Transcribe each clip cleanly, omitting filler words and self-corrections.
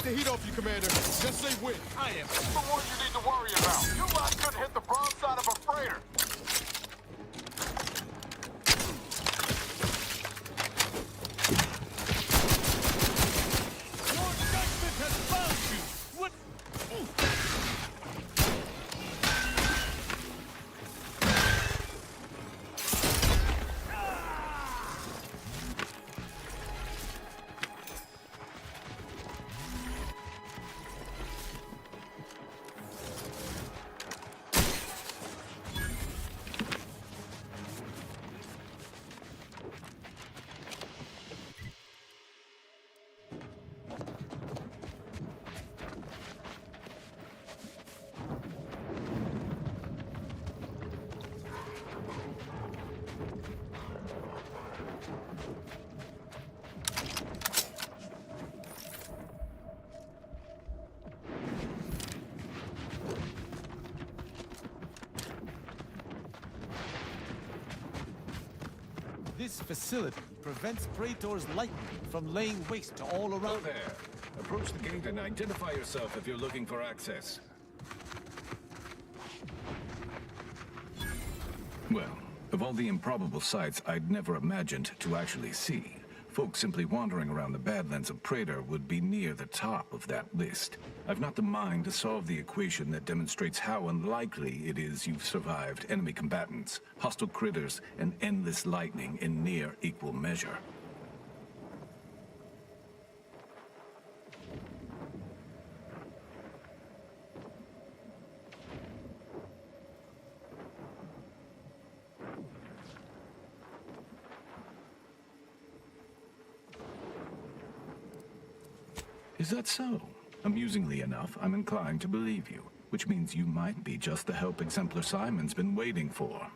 the heat off you, Commander. Just say when. I am the one you need to worry about. You lot couldn't hit the broadside of a freighter. Your judgment has found you! What? This facility prevents Praetor's lightning from laying waste to all Hello around. there. Approach the gate and identify yourself if you're looking for access. Well, of all the improbable sights I'd never imagined to actually see, folks simply wandering around the Badlands of Praetor would be near the top of that list. I've not the mind to solve the equation that demonstrates how unlikely it is you've survived enemy combatants, hostile critters, and endless lightning in near equal measure. Is that so? Amusingly enough, I'm inclined to believe you, which means you might be just the help Exemplar Simon's been waiting for.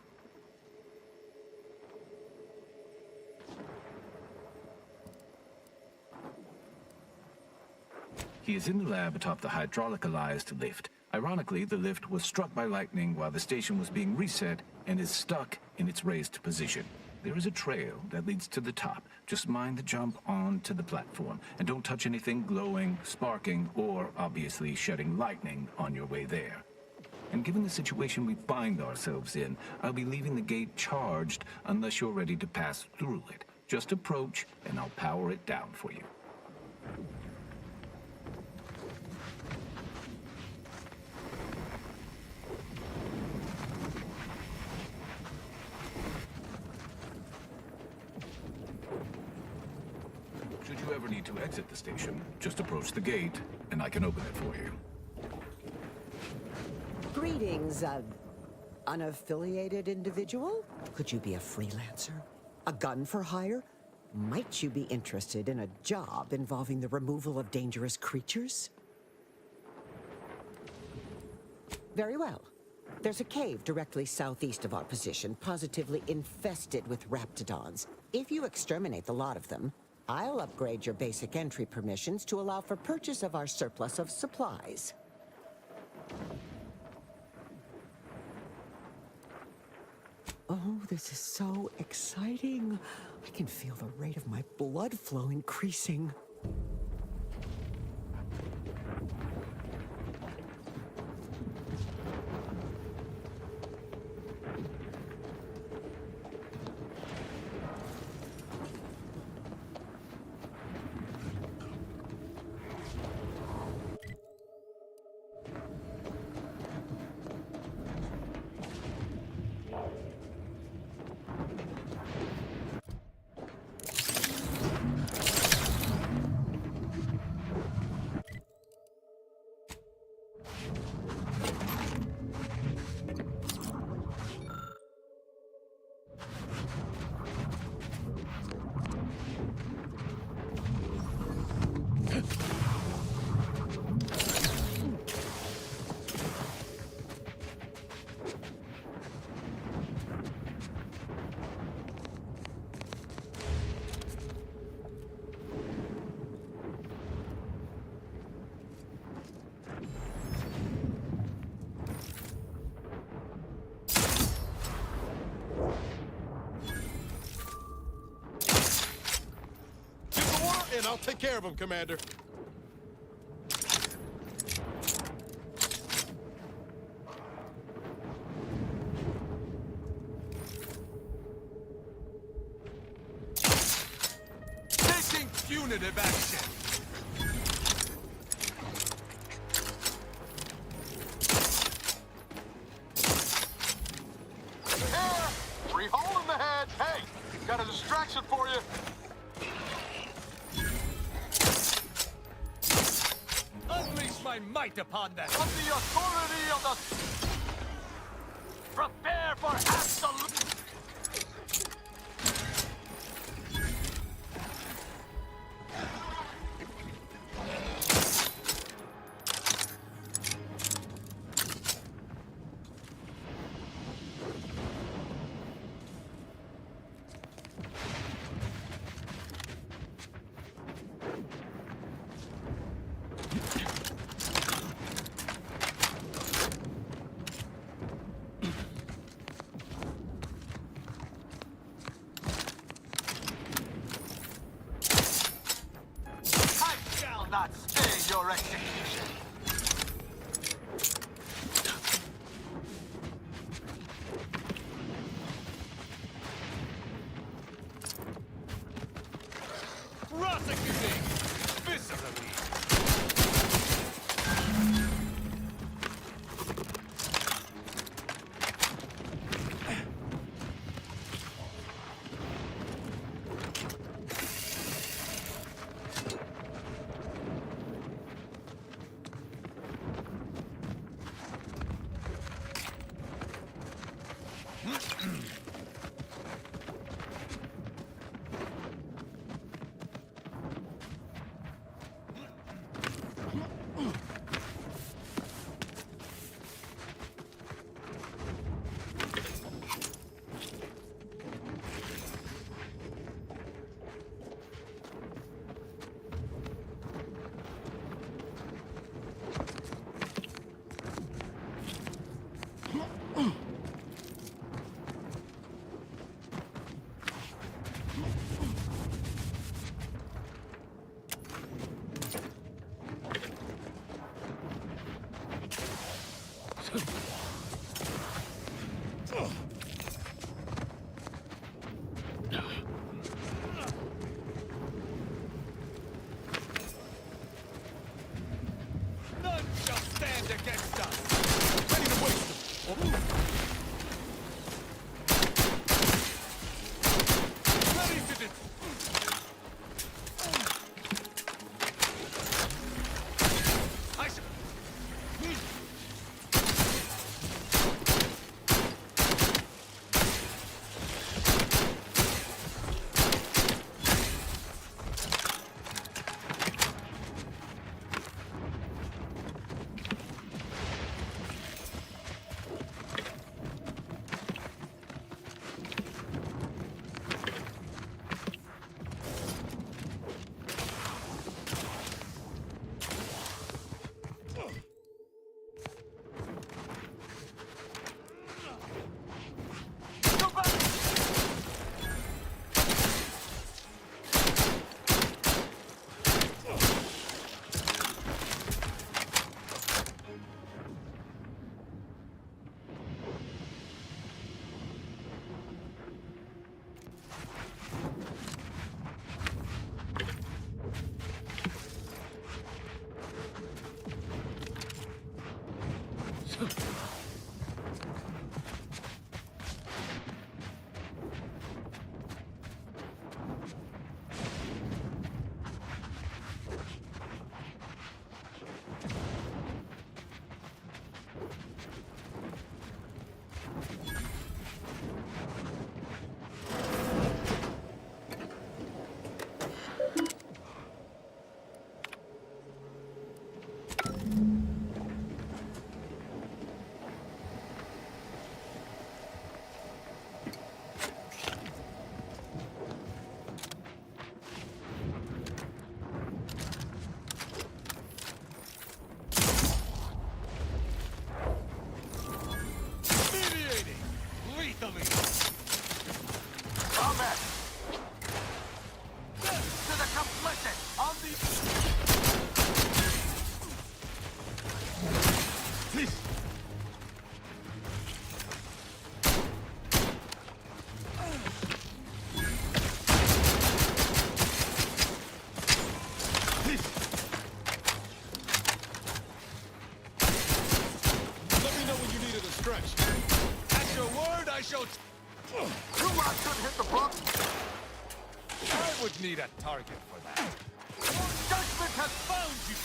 He is in the lab atop the hydraulicalized lift. Ironically, the lift was struck by lightning while the station was being reset and is stuck in its raised position. There is a trail that leads to the top. Just mind the jump onto the platform, and don't touch anything glowing, sparking, or obviously shedding lightning on your way there. And given the situation we find ourselves in, I'll be leaving the gate charged unless you're ready to pass through it. Just approach, and I'll power it down for you. Should you ever need to exit the station, just approach the gate, and I can open it for you. Greetings, unaffiliated individual? Could you be a freelancer? A gun for hire? Might you be interested in a job involving the removal of dangerous creatures? Very well. There's a cave directly southeast of our position, positively infested with raptidons. If you exterminate the lot of them, I'll upgrade your basic entry permissions to allow for purchase of our surplus of supplies. Oh, this is so exciting. I can feel the rate of my blood flow increasing. And I'll take care of him, Commander. punitive action. Here! Free hole in the head! Hey! Got a distraction for you! Unleash my might upon them. On the authority of the... Prepare for absolute... I showed... You lot couldn't hit the bump. I would need a target for that. Judgment has found you.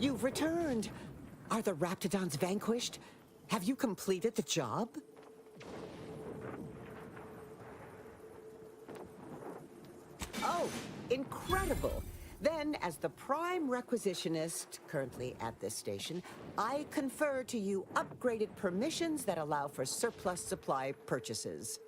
You've returned. Are the Raptidons vanquished? Have you completed the job? Oh, incredible. Then, as the prime requisitionist currently at this station, I confer to you upgraded permissions that allow for surplus supply purchases.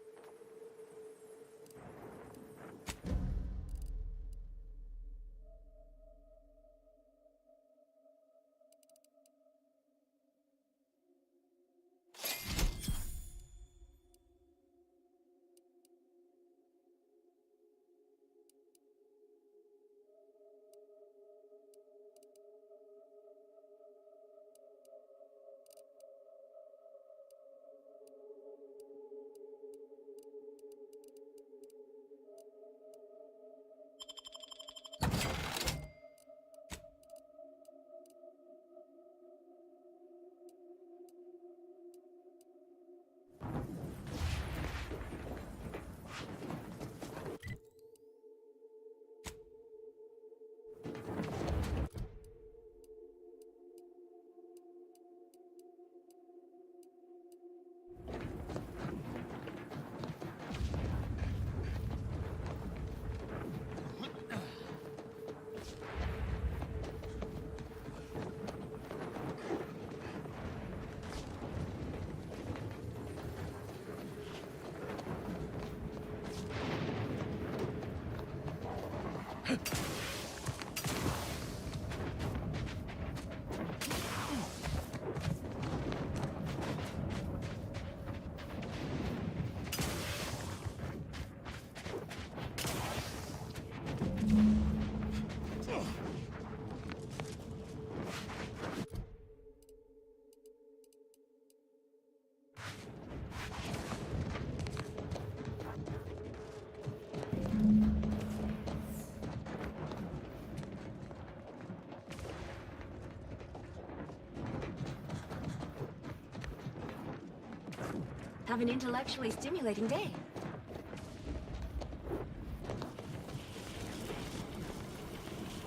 Have an intellectually stimulating day.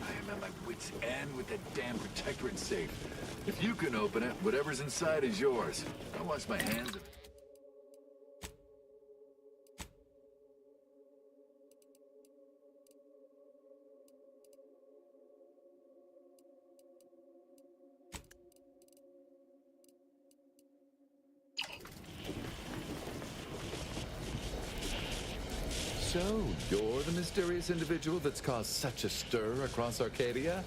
I am at my wit's end with that damn protectorate safe. If you can open it, whatever's inside is yours. I'll wash my hands of it. So, you're the mysterious individual that's caused such a stir across Arcadia?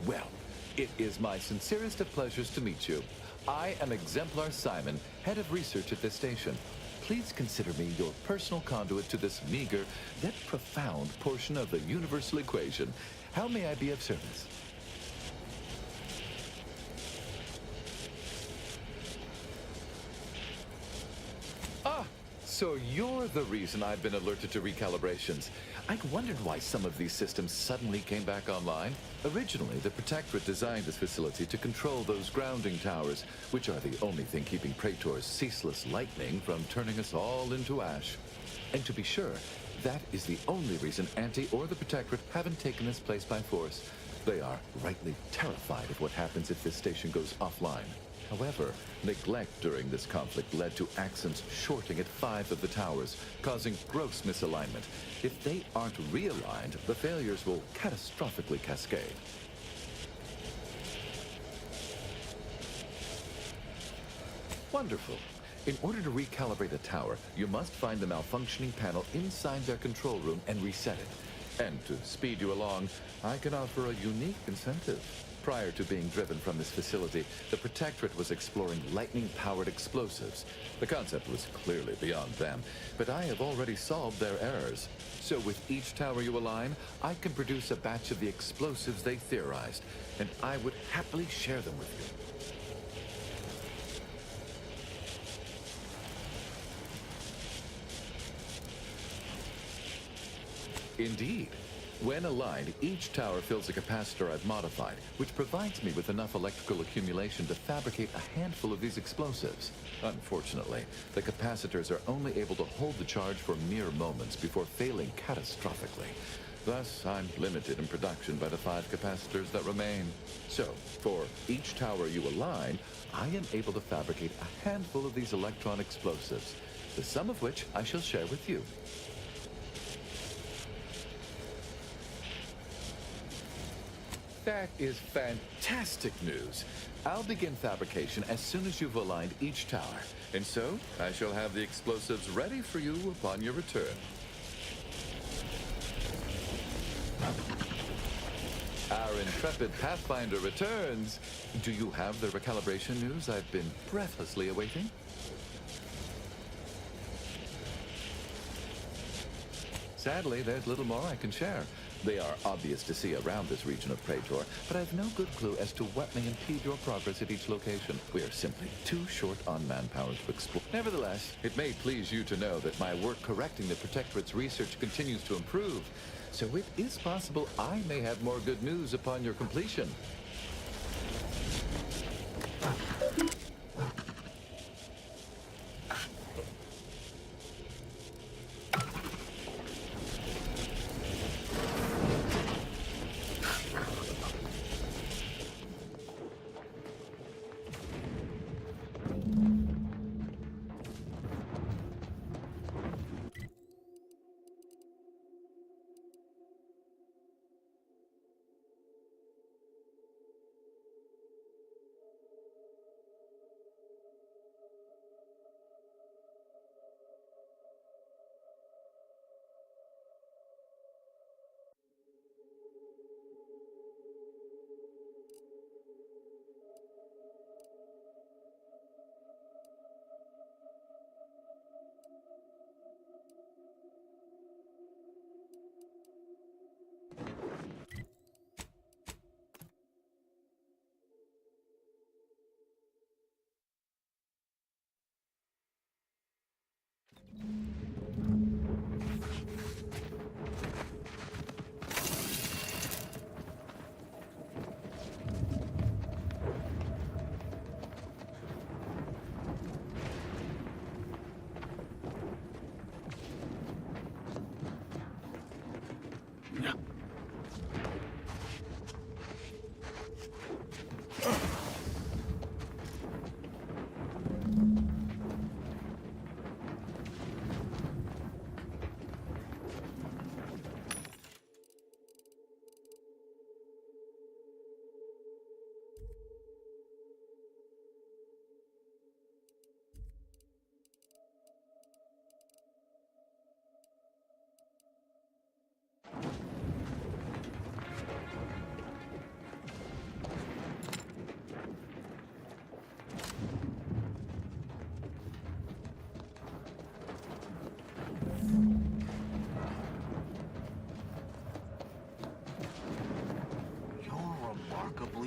Well, it is my sincerest of pleasures to meet you. I am Exemplar Simon, head of research at this station. Please consider me your personal conduit to this meager, yet profound portion of the universal equation. How may I be of service? So you're the reason I've been alerted to recalibrations. I'd wondered why some of these systems suddenly came back online. Originally, the Protectorate designed this facility to control those grounding towers, which are the only thing keeping Praetor's ceaseless lightning from turning us all into ash. And to be sure, that is the only reason Anti or the Protectorate haven't taken this place by force. They are rightly terrified of what happens if this station goes offline. However, neglect during this conflict led to Axon's shorting at 5 of the towers, causing gross misalignment. If they aren't realigned, the failures will catastrophically cascade. Wonderful. In order to recalibrate a tower, you must find the malfunctioning panel inside their control room and reset it. And to speed you along, I can offer a unique incentive. Prior to being driven from this facility, the Protectorate was exploring lightning-powered explosives. The concept was clearly beyond them, but I have already solved their errors. So with each tower you align, I can produce a batch of the explosives they theorized, and I would happily share them with you. Indeed. When aligned, each tower fills a capacitor I've modified, which provides me with enough electrical accumulation to fabricate a handful of these explosives. Unfortunately, the capacitors are only able to hold the charge for mere moments before failing catastrophically. Thus, I'm limited in production by the 5 capacitors that remain. So, for each tower you align, I am able to fabricate a handful of these electron explosives, the sum of which I shall share with you. That is fantastic news. I'll begin fabrication as soon as you've aligned each tower, and so I shall have the explosives ready for you upon your return. Our intrepid Pathfinder returns. Do you have the recalibration news I've been breathlessly awaiting? Sadly, there's little more I can share. They are obvious to see around this region of Praetor, but I've no good clue as to what may impede your progress at each location. We are simply too short on manpower to explore. Nevertheless, it may please you to know that my work correcting the Protectorate's research continues to improve, so it is possible I may have more good news upon your completion.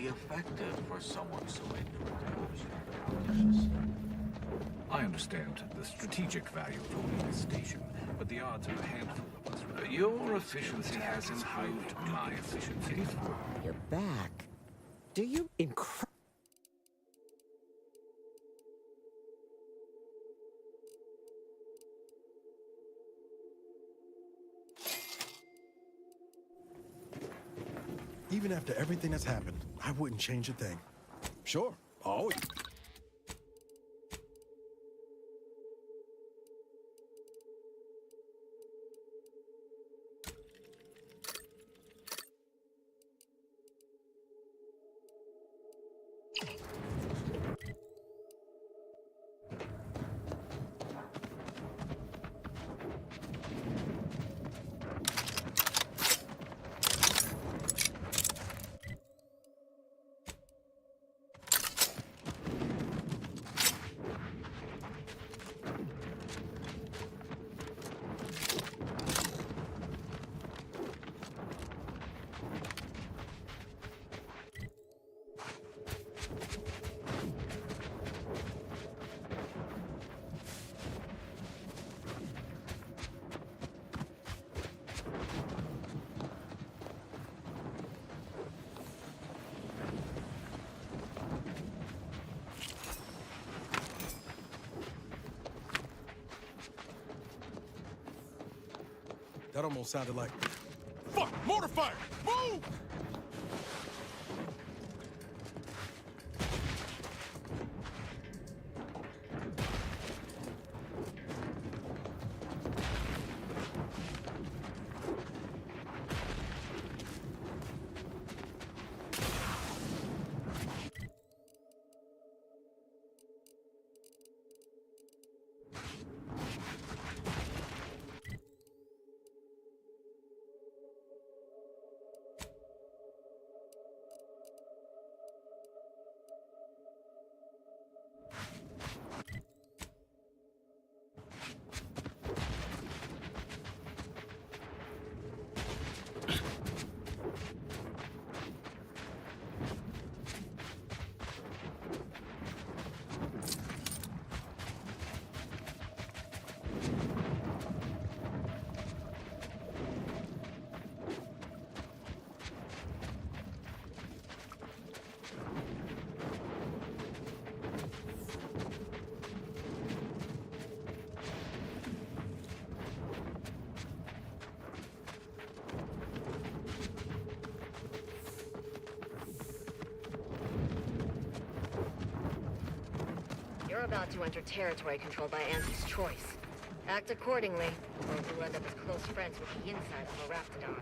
Effective for someone so ignorant. I understand the strategic value of owning this station, but the odds are a handful of us. Your efficiency has improved my efficiency. You're back. Do you Even Even after everything that's happened, I wouldn't change a thing. Sure, oh. That almost sounded like... Fuck! Mortar fire! Move! You're about to enter territory controlled by Auntie's choice. Act accordingly, or you'll end up as close friends with the inside of a Raptidon.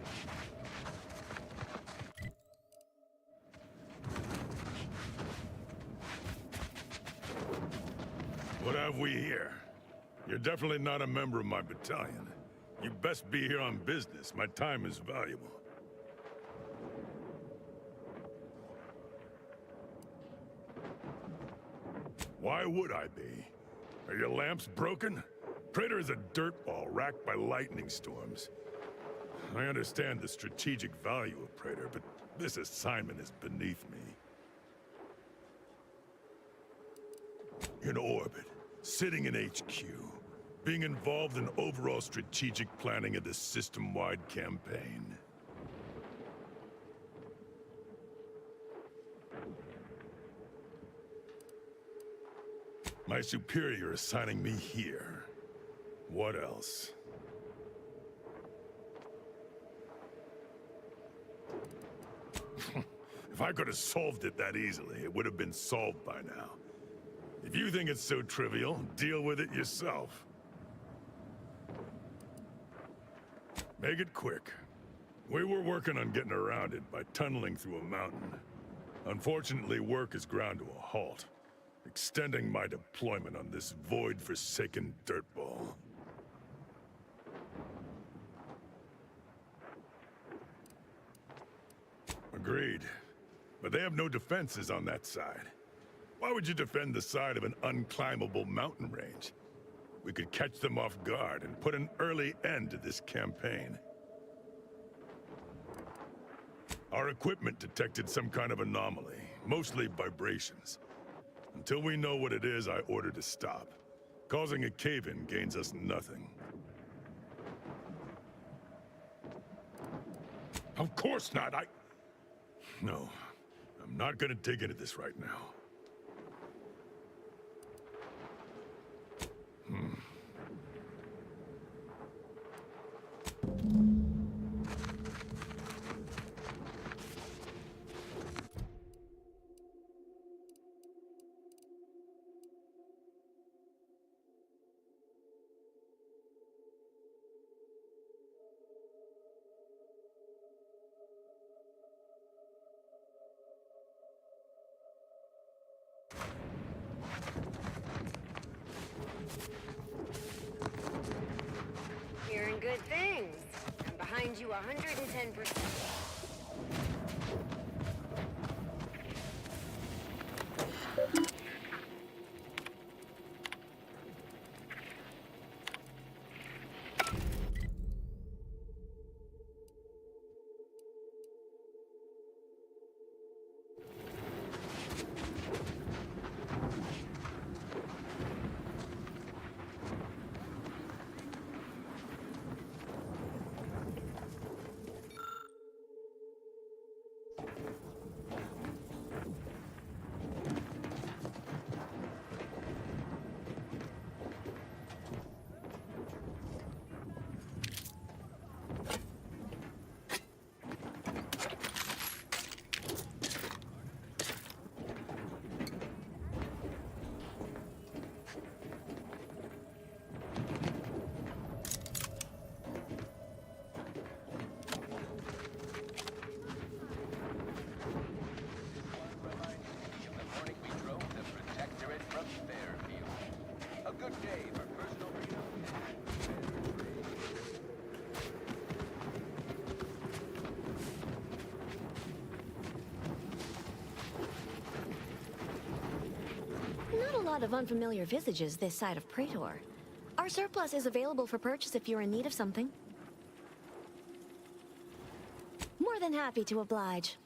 What have we here? You're definitely not a member of my battalion. You best be here on business. My time is valuable. Why would I be? Are your lamps broken? Praetor is a dirtball racked by lightning storms. I understand the strategic value of Praetor, but this assignment is beneath me. In orbit, sitting in HQ, being involved in overall strategic planning of the system-wide campaign. My superior assigning me here. What else? If I could have solved it that easily, it would have been solved by now. If you think it's so trivial, deal with it yourself. Make it quick. We were working on getting around it by tunneling through a mountain. Unfortunately, work is ground to a halt, extending my deployment on this void-forsaken dirtball. Agreed. But they have no defenses on that side. Why would you defend the side of an unclimbable mountain range? We could catch them off guard and put an early end to this campaign. Our equipment detected some kind of anomaly, mostly vibrations. Until we know what it is, I ordered to stop. Causing a cave-in gains us nothing. Of course not, No, I'm not gonna dig into this right now. you 110%. Not a lot of unfamiliar visages this side of Praetor. Our surplus is available for purchase if you're in need of something. More than happy to oblige.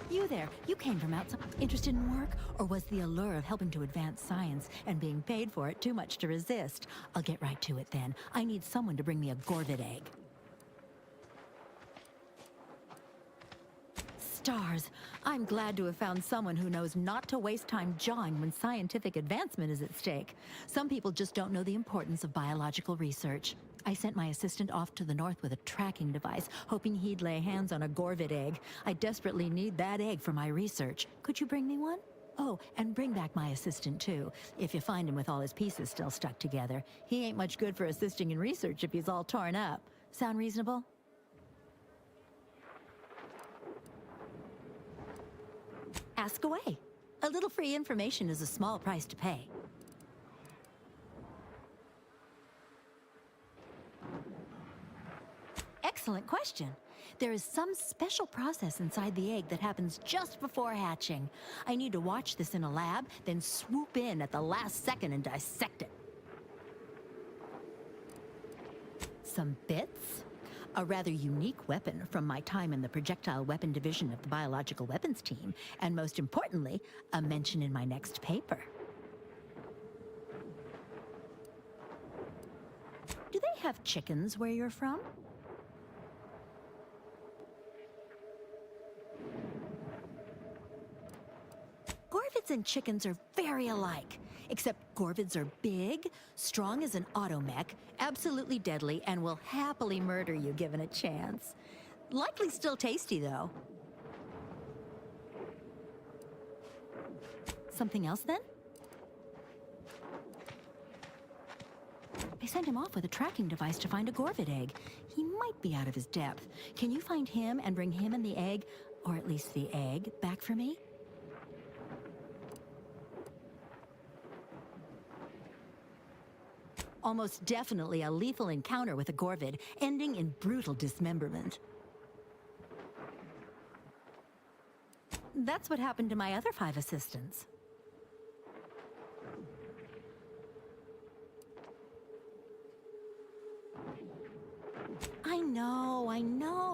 You there, you came from outside. Interested in work? Or was the allure of helping to advance science and being paid for it too much to resist? I'll get right to it then. I need someone to bring me a Gorvid egg. Stars, I'm glad to have found someone who knows not to waste time jawing when scientific advancement is at stake. Some people just don't know the importance of biological research. I sent my assistant off to the north with a tracking device, hoping he'd lay hands on a Gorvid egg. I desperately need that egg for my research. Could you bring me one? Oh, and bring back my assistant, too, if you find him with all his pieces still stuck together. He ain't much good for assisting in research if he's all torn up. Sound reasonable? Ask away. A little free information is a small price to pay. Excellent question. There is some special process inside the egg that happens just before hatching. I need to watch this in a lab, then swoop in at the last second and dissect it. Some bits? A rather unique weapon from my time in the projectile weapon division of the biological weapons team, and most importantly, a mention in my next paper. Do they have chickens where you're from? Gorvids and chickens are very alike, except Gorvids are big, strong as an automech, absolutely deadly, and will happily murder you given a chance. Likely still tasty, though. Something else, then? I sent him off with a tracking device to find a Gorvid egg. He might be out of his depth. Can you find him and bring him and the egg, or at least the egg, back for me? Almost definitely a lethal encounter with a Gorvid, ending in brutal dismemberment. That's what happened to my other 5 assistants.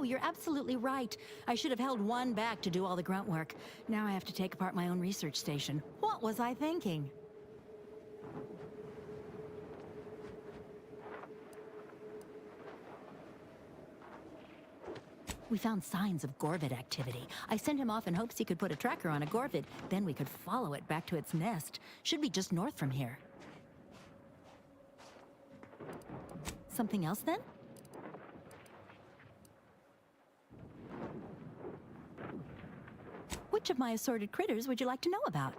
No, you're absolutely right. I should have held one back to do all the grunt work. Now I have to take apart my own research station. What was I thinking? We found signs of Gorvid activity. I sent him off in hopes he could put a tracker on a Gorvid. Then we could follow it back to its nest. Should be just north from here. Something else, then? Which of my assorted critters would you like to know about?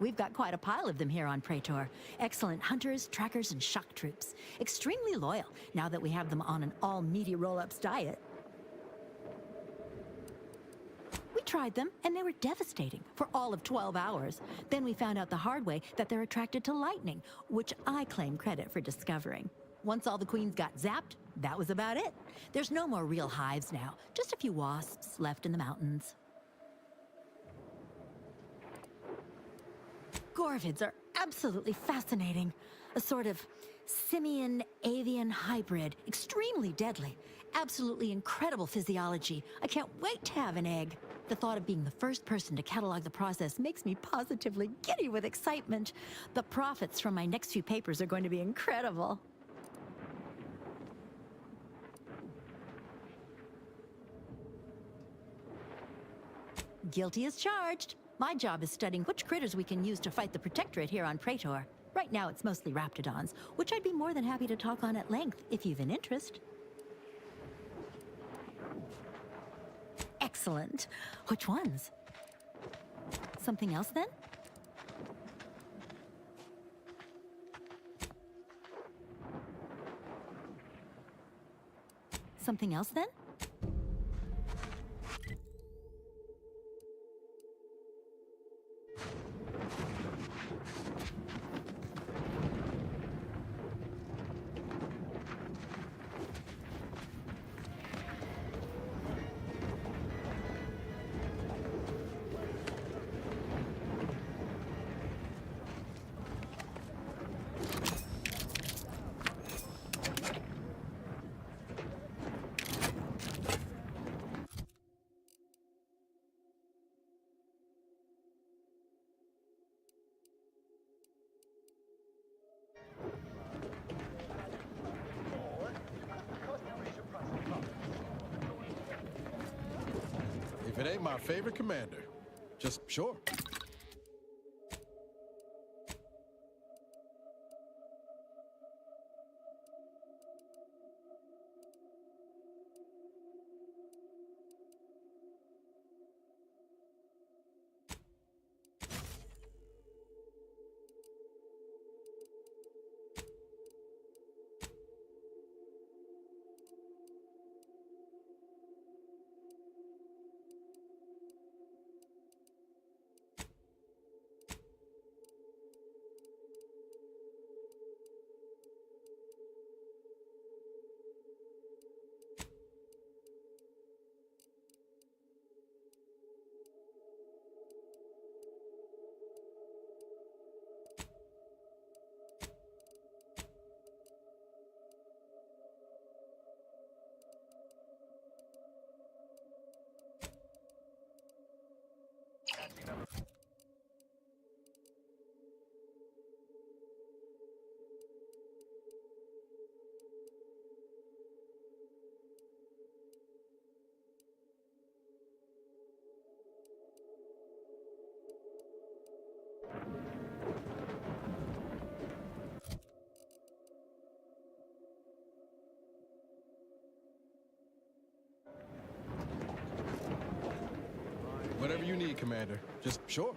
We've got quite a pile of them here on Praetor. Excellent hunters, trackers, and shock troops. Extremely loyal, now that we have them on an all-meaty roll-ups diet. We tried them, and they were devastating for all of 12 hours. Then we found out the hard way that they're attracted to lightning, which I claim credit for discovering. Once all the queens got zapped, that was about it. There's no more real hives now, just a few wasps left in the mountains. Gorvids are absolutely fascinating. A sort of simian-avian hybrid, extremely deadly. Absolutely incredible physiology. I can't wait to have an egg. The thought of being the first person to catalog the process makes me positively giddy with excitement. The profits from my next few papers are going to be incredible. Guilty as charged. My job is studying which critters we can use to fight the Protectorate here on Praetor. Right now it's mostly Raptidons, which I'd be more than happy to talk on at length if you've an interest. Excellent. Which ones? Something else, then? Something else, then? If it ain't my favorite commander, just sure. Whatever you need, Commander. Just sure.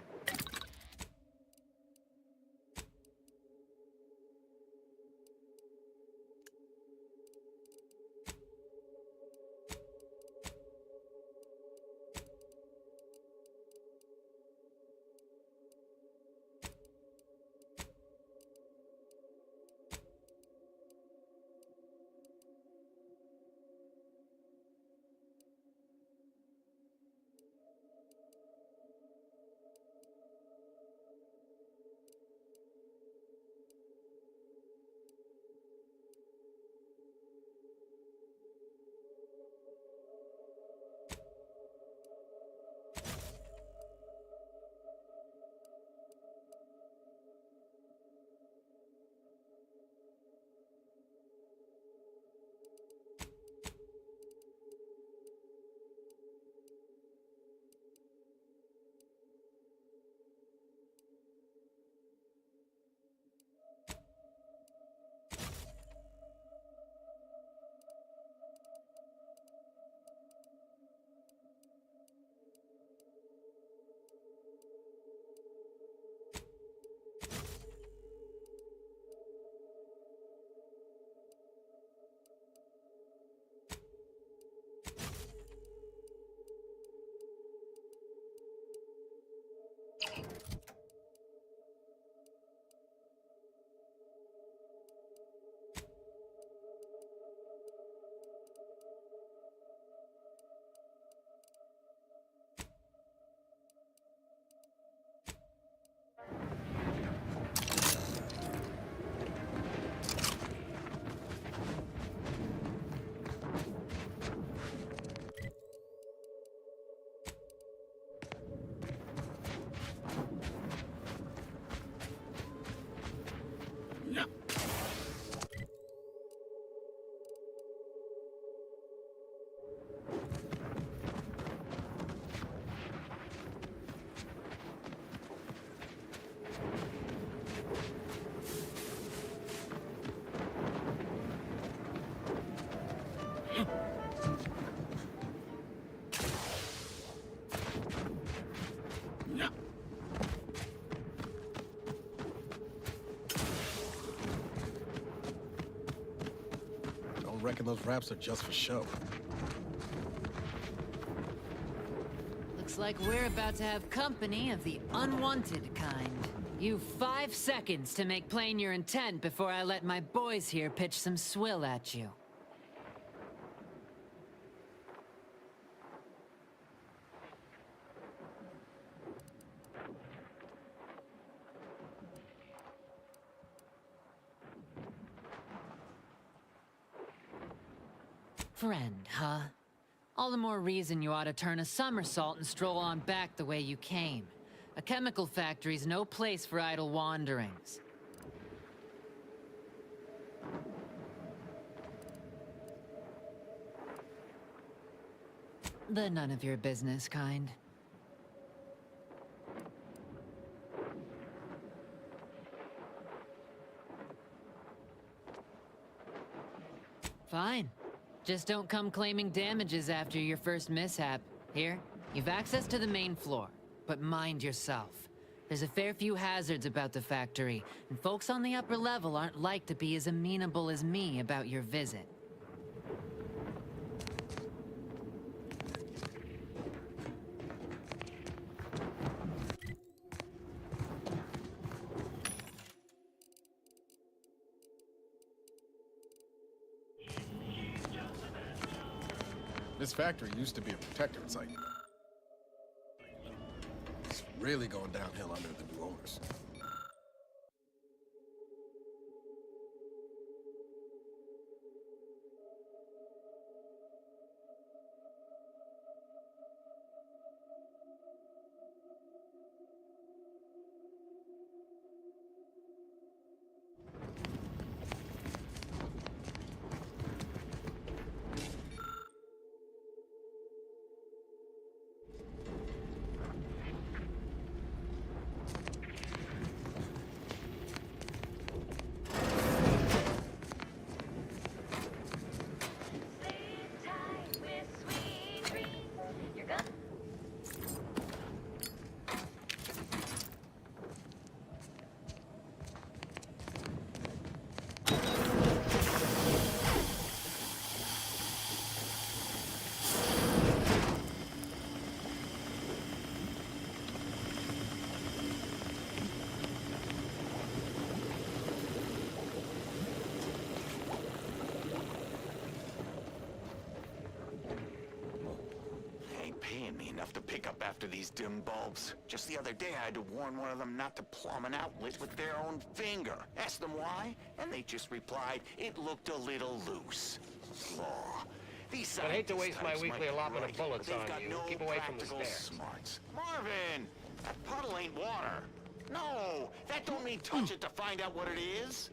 reckon those raps are just for show. Looks like we're about to have company of the unwanted kind. You've 5 seconds to make plain your intent before I let my boys here pitch some swill at you. Friend, huh? All the more reason you ought to turn a somersault and stroll on back the way you came. A chemical factory's no place for idle wanderings. The none of your business kind. Fine. Just don't come claiming damages after your first mishap. Here, you've access to the main floor, but mind yourself. There's a fair few hazards about the factory, and folks on the upper level aren't like to be as amenable as me about your visit. This factory used to be a protectorate site. It's really going downhill under the new owners. Paying me enough to pick up after these dim bulbs. Just the other day, I had to warn one of them not to plumb an outlet with their own finger. Asked them why, and they just replied, it looked a little loose. Law. These I hate to waste my scientist weekly types might be allotment of right, bullets but on they've got you. no Keep away from the practical stairs. smarts. Marvin! That puddle ain't water. No, that don't mean touch it to find out what it is.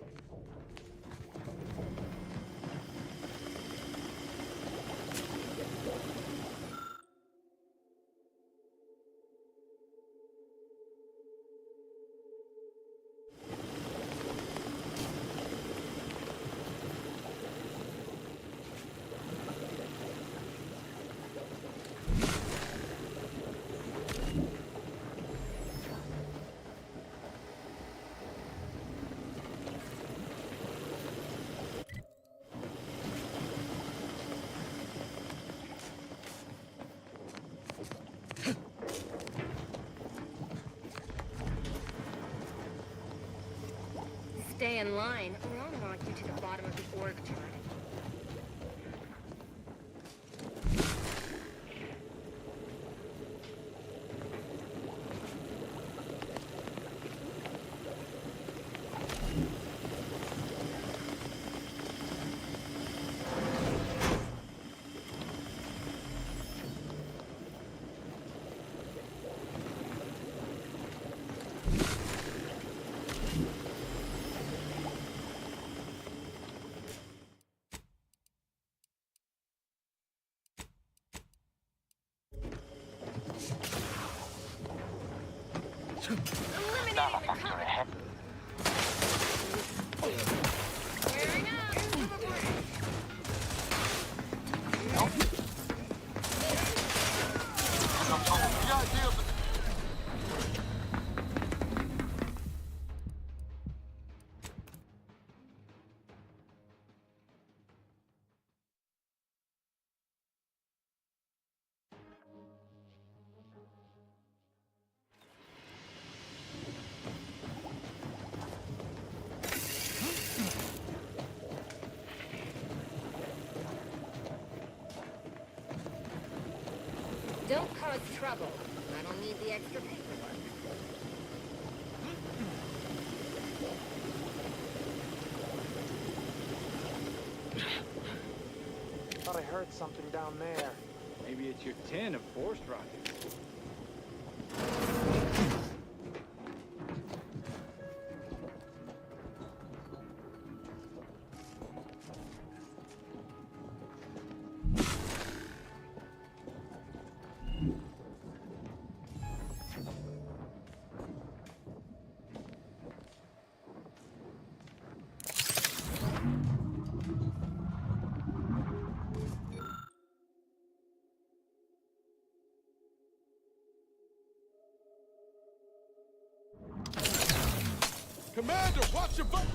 Stay in line, or I'll knock you to the bottom of the org chart. Another factor ahead. Wearing up! The idea of the Don't cause trouble. I don't need the extra paperwork. Thought I heard something down there. Maybe it's your tin of forced rockets. Commander, watch your butt!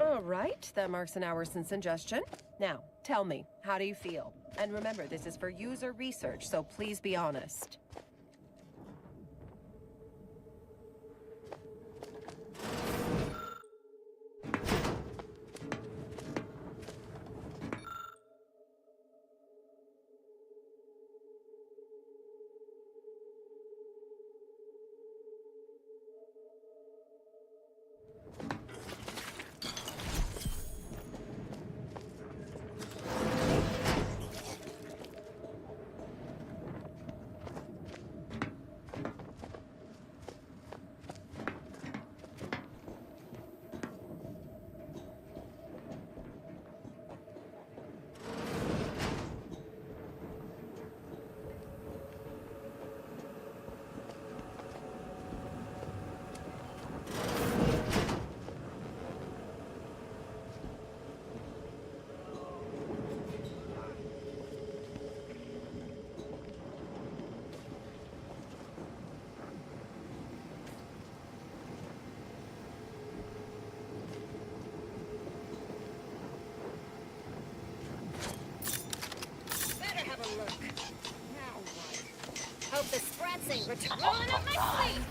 All right, that marks an hour since ingestion. Now, tell me, how do you feel? And remember, this is for user research, so please be honest. Hope the sprats ain't rolling up my sleeve.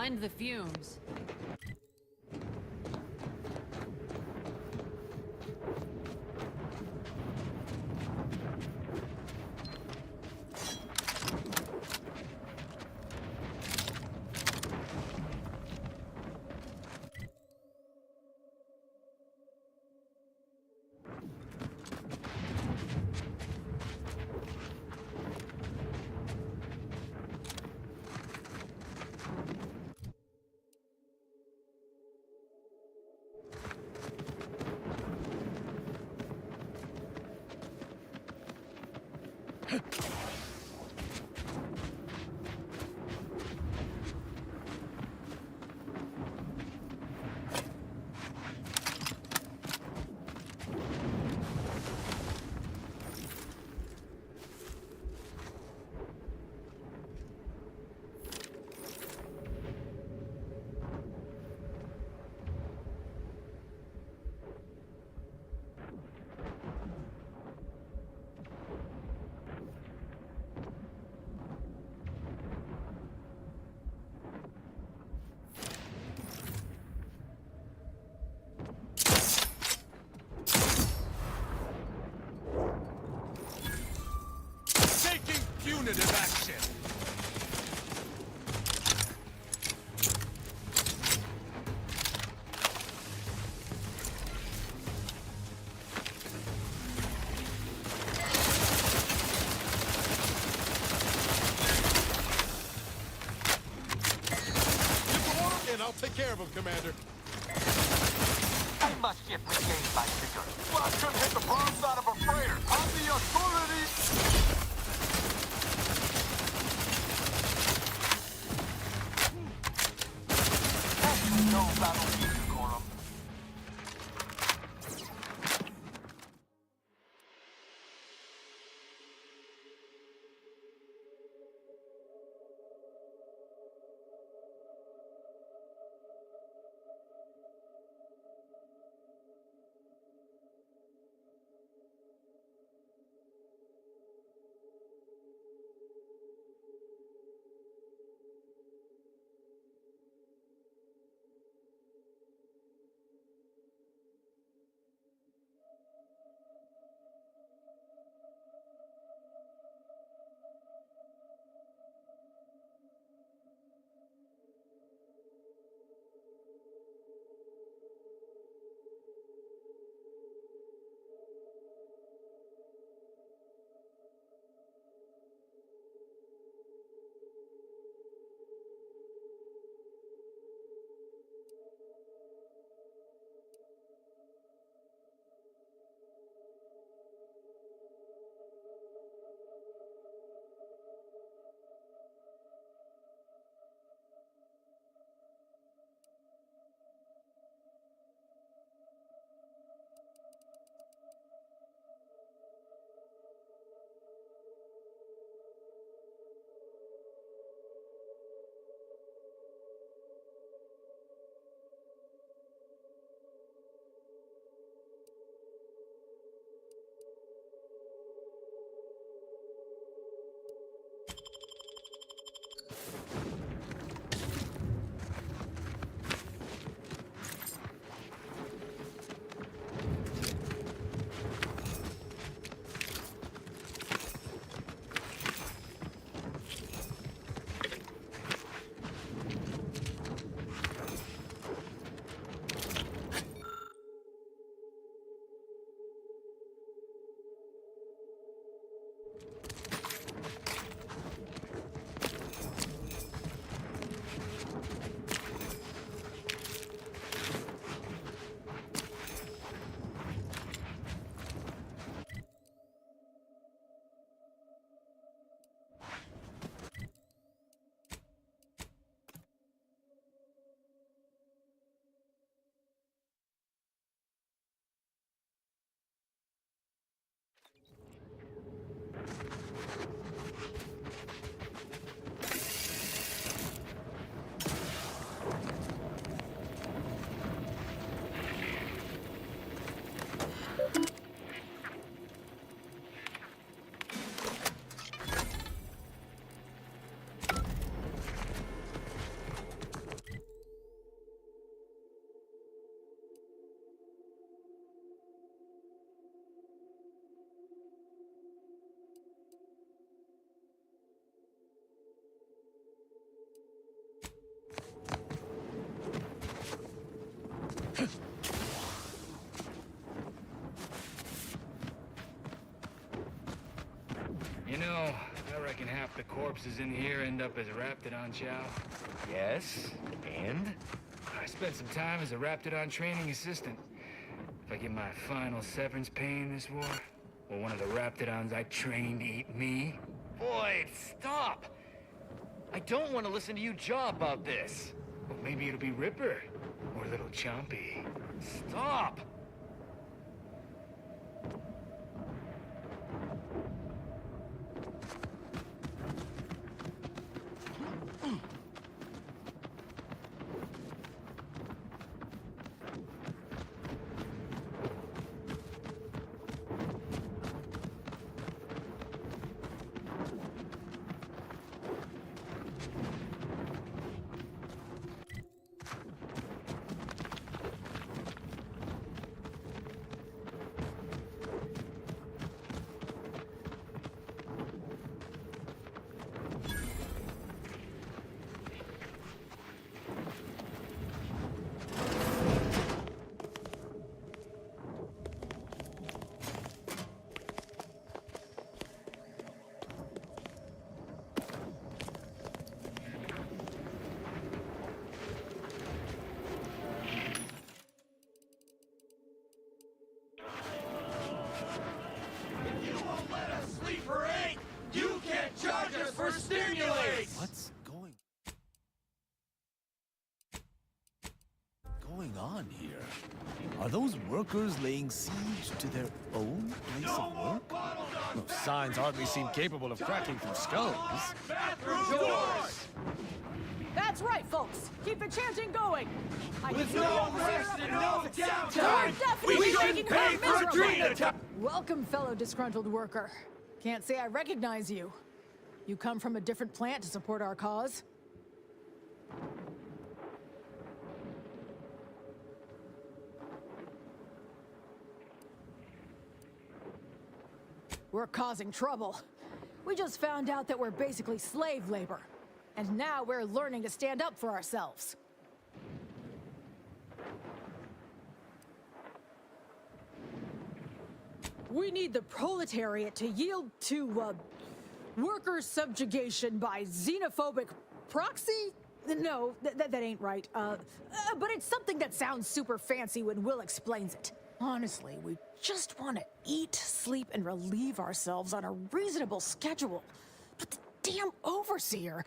Mind the fumes. Taking punitive action. And I'll take care of him, Commander. I must get regained my vigor. Well, I couldn't hit the broadside of a freighter. I'm the authority. No battle decorum. the corpses in here end up as Raptidon chow? Yes, and? I spent some time as a Raptidon training assistant. If I get my final severance pay in this war, will one of the Raptidons I trained eat me? Boyd, stop! I don't want to listen to you jaw about this. Well, maybe it'll be Ripper, or Little Chompy. Stop! What's going on here? Are those workers laying siege to their own place of work? Those signs hardly seem capable of cracking through skulls. Bathroom doors! That's right, folks. Keep the chanting going. With no rest and no downtime, We're definitely we making shouldn't her pay for miserable. dream attack. Welcome, fellow disgruntled worker. Can't say I recognize you. You come from a different plant to support our cause? We're causing trouble. We just found out that we're basically slave labor. And now we're learning to stand up for ourselves. We need the proletariat to yield to, worker subjugation by xenophobic proxy? No, that ain't right. But it's something that sounds super fancy when Will explains it. Honestly, we just want to eat, sleep, and relieve ourselves on a reasonable schedule. But the damn overseer,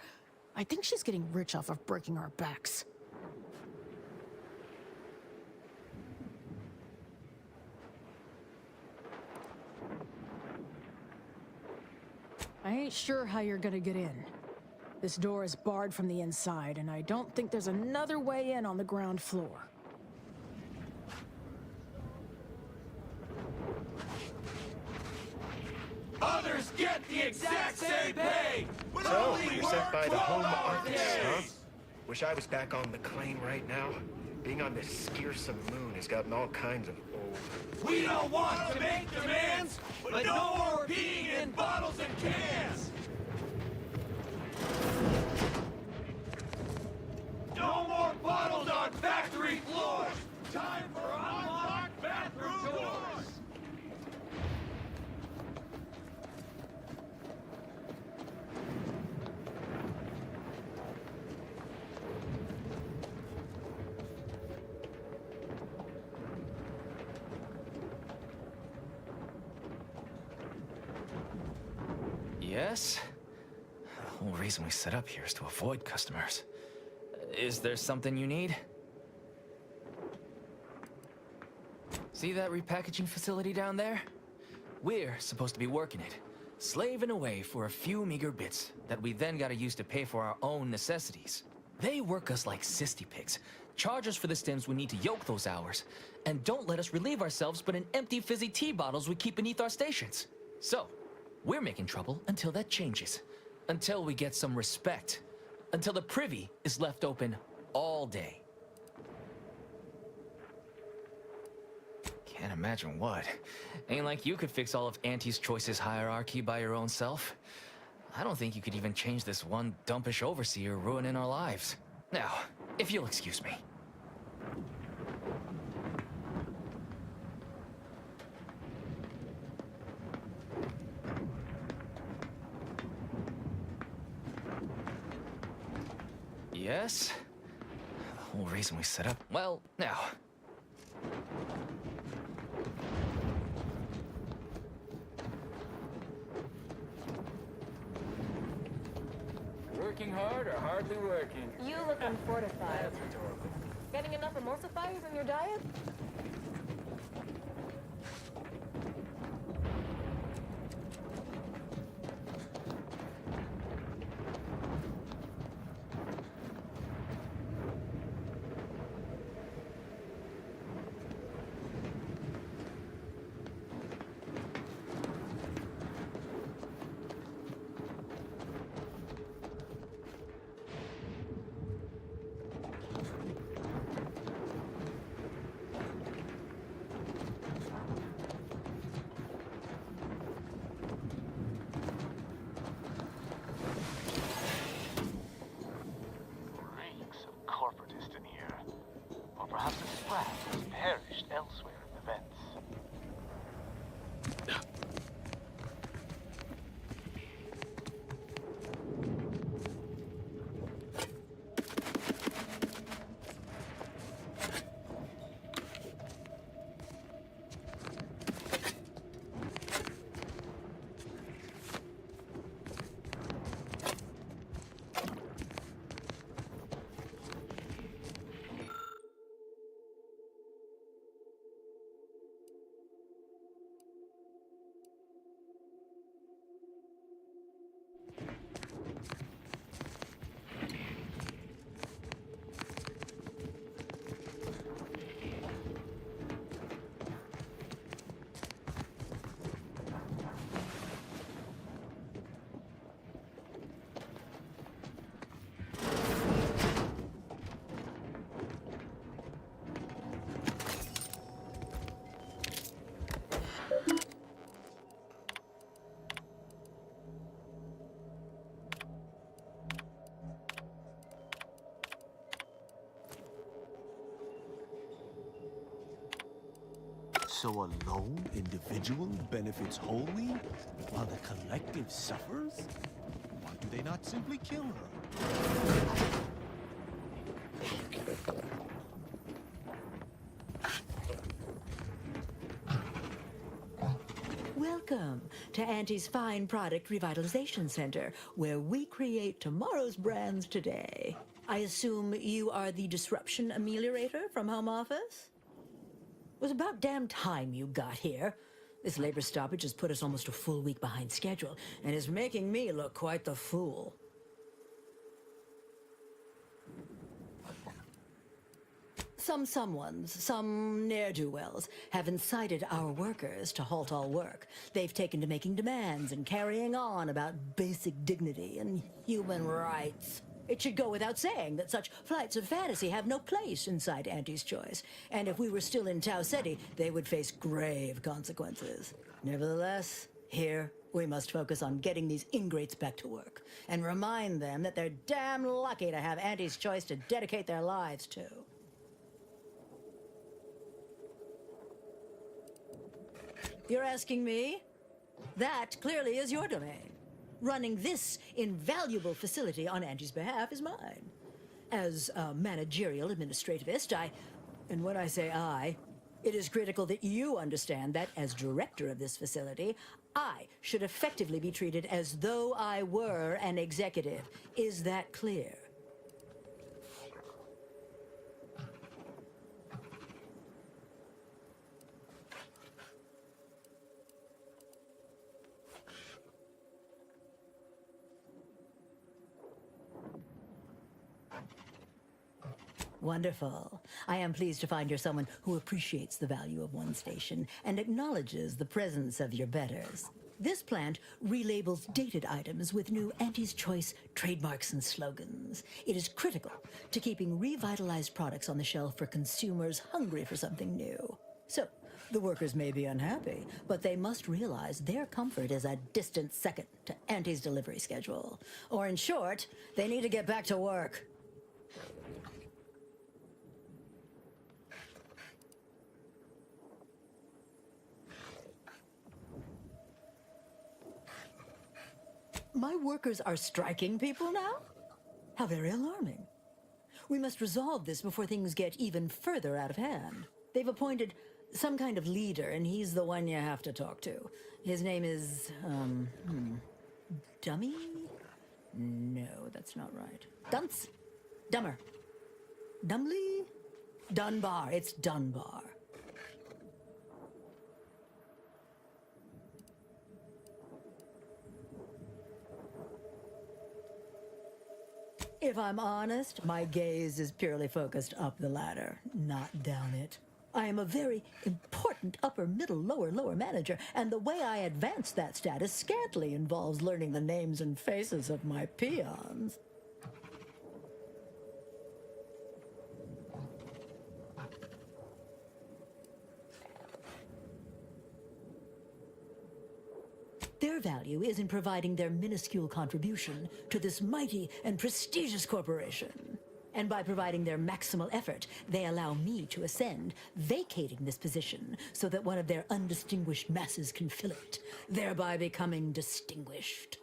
I think she's getting rich off of breaking our backs. I ain't sure how you're gonna get in. This door is barred from the inside, and I don't think there's another way in on the ground floor. Others get the exact same pay! So, you're sent by the home office, huh? Wish I was back on the claim right now. Being on this scarcome moon has gotten all kinds of old. We don't want to make demands, but no more being in bottles and cans! No more bottles on factory floors! Time for unlocked bathroom doors! Yes? The whole reason we set up here is to avoid customers. Is there something you need? See that repackaging facility down there? We're supposed to be working it, slaving away for a few meager bits that we then gotta use to pay for our own necessities. They work us like cysty pigs, charge us for the stems we need to yoke those hours, and don't let us relieve ourselves but in empty fizzy tea bottles we keep beneath our stations. So, we're making trouble until that changes. Until we get some respect. Until the privy is left open all day. Can't imagine what. Ain't like you could fix all of Auntie's Choice's hierarchy by your own self. I don't think you could even change this one dumpish overseer ruining our lives. Now, if you'll excuse me. Yes. The whole reason we set up. Well, now. Working hard or hardly working? You look unfortified. That's rhetorical. Getting enough emulsifiers in your diet? Reeks of corporatist in here. Or perhaps its brand has perished elsewhere in events. So a lone individual benefits wholly, while the collective suffers? Why do they not simply kill her? Welcome to Auntie's Fine Product Revitalization Center, where we create tomorrow's brands today. I assume you are the disruption ameliorator from home office? It was about damn time you got here. This labor stoppage has put us almost a full week behind schedule, and is making me look quite the fool. Some ne'er-do-wells have incited our workers to halt all work. They've taken to making demands and carrying on about basic dignity and human rights. It should go without saying that such flights of fantasy have no place inside Auntie's Choice. And if we were still in Tau City, they would face grave consequences. Nevertheless, here, we must focus on getting these ingrates back to work and remind them that they're damn lucky to have Auntie's Choice to dedicate their lives to. You're asking me? That clearly is your domain. Running this invaluable facility on Angie's behalf is mine. As a managerial administrativist, and when I say I, it is critical that you understand that as director of this facility, I should effectively be treated as though I were an executive. Is that clear? Wonderful. I am pleased to find you're someone who appreciates the value of one station and acknowledges the presence of your betters. This plant relabels dated items with new Auntie's Choice trademarks and slogans. It is critical to keeping revitalized products on the shelf for consumers hungry for something new. So, the workers may be unhappy, but they must realize their comfort is a distant second to Auntie's delivery schedule. Or in short, they need to get back to work. My workers are striking people now? How very alarming. We must resolve this before things get even further out of hand. They've appointed some kind of leader, and he's the one you have to talk to. His name is, Dummy? No, that's not right. Dunce? Dummer. Dumley? Dunbar. It's Dunbar. If I'm honest, my gaze is purely focused up the ladder, not down it. I am a very important upper, middle, lower manager, and the way I advance that status scantily involves learning the names and faces of my peons. Their value is in providing their minuscule contribution to this mighty and prestigious corporation. And by providing their maximal effort, they allow me to ascend, vacating this position so that one of their undistinguished masses can fill it, thereby becoming distinguished.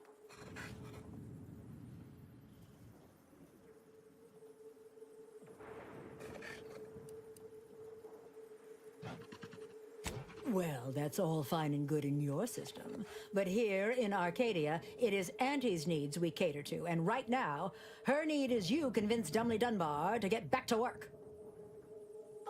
Well, that's all fine and good in your system. But here in Arcadia, it is Auntie's needs we cater to, and right now, her need is you convince Dumley Dunbar to get back to work.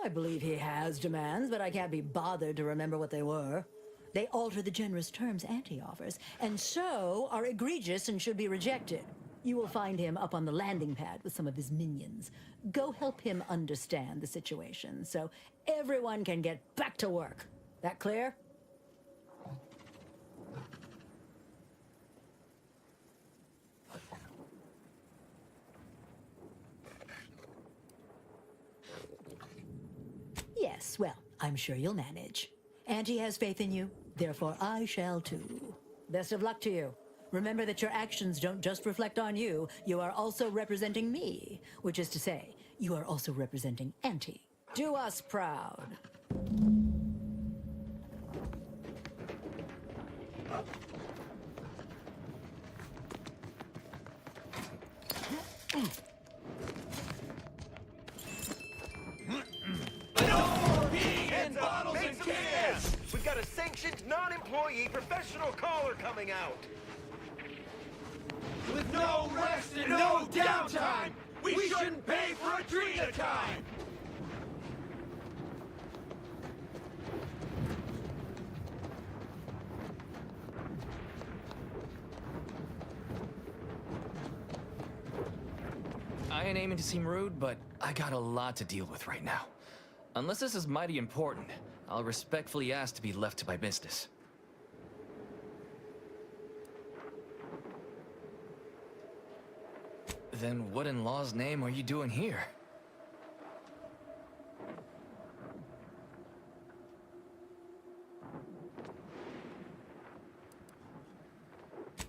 I believe he has demands, but I can't be bothered to remember what they were. They alter the generous terms Auntie offers, and so are egregious and should be rejected. You will find him up on the landing pad with some of his minions. Go help him understand the situation so everyone can get back to work. That clear? Yes, well, I'm sure you'll manage. Auntie has faith in you, therefore I shall too. Best of luck to you. Remember that your actions don't just reflect on you, you are also representing me, which is to say, you are also representing Auntie. Do us proud. Hands up! Make some cans! We've got a sanctioned, non-employee professional caller coming out! With no rest and no downtime, we shouldn't pay for Adrena time! I ain't aiming to seem rude, but I got a lot to deal with right now. Unless this is mighty important, I'll respectfully ask to be left to my business. Then what in law's name are you doing here?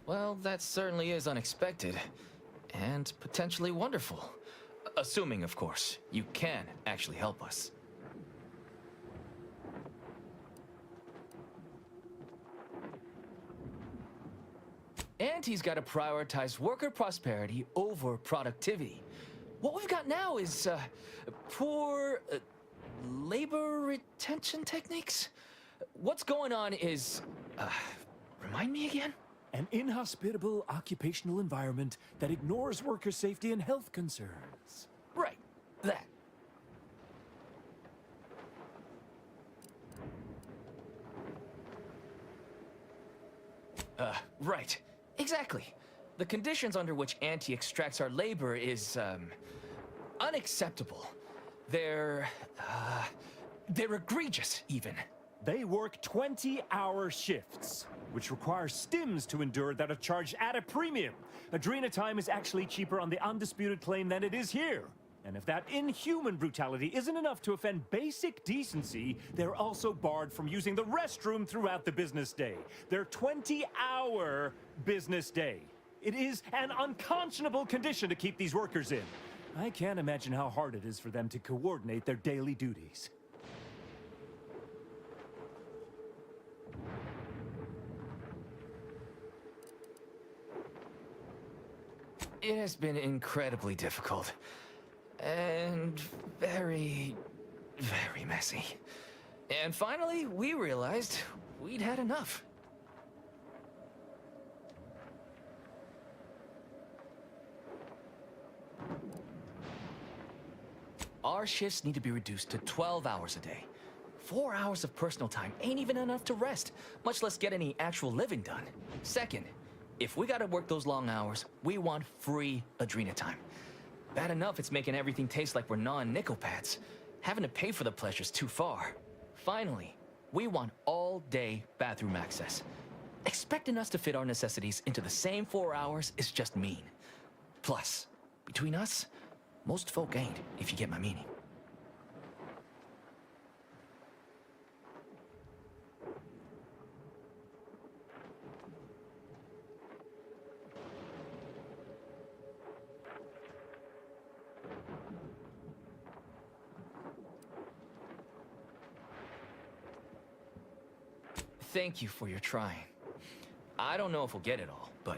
Well, that certainly is unexpected. And potentially wonderful. Assuming, of course, you can actually help us. Auntie's got to prioritize worker prosperity over productivity. What we've got now is, poor, labor retention techniques? What's going on is, remind me again? An inhospitable occupational environment that ignores worker safety and health concerns. Right, that. Right. Exactly. The conditions under which Auntie extracts our labor is, unacceptable. They're egregious, even. They work 20-hour shifts, which require stims to endure that are charged at a premium. Adrena time is actually cheaper on the undisputed claim than it is here. And if that inhuman brutality isn't enough to offend basic decency, they're also barred from using the restroom throughout the business day. Their 20-hour business day. It is an unconscionable condition to keep these workers in. I can't imagine how hard it is for them to coordinate their daily duties. It has been incredibly difficult. And very, very messy. And finally, we realized we'd had enough. Our shifts need to be reduced to 12 hours a day. 4 hours of personal time ain't even enough to rest, much less get any actual living done. Second, if we gotta work those long hours, we want free Adrena time. Bad enough it's making everything taste like we're gnawing nickel pads. Having to pay for the pleasure's too far. Finally, we want all-day bathroom access. Expecting us to fit our necessities into the same 4 hours is just mean. Plus, between us, most folk ain't, if you get my meaning. Thank you for your trying. I don't know if we'll get it all, but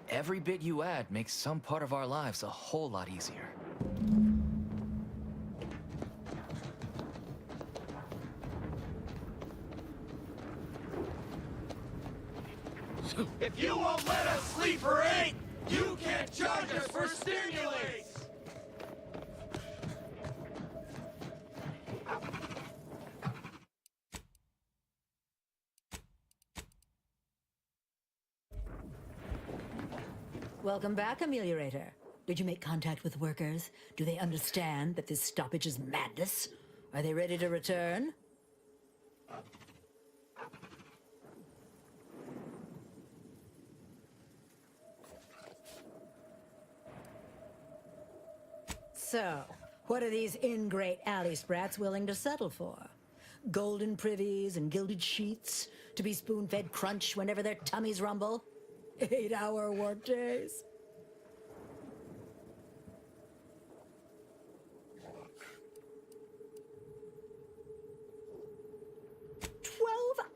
every bit you add makes some part of our lives a whole lot easier. If you won't let us sleep or eat, you can't charge us for stimulates! Welcome back, Ameliorator. Did you make contact with workers? Do they understand that this stoppage is madness? Are they ready to return? So, what are these ingrate alley sprats willing to settle for? Golden privies and gilded sheets? To be spoon-fed crunch whenever their tummies rumble? 8-hour work days?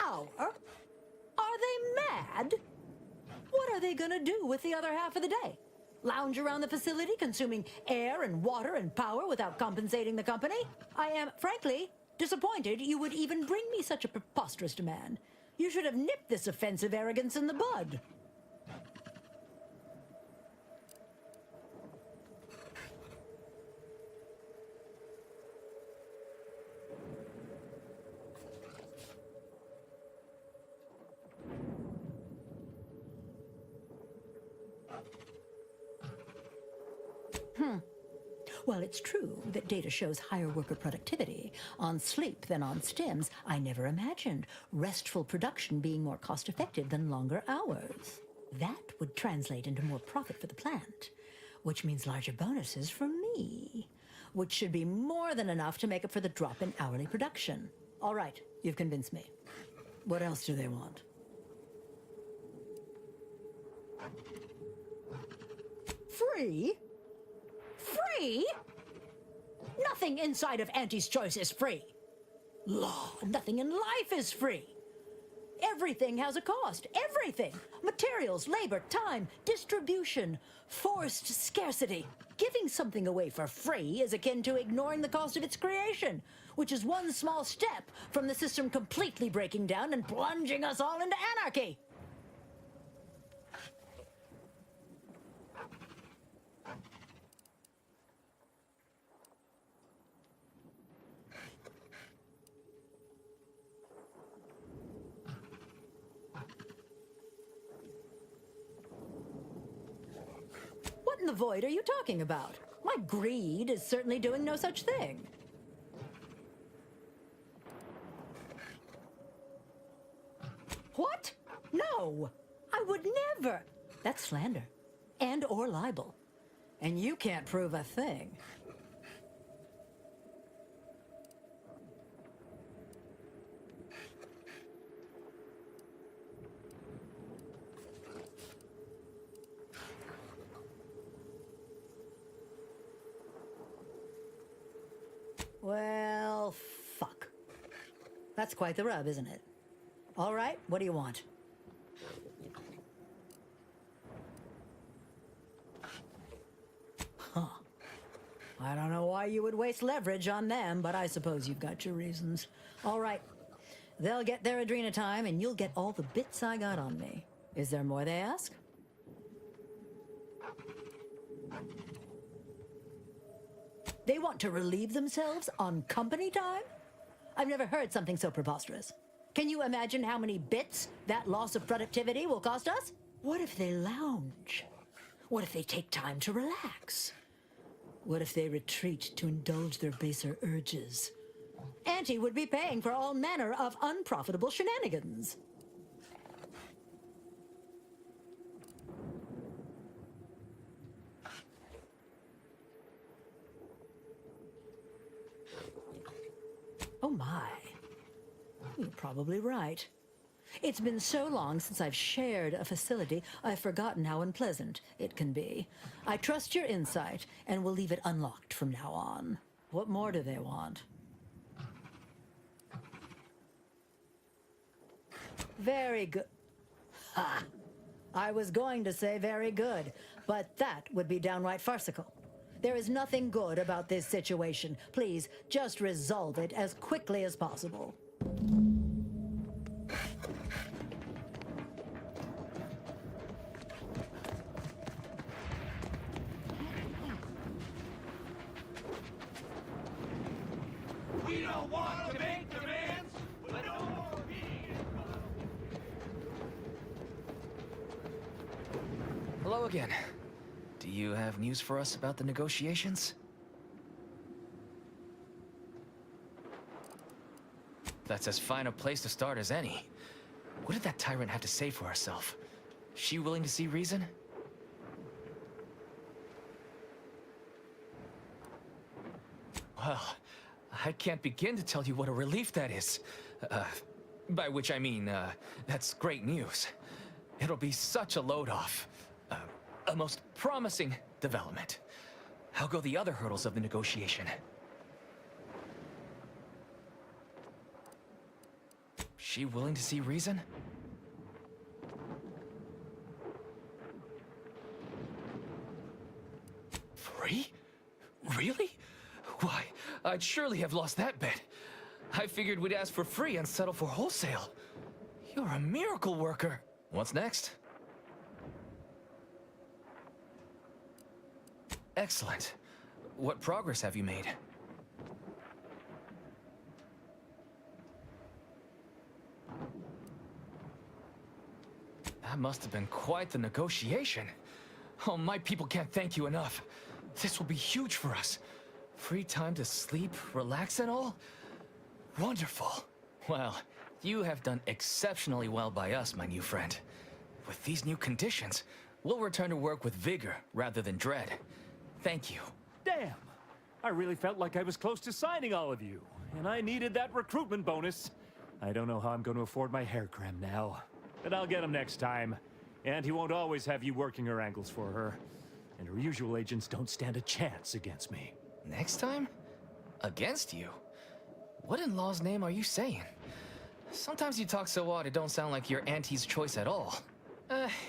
Hour? Are they mad? What are they gonna do with the other half of the day? Lounge around the facility consuming air and water and power without compensating the company? I am, frankly, disappointed you would even bring me such a preposterous demand. You should have nipped this offensive arrogance in the bud. While it's true that data shows higher worker productivity on sleep than on stims, I never imagined restful production being more cost-effective than longer hours. That would translate into more profit for the plant, which means larger bonuses for me, which should be more than enough to make up for the drop in hourly production. All right, you've convinced me. What else do they want? Free? Free? Nothing inside of Auntie's Choice is free. Law, nothing in life is free. Everything has a cost. Everything. Materials, labor, time, distribution, forced scarcity. Giving something away for free is akin to ignoring the cost of its creation, which is one small step from the system completely breaking down and plunging us all into anarchy. What in the void are you talking about? My greed is certainly doing no such thing. What? No! I would never! That's slander. And or libel. And you can't prove a thing. Well, fuck. That's quite the rub, isn't it? All right, what do you want? Huh. I don't know why you would waste leverage on them, but I suppose you've got your reasons. All right. They'll get their Adrena time, and you'll get all the bits I got on me. Is there more they ask? They want to relieve themselves on company time? I've never heard something so preposterous. Can you imagine how many bits that loss of productivity will cost us? What if they lounge? What if they take time to relax? What if they retreat to indulge their baser urges? Auntie would be paying for all manner of unprofitable shenanigans. Oh my. You're probably right. It's been so long since I've shared a facility, I've forgotten how unpleasant it can be. I trust your insight and will leave it unlocked from now on. What more do they want? Very good. Ha! I was going to say very good, but that would be downright farcical. There is nothing good about this situation. Please, just resolve it as quickly as possible. We don't want to make demands, but no more being Hello again. Do you have news for us about the negotiations? That's as fine a place to start as any. What did that tyrant have to say for herself? She willing to see reason? Well, I can't begin to tell you what a relief that is. By which I mean, that's great news. It'll be such a load off. A most promising development. How go the other hurdles of the negotiation? She willing to see reason? Free? Really? Why, I'd surely have lost that bet. I figured we'd ask for free and settle for wholesale. You're a miracle worker. What's next? Excellent. What progress have you made? That must have been quite the negotiation. Oh, my people can't thank you enough. This will be huge for us. Free time to sleep, relax and all? Wonderful. Well, you have done exceptionally well by us, my new friend. With these new conditions, we'll return to work with vigor rather than dread. Thank you. Damn! I really felt like I was close to signing all of you, and I needed that recruitment bonus. I don't know how I'm going to afford my hair cream now, but I'll get him next time. And he won't always have you working her angles for her. And her usual agents don't stand a chance against me. Next time? Against you? What in law's name are you saying? Sometimes you talk so odd it don't sound like you're Auntie's choice at all.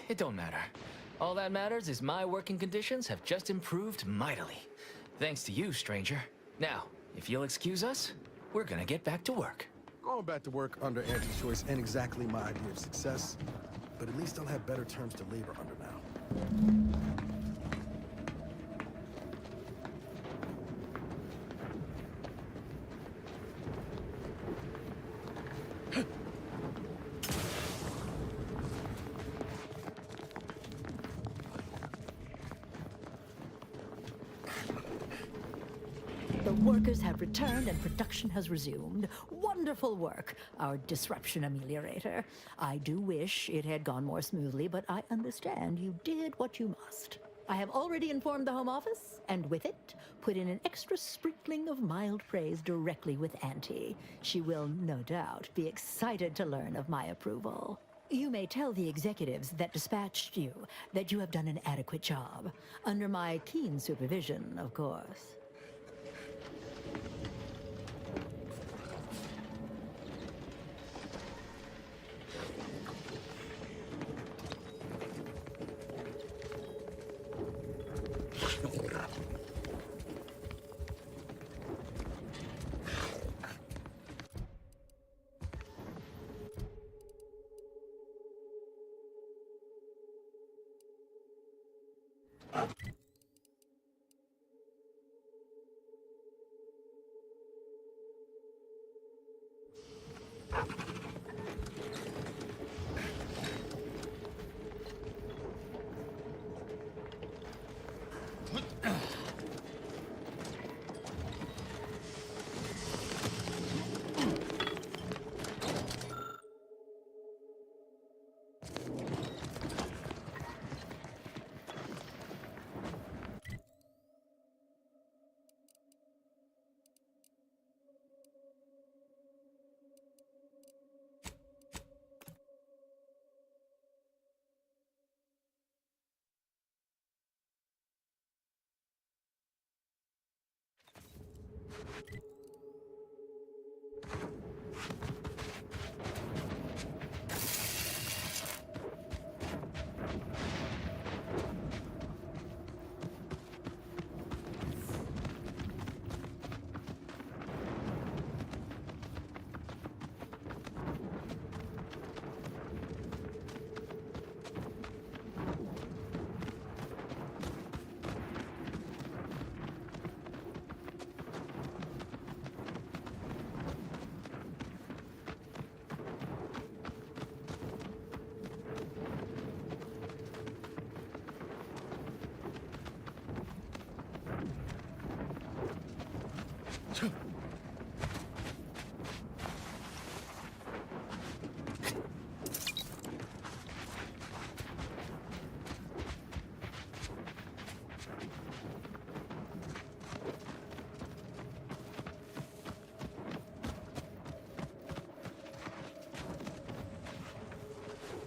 It don't matter. All that matters is my working conditions have just improved mightily. Thanks to you, stranger. Now, if you'll excuse us, we're gonna get back to work. Going back to work under Auntie's choice ain't exactly my idea of success, but at least I'll have better terms to labor under now. The workers have returned and production has resumed. Wonderful work, our disruption ameliorator. I do wish it had gone more smoothly, but I understand you did what you must. I have already informed the Home Office, and with it, put in an extra sprinkling of mild praise directly with Auntie. She will, no doubt, be excited to learn of my approval. You may tell the executives that dispatched you that you have done an adequate job. Under my keen supervision, of course.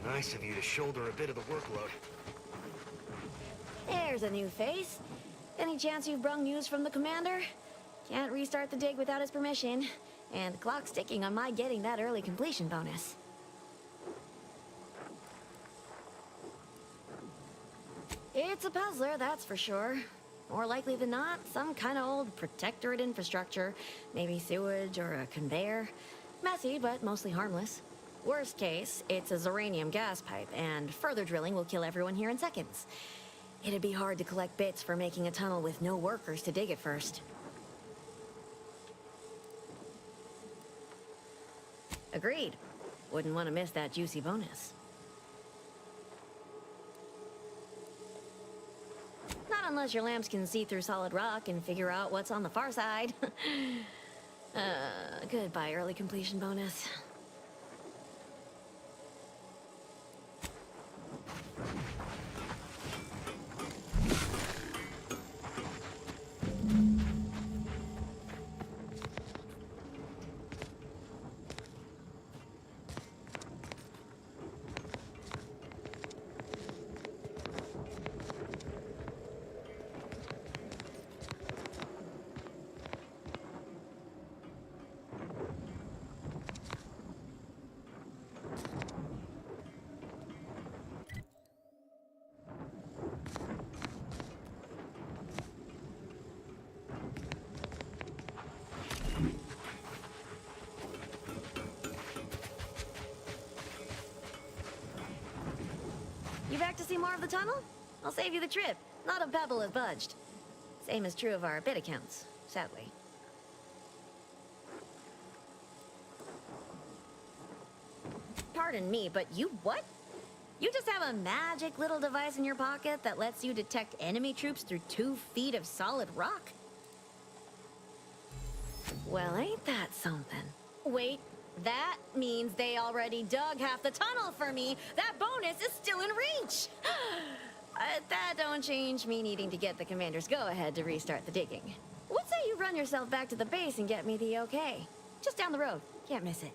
Nice of you to shoulder a bit of the workload. There's a new face. Any chance you've brung news from the commander? Can't restart the dig without his permission. And the clock's ticking on my getting that early completion bonus. It's a puzzler, that's for sure. More likely than not, some kind of old protectorate infrastructure. Maybe sewage or a conveyor. Messy, but mostly harmless. Worst case, it's a uranium gas pipe, and further drilling will kill everyone here in seconds. It'd be hard to collect bits for making a tunnel with no workers to dig it first. Agreed. Wouldn't want to miss that juicy bonus. Not unless your lamps can see through solid rock and figure out what's on the far side. Goodbye, early completion bonus. You back to see more of the tunnel? I'll save you the trip. Not a pebble has budged. Same is true of our bit accounts, sadly. Pardon me, but you what? You just have a magic little device in your pocket that lets you detect enemy troops through 2 feet of solid rock? Well, ain't that something? Wait, that means they already dug half the tunnel for me. That bonus is still in reach. That don't change me needing to get the commander's go-ahead to restart the digging. What say you run yourself back to the base and get me the okay? Just down the road. Can't miss it.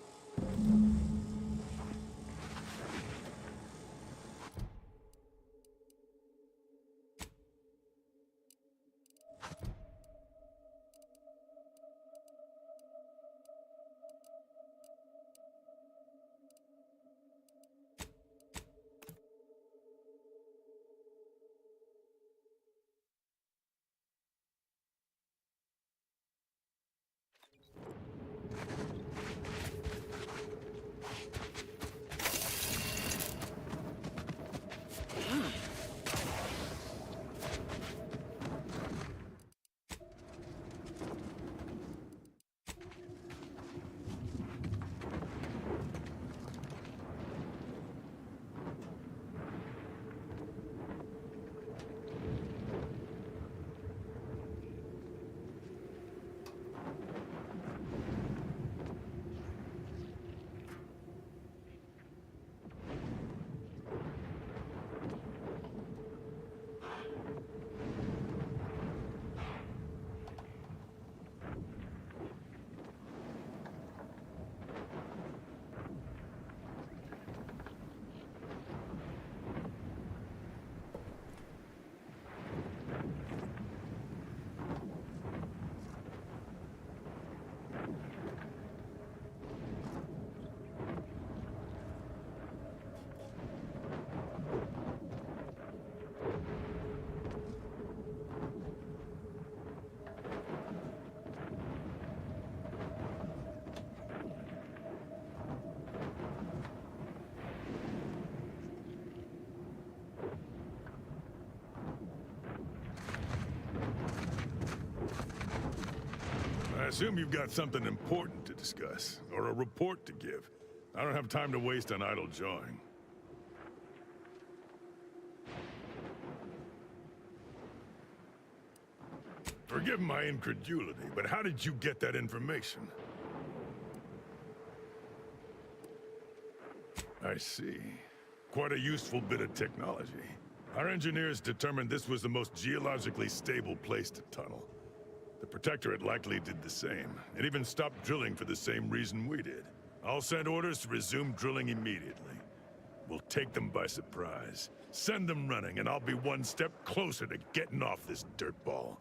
assume you've got something important to discuss, or a report to give. I don't have time to waste on idle jawing. Forgive my incredulity, but how did you get that information? I see. Quite a useful bit of technology. Our engineers determined this was the most geologically stable place to tunnel. The Protectorate likely did the same, and even stopped drilling for the same reason we did. I'll send orders to resume drilling immediately. We'll take them by surprise. Send them running, and I'll be one step closer to getting off this dirtball.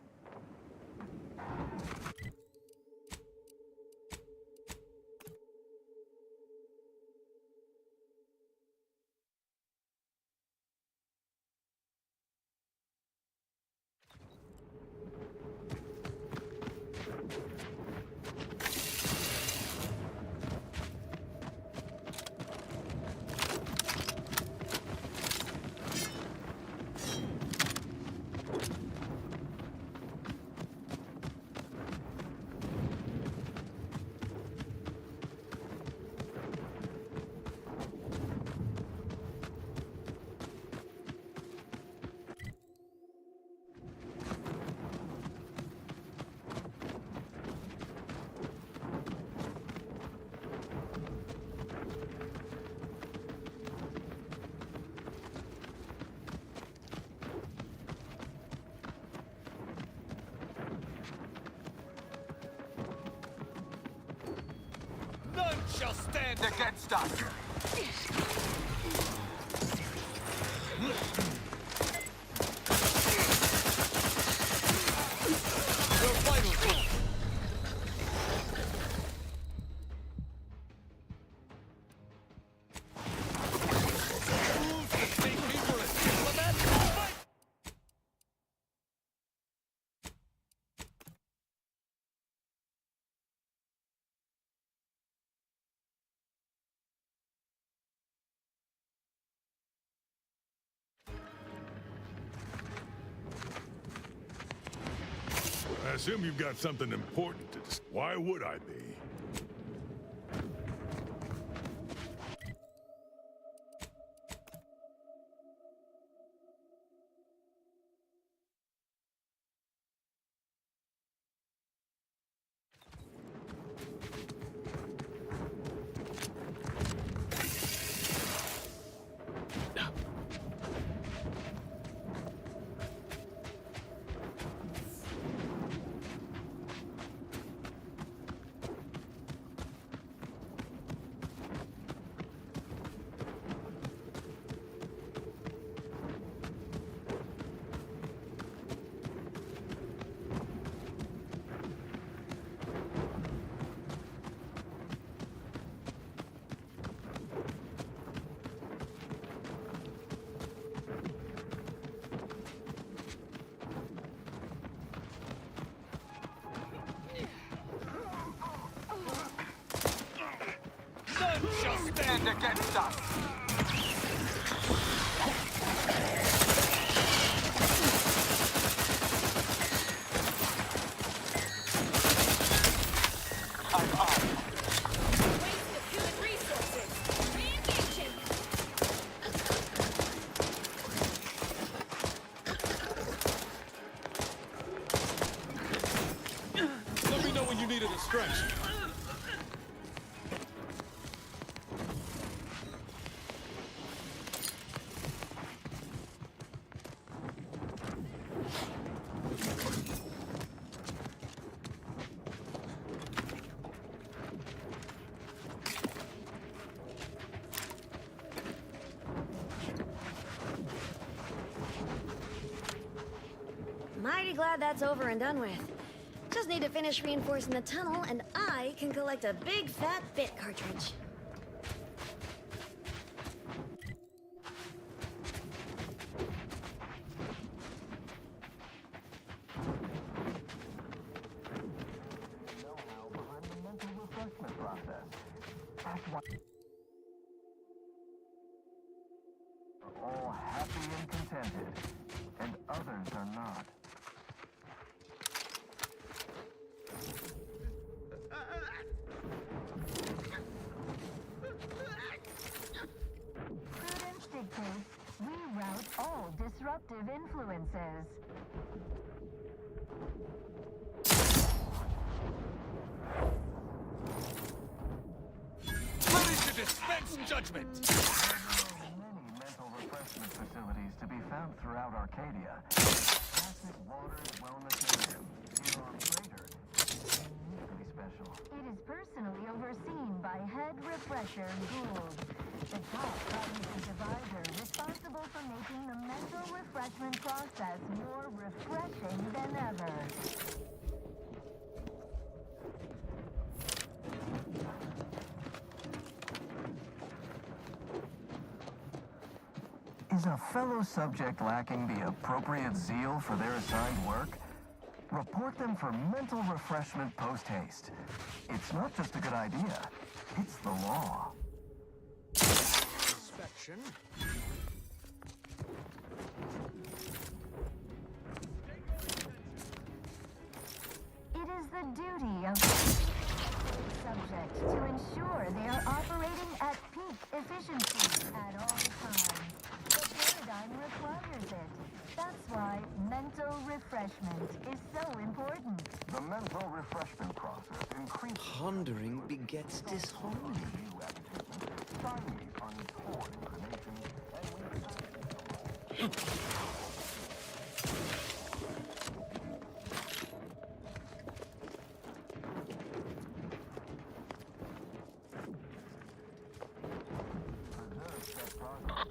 None shall stand against us! Your vitals! I assume you've got something important to discuss. Why would I be? None shall stand against us! I'm up. Waste of human resources. Re-engaging. Let me know when you need a distraction. Mighty glad that's over and done with. Just need to finish reinforcing the tunnel, and I can collect a big fat bit cartridge. All happy and contented, and others are not. disruptive influences. Ready to dispense judgment! Many mental refreshment facilities to be found throughout Arcadia. Placid Waters Wellness Area, here on Prater, is uniquely special. It is personally overseen by Head Refresher Gould, the top cognitive divisor responsible for making the mental refreshment process more refreshing than ever. Is a fellow subject lacking the appropriate zeal for their assigned work? Report them for mental refreshment post-haste. It's not just a good idea, it's the law. Inspection. It is the duty of the subject to ensure they are operating at peak efficiency at all times. The paradigm requires it. That's why mental refreshment is so important. The mental refreshment process increases... Pondering begets disharmony.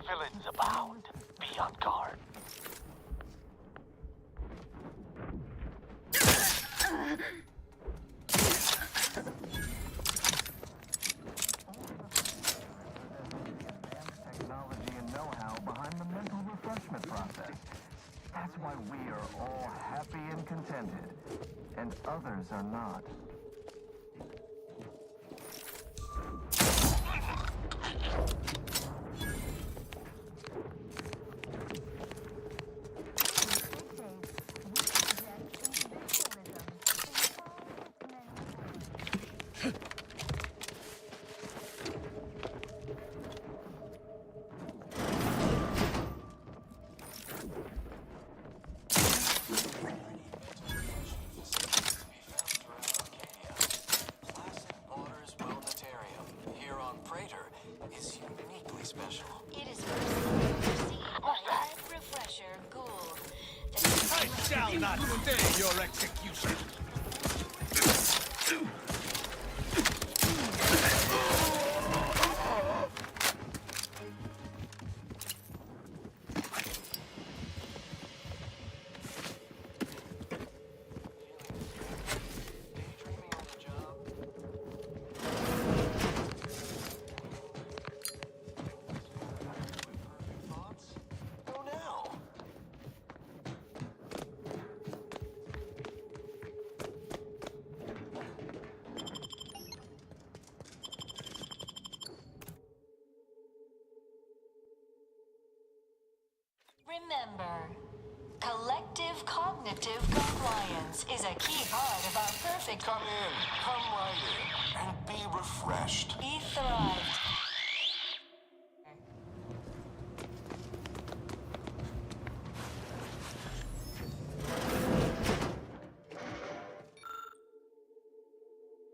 Villains abound. Be on guard. Technology and know-how behind the mental refreshment process. That's why we are all happy and contented, and others are not. Is uniquely special. It is personally overseen by Head Refresher Gould. I shall not stay your execution! Remember, collective cognitive compliance is a key part of our perfect... Come right in, and be refreshed. Be thrived.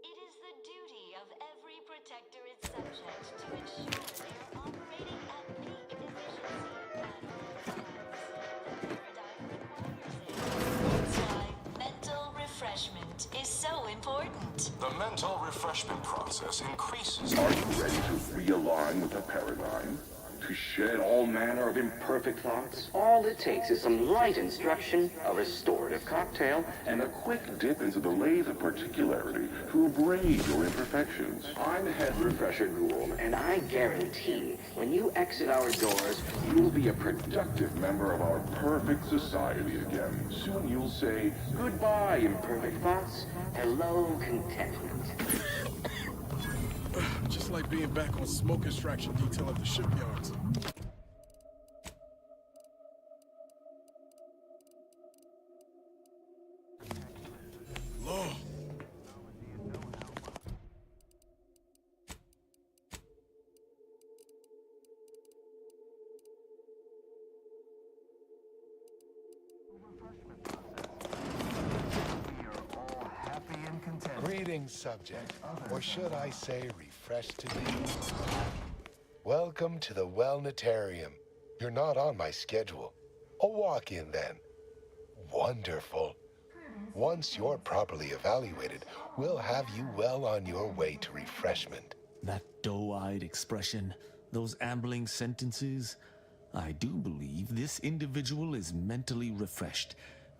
It is the duty of every protector its subject to ensure they are operating at peak efficiency at all times. The paradigm requires it. That's why mental refreshment is so important. The mental refreshment process increases... Are you ready to realign with the paradigm? To shed all manner of imperfect thoughts? All it takes is some light instruction, a restorative cocktail, And a quick dip into the lathe of particularity to abrade your imperfections. I'm Head Refresher Gould, and I guarantee when you exit our doors, You'll be a productive member of our perfect society again. Soon you'll say, goodbye, imperfect thoughts, hello, contentment. Just like being back on smoke extraction detail at the shipyards. Law. Greetings, subject. Or should I say refreshed to be? Welcome to the Wellnetarium. You're not on my schedule. A walk-in then. Wonderful. Once you're properly evaluated, we'll have you well on your way to refreshment. That doe-eyed expression, those ambling sentences. I do believe this individual is mentally refreshed.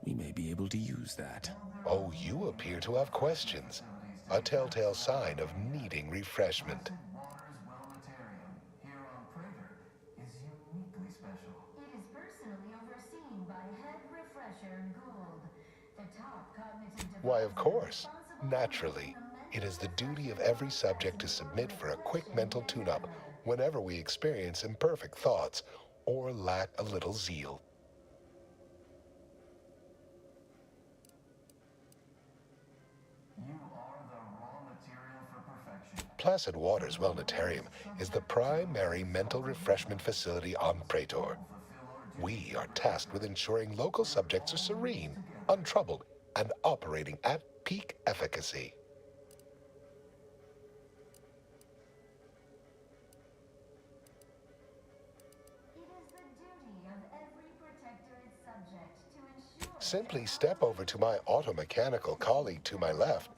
We may be able to use that. Oh, you appear to have questions. A telltale sign of needing refreshment. It is personally overseen by Head Refresher Gould, the top cognitive Why, of course. Naturally. It is the duty of every subject to submit for a quick mental tune-up whenever we experience imperfect thoughts or lack a little zeal. Placid Waters Wellnetarium is the primary mental refreshment facility on Praetor. We are tasked with ensuring local subjects are serene, untroubled, and operating at peak efficacy. Simply step over to my automechanical colleague to my left,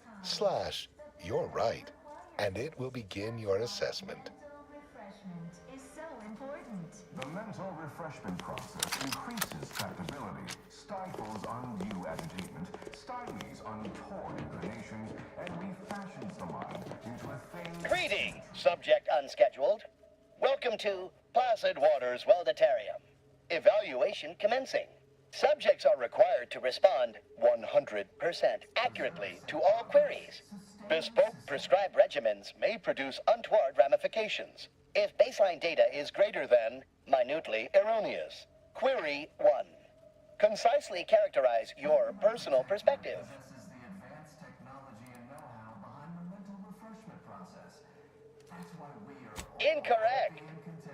/ your right, and it will begin your assessment. refreshment is so important. The mental refreshment process increases tractability, stifles undue agitation, stymies untoward inclinations, and refashions the mind into a thing... Greetings, subject unscheduled. Welcome to Placid Waters Wellnetarium. Evaluation commencing. Subjects are required to respond 100% accurately to all queries. Bespoke prescribed regimens may produce untoward ramifications if baseline data is greater than minutely erroneous. Query 1. Concisely characterize your personal perspective. Incorrect.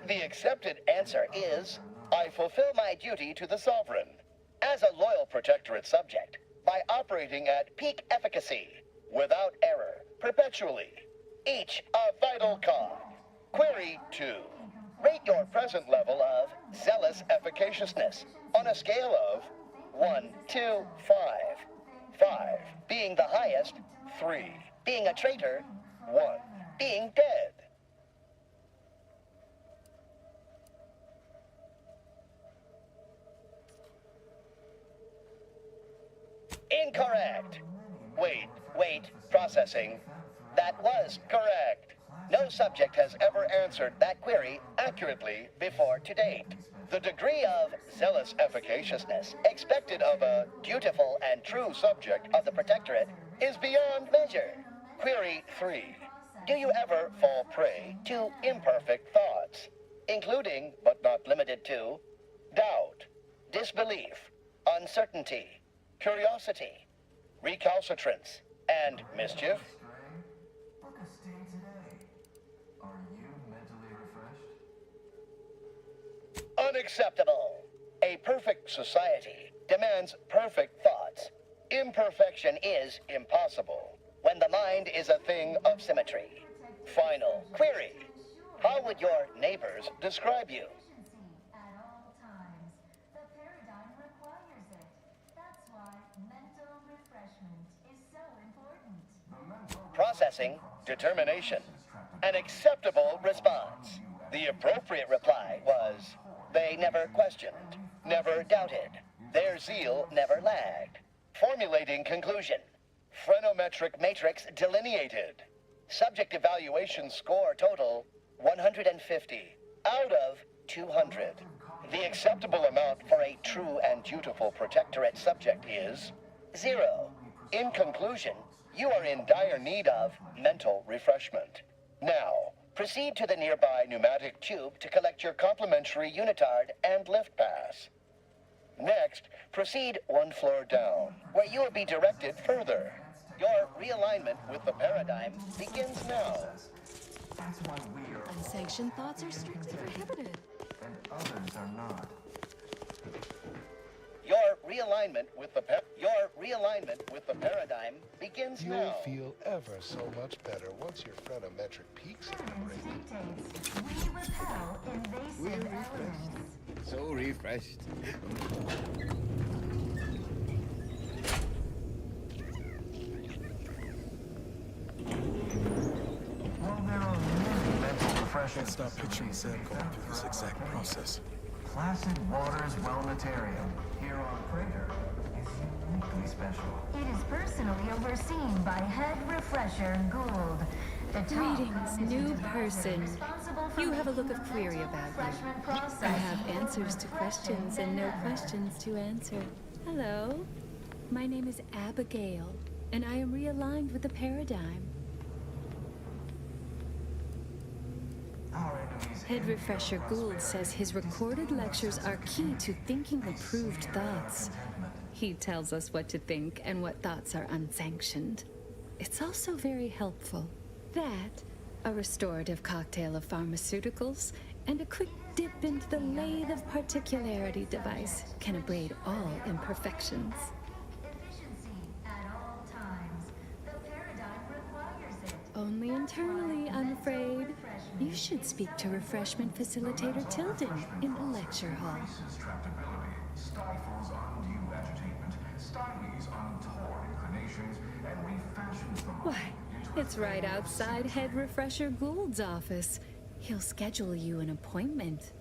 The accepted answer is, I fulfill my duty to the Sovereign as a loyal protectorate subject by operating at peak efficacy, without error, perpetually. Each a vital cog. Query 2. Rate your present level of zealous efficaciousness on a scale of 1 to 5. 5 being the highest, 3 being a traitor, 1 being dead. Incorrect. Wait, processing. That was correct. No subject has ever answered that query accurately before to date. The degree of zealous efficaciousness expected of a dutiful and true subject of the Protectorate is beyond measure. Query 3. Do you ever fall prey to imperfect thoughts, including, but not limited to, doubt, disbelief, uncertainty, curiosity, recalcitrance, and mischief? Unacceptable. A perfect society demands perfect thoughts. Imperfection is impossible when the mind is a thing of symmetry. Final query. How would your neighbors describe you? At all times. The paradigm requires it. That's why mental refreshment is so important. Processing determination. An acceptable response. The appropriate reply was, they never questioned, never doubted. Their zeal never lagged. Formulating conclusion. Phrenometric matrix delineated. Subject evaluation score total 150 out of 200. The acceptable amount for a true and dutiful protectorate subject is 0. In conclusion, you are in dire need of mental refreshment. Now, proceed to the nearby pneumatic tube to collect your complimentary unitard and lift pass. Next, proceed one floor down, where you will be directed further. Your realignment with the paradigm begins now. Unsanctioned thoughts are strictly prohibited. And others are not. Your realignment with the paradigm begins You'll now. feel ever so much better once your phrenometric peaks are liberated. We repel invasive elements. So refreshed. While there are many mental refreshments, Can't stop picturing Sam going through this exact process. Placid Waters Wellnatarium here on Crater is uniquely special. It is personally overseen by Head Refresher Gould. The top Greetings, new cognitive person. responsible for You have a look making of the query mental about refreshment you. process I have more answers to questions and no refreshing than questions to answer. Hello, my name is Abigail, and I am realigned with the paradigm. Head Refresher Gould says his recorded lectures are key to thinking approved thoughts. He tells us what to think and what thoughts are unsanctioned. It's also very helpful. That, a restorative cocktail of pharmaceuticals, and a quick dip into the lathe of particularity device can abrade all imperfections. efficiency at all times. The paradigm requires it. Only internally, I'm afraid. You should speak to refreshment facilitator Tilden in the lecture hall. Tractability, stifles undue agitation, stymies untoward inclinations, and refashions the mind. Why, it's right outside Head Refresher Gould's office. He'll schedule you an appointment.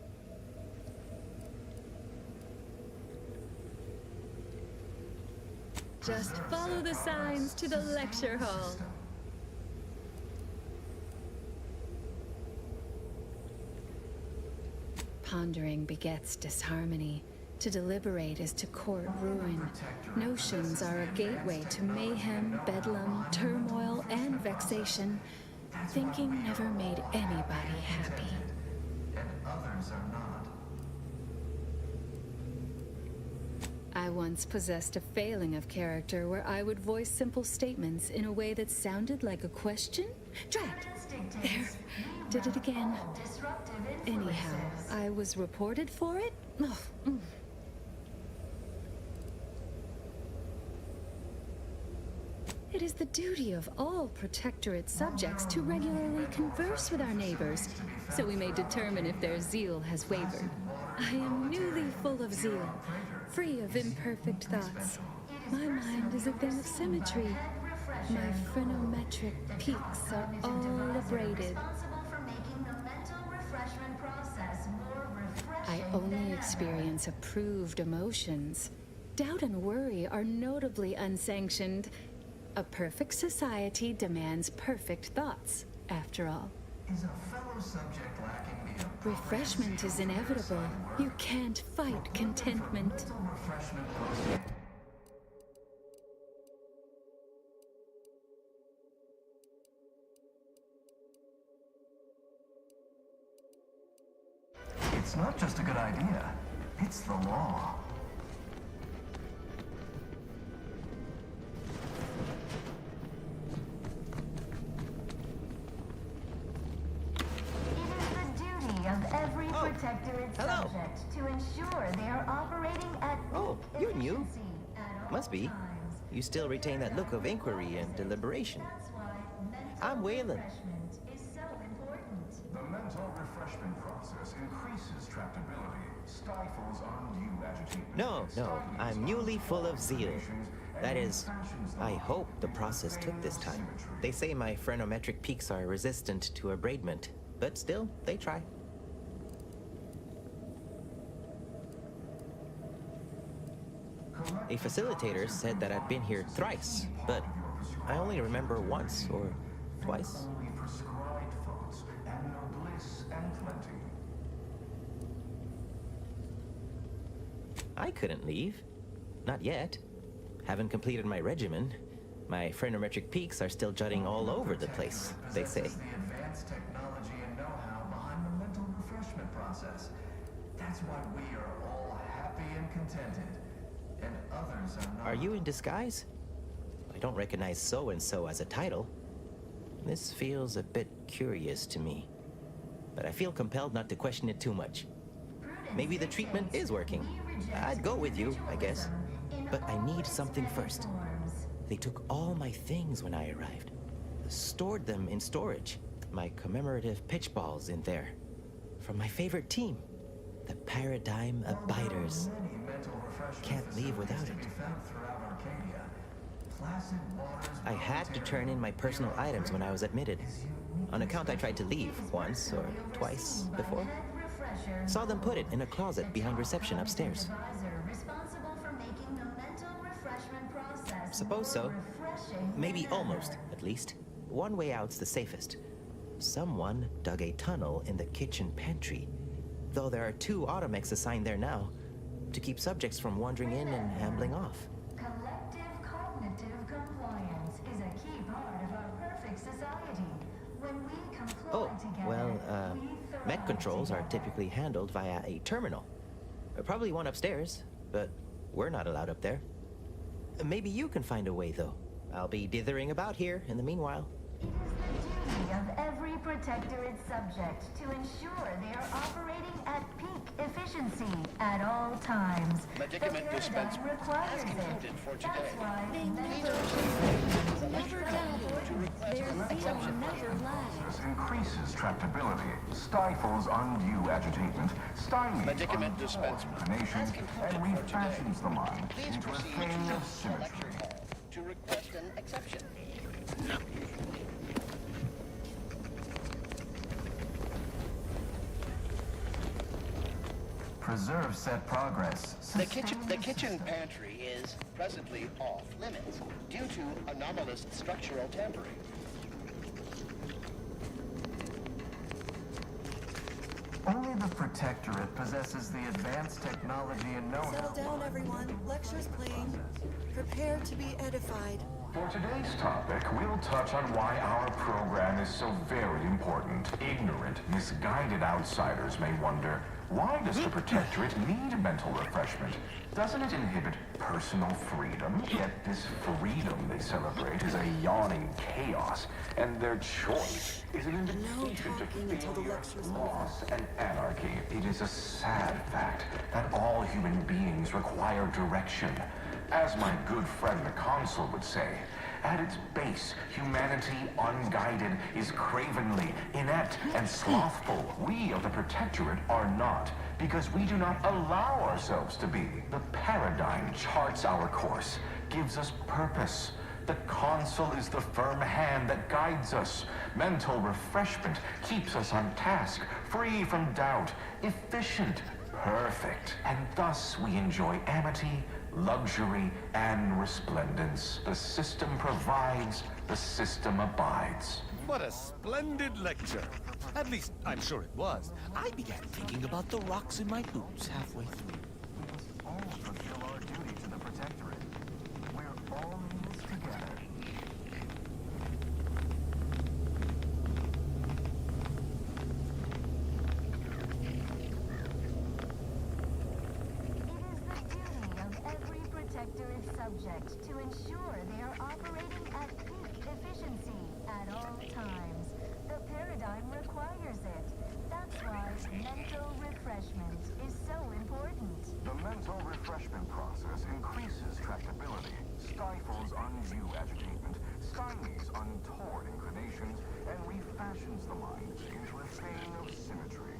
Just follow the signs to the lecture hall. Pondering begets disharmony. To deliberate is to court ruin. Notions are a gateway to mayhem, bedlam, turmoil, and vexation. Thinking never made anybody happy. And others are not. I once possessed a failing of character where I would voice simple statements in a way that sounded like a question? Drat! There. Did it again. Anyhow, I was reported for it? Oh, It is the duty of all Protectorate subjects to regularly converse with our neighbors, so we may determine if their zeal has wavered. I am newly full of zeal, free of imperfect thoughts. My mind is a thing of symmetry. My phrenometric peaks are all abraded. I only experience approved emotions. Doubt and worry are notably unsanctioned. A perfect society demands perfect thoughts, after all. Is a fellow subject lacking the Refreshment is inevitable. You can't fight contentment. refreshment It's not just a good idea, it's the law. Of every Protectorate subject to ensure they are operating at Oh, peak you're new. efficiency at all Must be. You still retain that look of inquiry and deliberation. I'm Waylon. refreshment is so important. The mental refreshment process increases tractability, stifles undue agitation. No, I'm newly full of zeal. That is, I hope the process took this time. They say my phrenometric peaks are resistant to abradement, but still, they try. A facilitator said that I'd been here thrice, but I only remember once or twice. Only prescribed thoughts, and no bliss and plenty. I couldn't leave. Not yet. Haven't completed my regimen. My phrenometric peaks are still jutting all over the place, they say. The advanced technology and know-how behind the mental refreshment process. That's why we are all happy and contented. And others are not. Are you in disguise? I don't recognize so-and-so as a title. This feels a bit curious to me. But I feel compelled not to question it too much. Maybe the treatment is working. I'd go with you, I guess. But I need something first. They took all my things when I arrived. Stored them in storage. My commemorative pitch balls in there. From my favorite team, the Paradigm Abiders. Can't leave without it. I had to turn in my personal items when I was admitted. On account I tried to leave once or twice before. Saw them put it in a closet behind reception upstairs. Suppose so. Maybe almost, at least. One way out's the safest. Someone dug a tunnel in the kitchen pantry. Though there are 2 automechs assigned there now, to keep subjects from wandering in and ambling off. Collective cognitive compliance is a key part of our perfect society. When we comply together, Mech controls are typically handled via a terminal. Probably one upstairs, but we're not allowed up there. Maybe you can find a way, though. I'll be dithering about here in the meanwhile. It is the duty of every protectorate subject to ensure they are operating at peak efficiency at all times. Medicament dispense requires has concluded for today. That's why They never doubted. Their zeal never lags. Increases tractability, stifles undue agitation, stymies Medicament dispense inclinations, and refashions the mind into a thing of symmetry. To request an exception. Preserve set progress. The kitchen pantry is presently off limits due to anomalous structural tampering. Only the Protectorate possesses the advanced technology and know-how. Settle down, everyone. Lecture's playing. Prepare to be edified. For today's topic, we'll touch on why our program is so very important. Ignorant, misguided outsiders may wonder, why does the Protectorate need mental refreshment? Doesn't it inhibit personal freedom? Yet this freedom they celebrate is a yawning chaos, and their choice is an invitation to failure, loss, and anarchy. It is a sad fact that all human beings require direction. As my good friend the Consul would say, at its base, humanity unguided is cravenly, inept, and slothful. We of the Protectorate are not, because we do not allow ourselves to be. The Paradigm charts our course, gives us purpose. The Consul is the firm hand that guides us. Mental refreshment keeps us on task, free from doubt, efficient, perfect. And thus we enjoy amity, luxury, and resplendence. The system provides, the system abides. What a splendid lecture. At least, I'm sure it was. I began thinking about the rocks in my boots halfway through. All fulfill our duty to the Protectorate. We're all in this together. Protectorate subject to ensure they are operating at peak efficiency at all times. The Paradigm requires it. That's why mental refreshment is so important. The mental refreshment process increases tractability, stifles undue agitation, stymies untoward inclinations, and refashions the mind into a thing of symmetry.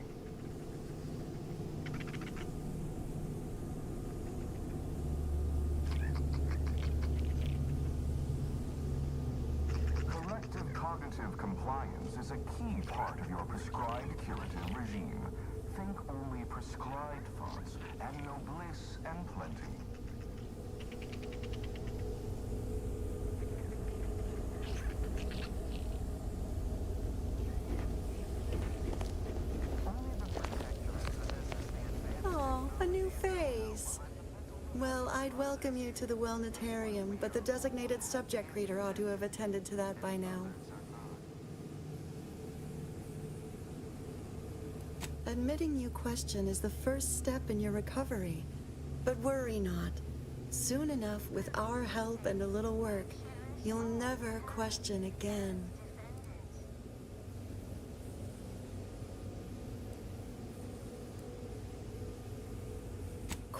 Cognitive compliance is a key part of your prescribed curative regime. Think only prescribed thoughts, and no bliss and plenty. Oh, a new phase. Well, I'd welcome you to the Wellnetarium, but the designated subject reader ought to have attended to that by now. Admitting you question is the first step in your recovery. But worry not. Soon enough, with our help and a little work, you'll never question again.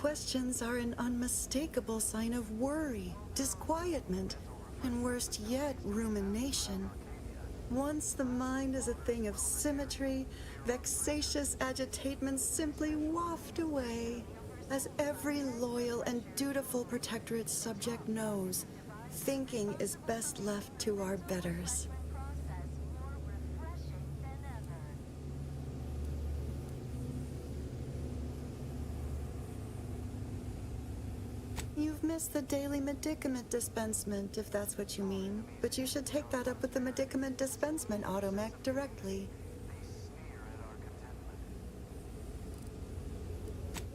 questions are an unmistakable sign of worry, disquietment, and worst yet, rumination. Once the mind is a thing of symmetry, vexatious agitatements simply waft away. As every loyal and dutiful Protectorate subject knows, thinking is best left to our betters. You've missed the daily medicament dispensement, if that's what you mean. But you should take that up with the medicament dispensement automech directly.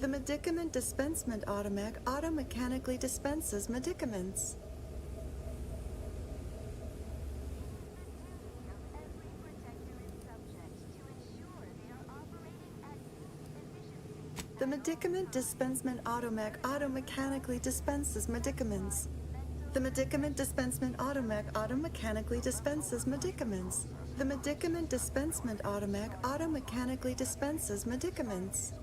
The medicament dispensement automech automechanically dispenses medicaments. The medicament dispensement automech automechanically dispenses medicaments. The medicament dispensement automech automechanically dispenses medicaments. The medicament dispensement automech automechanically dispenses medicaments.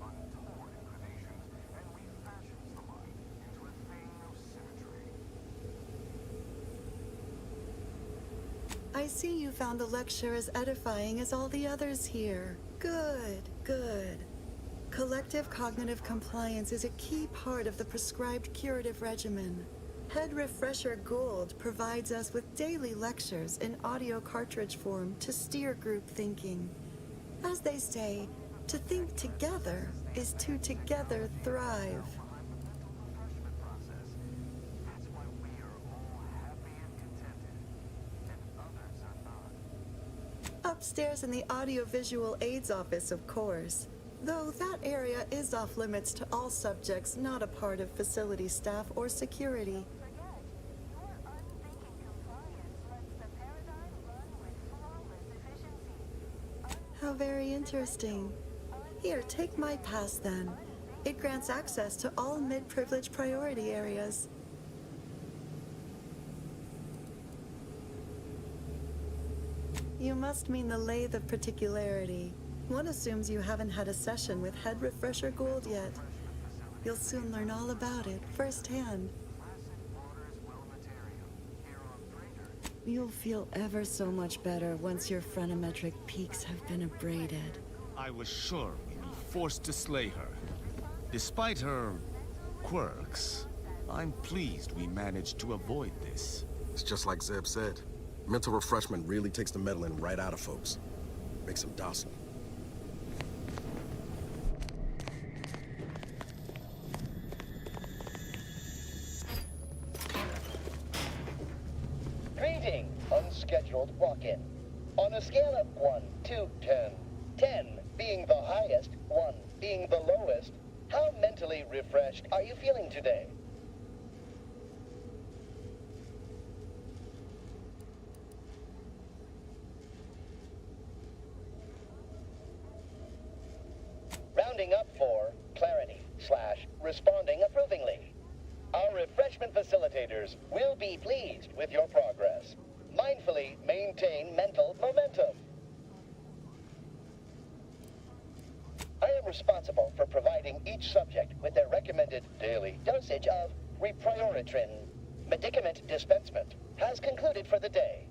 I see you found the lecture as edifying as all the others here. Good, good. Collective cognitive compliance is a key part of the prescribed curative regimen. Head Refresher Gould provides us with daily lectures in audio cartridge form to steer group thinking. As they say, to think together is to together thrive. Upstairs in the audiovisual aids office, of course. Though that area is off limits to all subjects not a part of facility staff or security. How very interesting. Here, take my pass then. It grants access to all mid-privilege priority areas. You must mean the lathe of particularity. One assumes you haven't had a session with Head Refresher Gould yet. You'll soon learn all about it firsthand. You'll feel ever so much better once your phrenometric peaks have been abraded. I was sure we'd be forced to slay her. Despite her quirks, I'm pleased we managed to avoid this. It's just like Zeb said. Mental refreshment really takes the meddling right out of folks. Makes them docile. Greeting, unscheduled walk-in. On a scale of 1 to 10, 10 being the highest, 1 being the lowest, how mentally refreshed are you feeling today? Rounding up for clarity/responding approvingly. Our refreshment facilitators will be pleased with your progress. Mindfully maintain mental momentum. I am responsible for providing each subject with their recommended daily dosage of reprioritrin. Medicament dispensement has concluded for the day.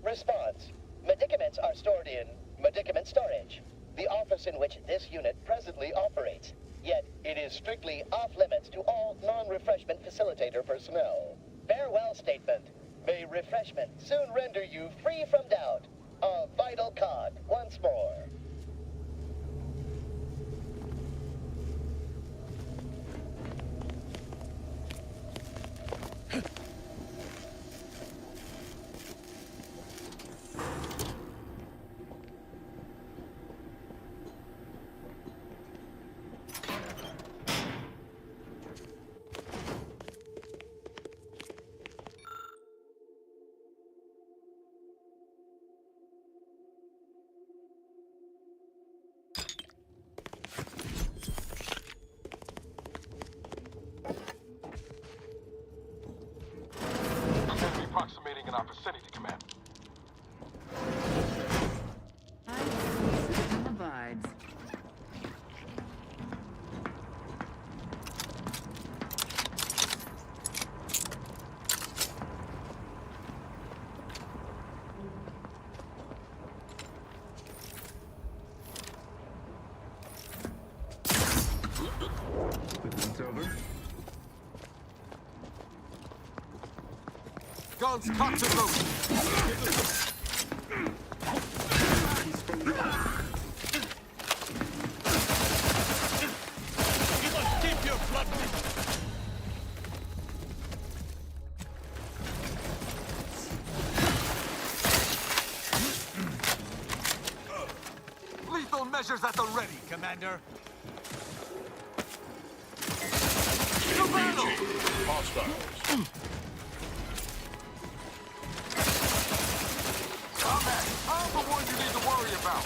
Response. Medicaments are stored in medicament storage, the office in which this unit presently operates. Yet, it is strictly off-limits to all non-refreshment facilitator personnel. Farewell statement. May refreshment soon render you free from doubt. A vital cog once more. in our vicinity, Commander. In the vibes. It's over. Guns cocked and loaded. Keep your blood. Lethal measures at the ready, Commander. To battle! Hostiles. I'm the one you need to worry about.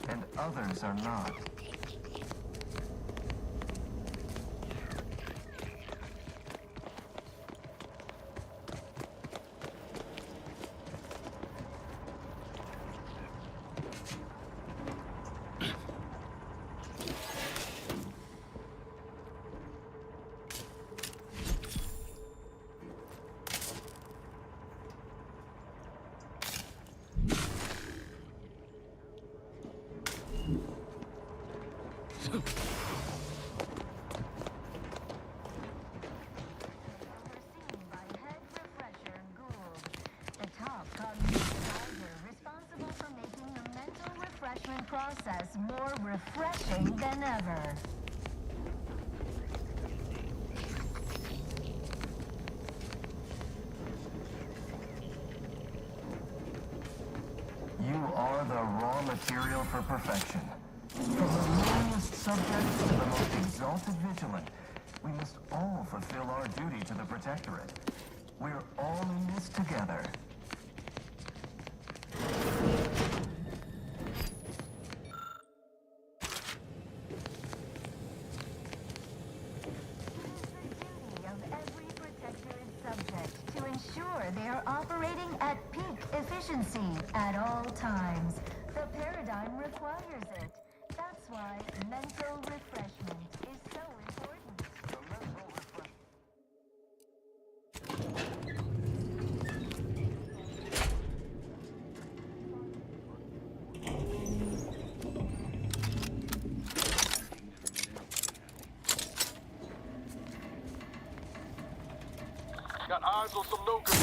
And others are not. The top cognitive advisor responsible for making the mental refreshment process more refreshing than ever. You are the raw material for perfection. From the lowliest subjects to the most exalted vigilant, we must all fulfill our duty to the Protectorate. We're all in this together. Of every protectorate subject to ensure they are operating at peak efficiency at all times. The paradigm requires it. That's why mental refreshment is so important. Got eyes on some no-good.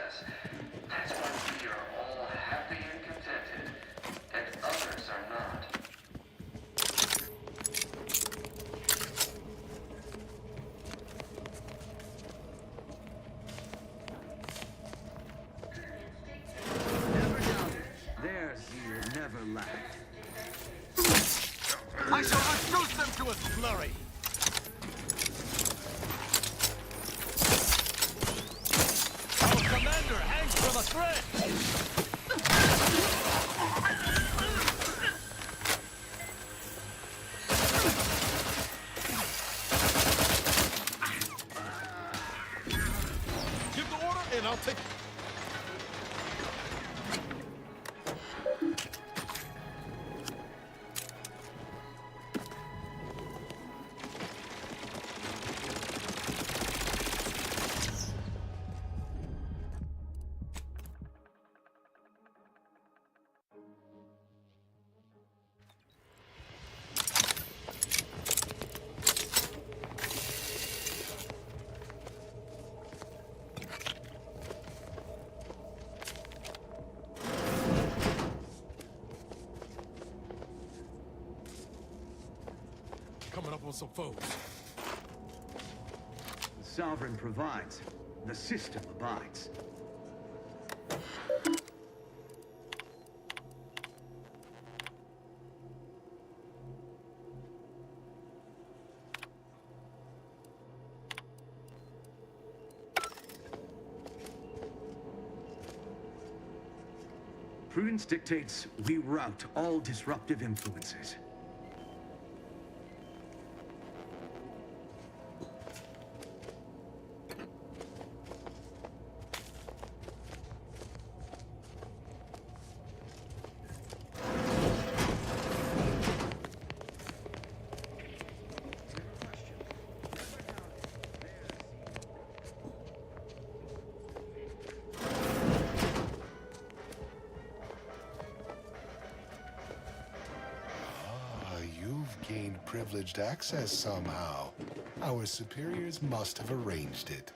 access. That's why we are all happy and contented, and others are not. Never doubted. Their zeal never lacked. I shall reduce them to a slurry! Our commander hangs from a thread! Give the order and I'll take... Coming up on some foes. The Sovereign provides. The system abides. Prudence dictates we rout all disruptive influences. Gained privileged access somehow. Our superiors must have arranged it.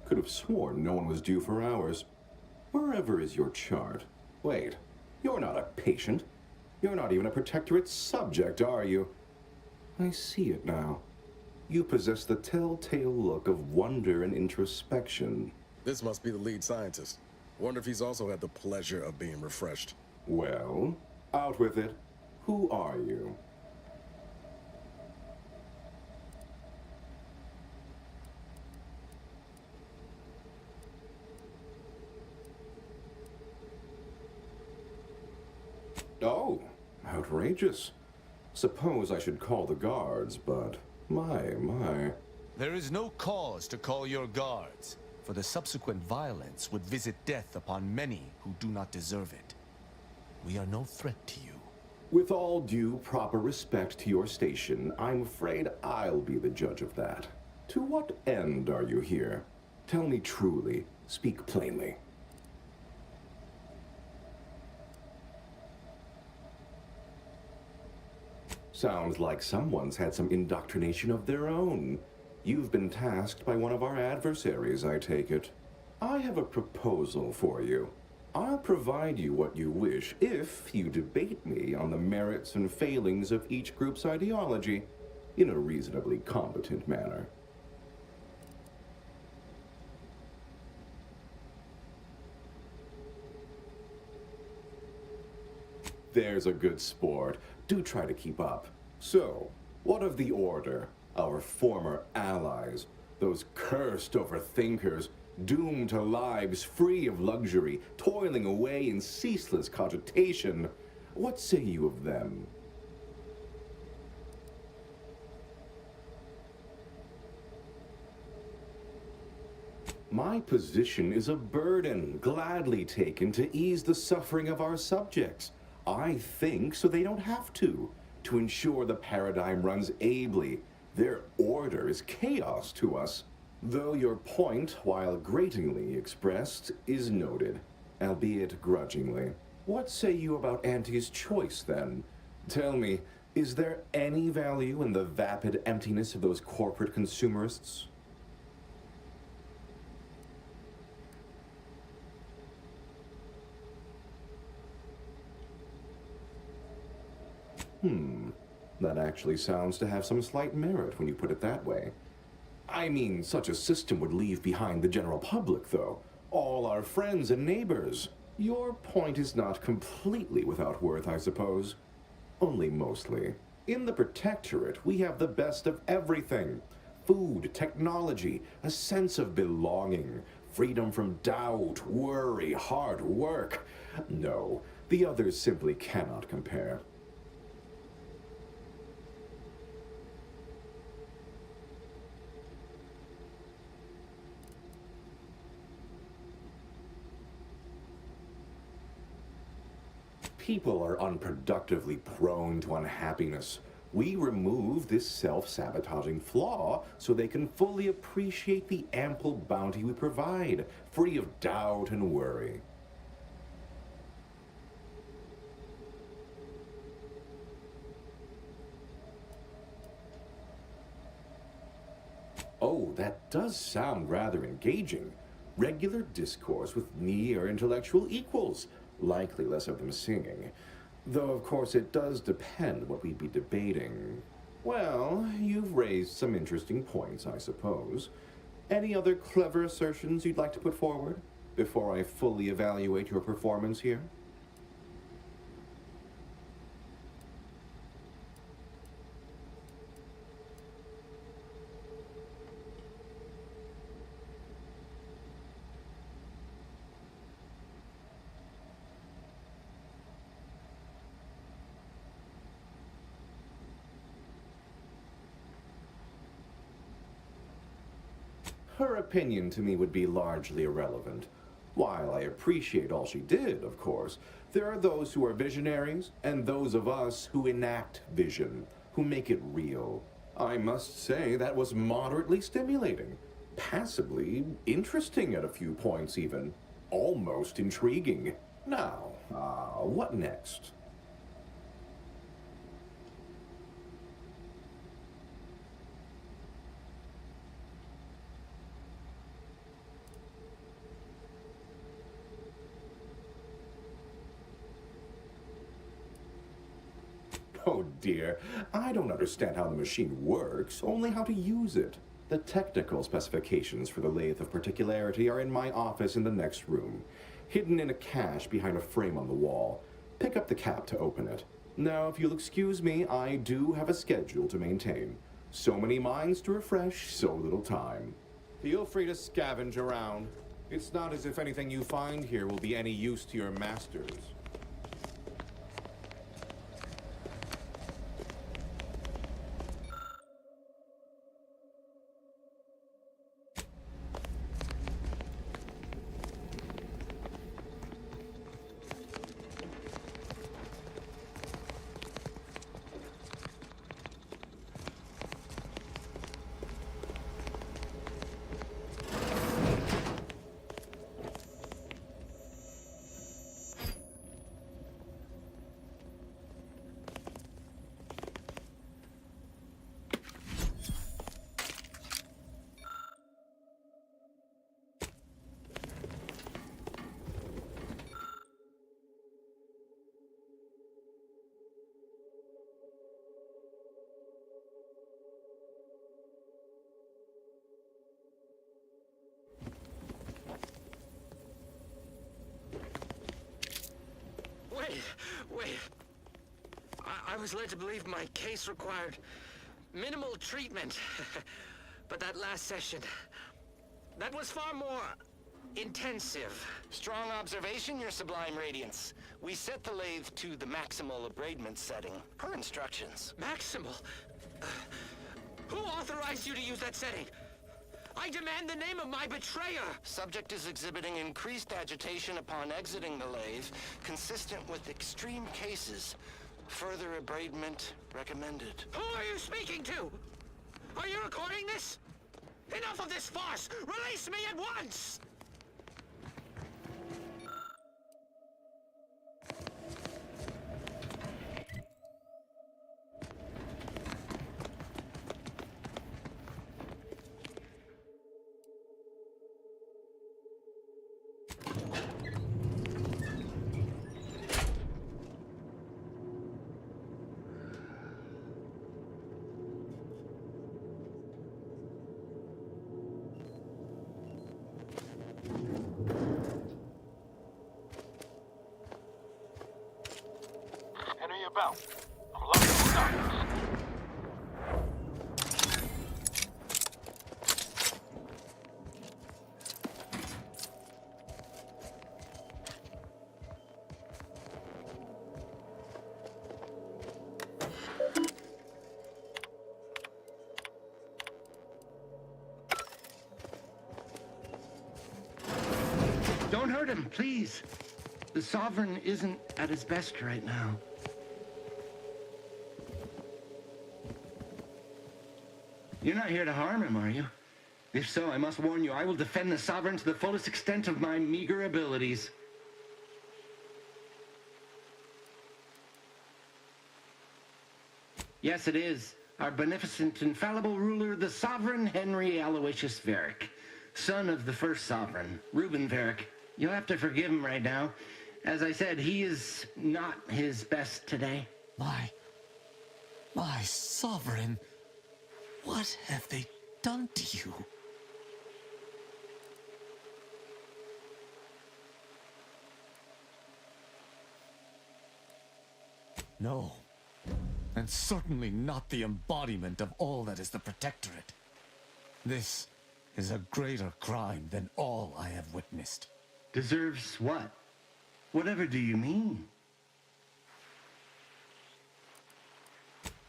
Could have sworn no one was due for hours. Wherever is your chart? Wait, you're not a patient. You're not even a protectorate subject, are you? I see it now. You possess the telltale look of wonder and introspection. This must be the lead scientist. Wonder if he's also had the pleasure of being refreshed. Well, out with it. Who are you? Oh, outrageous. Suppose I should call the guards, but my. There is no cause to call your guards, for the subsequent violence would visit death upon many who do not deserve it. We are no threat to you. With all due proper respect to your station, I'm afraid I'll be the judge of that. To what end are you here? Tell me truly. Speak plainly. Sounds like someone's had some indoctrination of their own. You've been tasked by one of our adversaries, I take it. I have a proposal for you. I'll provide you what you wish if you debate me on the merits and failings of each group's ideology in a reasonably competent manner. There's a good sport. Do try to keep up. So, what of the Order, our former allies, those cursed overthinkers, doomed to lives free of luxury, toiling away in ceaseless cogitation? What say you of them? My position is a burden gladly taken to ease the suffering of our subjects. I think so they don't have to ensure the paradigm runs ably. Their order is chaos to us. Though your point, while gratingly expressed, is noted, albeit grudgingly. What say you about Auntie's choice, then? Tell me, is there any value in the vapid emptiness of those corporate consumerists? That actually sounds to have some slight merit when you put it that way. I mean, such a system would leave behind the general public, though. All our friends and neighbors. Your point is not completely without worth, I suppose. Only mostly. In the Protectorate, we have the best of everything. Food, technology, a sense of belonging, freedom from doubt, worry, hard work. No, the others simply cannot compare. People are unproductively prone to unhappiness. We remove this self-sabotaging flaw so they can fully appreciate the ample bounty we provide, free of doubt and worry. Oh, that does sound rather engaging. Regular discourse with near intellectual equals. Likely less of them singing. Though, of course, it does depend what we'd be debating. Well, you've raised some interesting points, I suppose. Any other clever assertions you'd like to put forward before I fully evaluate your performance here? Her opinion to me would be largely irrelevant. While I appreciate all she did, of course, there are those who are visionaries and those of us who enact vision, who make it real. I must say that was moderately stimulating, passably interesting at a few points even, almost intriguing. Now, what next? Oh dear, I don't understand how the machine works, only how to use it. The technical specifications for the lathe of particularity are in my office in the next room, hidden in a cache behind a frame on the wall. Pick up the cap to open it. Now, if you'll excuse me, I do have a schedule to maintain. So many minds to refresh, so little time. Feel free to scavenge around. It's not as if anything you find here will be any use to your masters. Wait. I was led to believe my case required minimal treatment. But that last session, that was far more intensive. Strong observation, Your Sublime Radiance. We set the lathe to the maximal abradement setting, per instructions. Maximal? Who authorized you to use that setting? I demand the name of my betrayer! Subject is exhibiting increased agitation upon exiting the lathe, consistent with extreme cases. Further abradement recommended. Who are you speaking to? Are you recording this? Enough of this farce! Release me at once! Henry about. I'm loving the doctors. Don't hurt him, please. The Sovereign isn't at his best right now. You're not here to harm him, are you? If so, I must warn you, I will defend the Sovereign to the fullest extent of my meager abilities. Yes, it is. Our beneficent, infallible ruler, the Sovereign Henry Aloysius Varick, son of the first Sovereign, Reuben Varick. You'll have to forgive him right now. As I said, he is not his best today. My Sovereign, what have they done to you? No, and certainly not the embodiment of all that is the Protectorate. This is a greater crime than all I have witnessed. Deserves what? Whatever do you mean?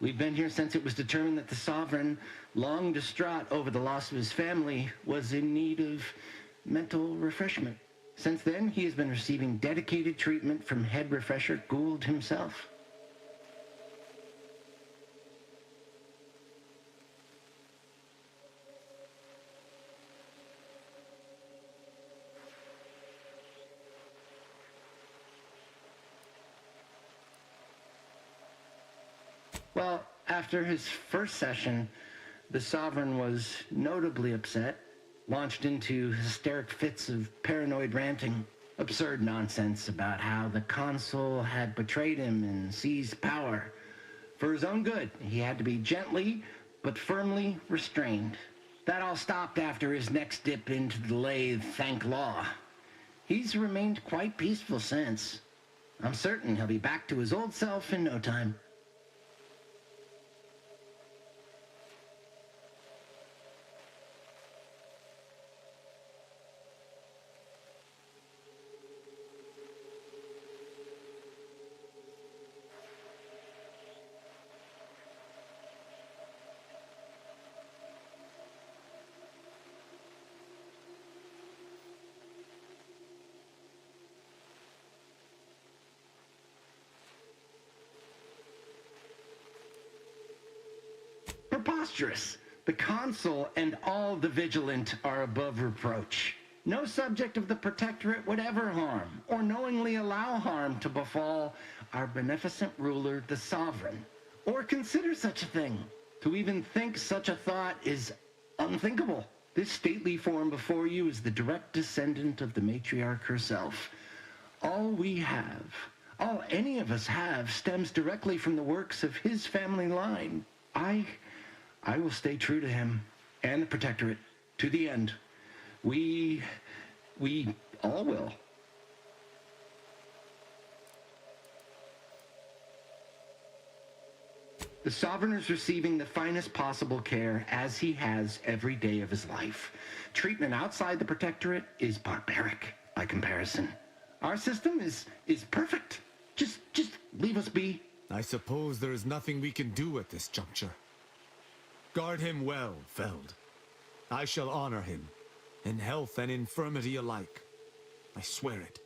We've been here since it was determined that the Sovereign, long distraught over the loss of his family, was in need of mental refreshment. Since then, he has been receiving dedicated treatment from head refresher Gould himself. Well, after his first session, the Sovereign was notably upset, launched into hysteric fits of paranoid ranting, absurd nonsense about how the Consul had betrayed him and seized power. For his own good, he had to be gently but firmly restrained. That all stopped after his next dip into the lathe, thank law. He's remained quite peaceful since. I'm certain he'll be back to his old self in no time. Preposterous. The Consul and all the Vigilant are above reproach. No subject of the Protectorate would ever harm, or knowingly allow harm to befall our beneficent ruler, the Sovereign, or consider such a thing. To even think such a thought is unthinkable. This stately form before you is the direct descendant of the matriarch herself. All we have, all any of us have, stems directly from the works of his family line. I will stay true to him and the Protectorate to the end. We all will. The Sovereign is receiving the finest possible care as he has every day of his life. Treatment outside the Protectorate is barbaric by comparison. Our system is perfect. Just leave us be. I suppose there is nothing we can do at this juncture. Guard him well, Feld. I shall honor him, in health and infirmity alike. I swear it.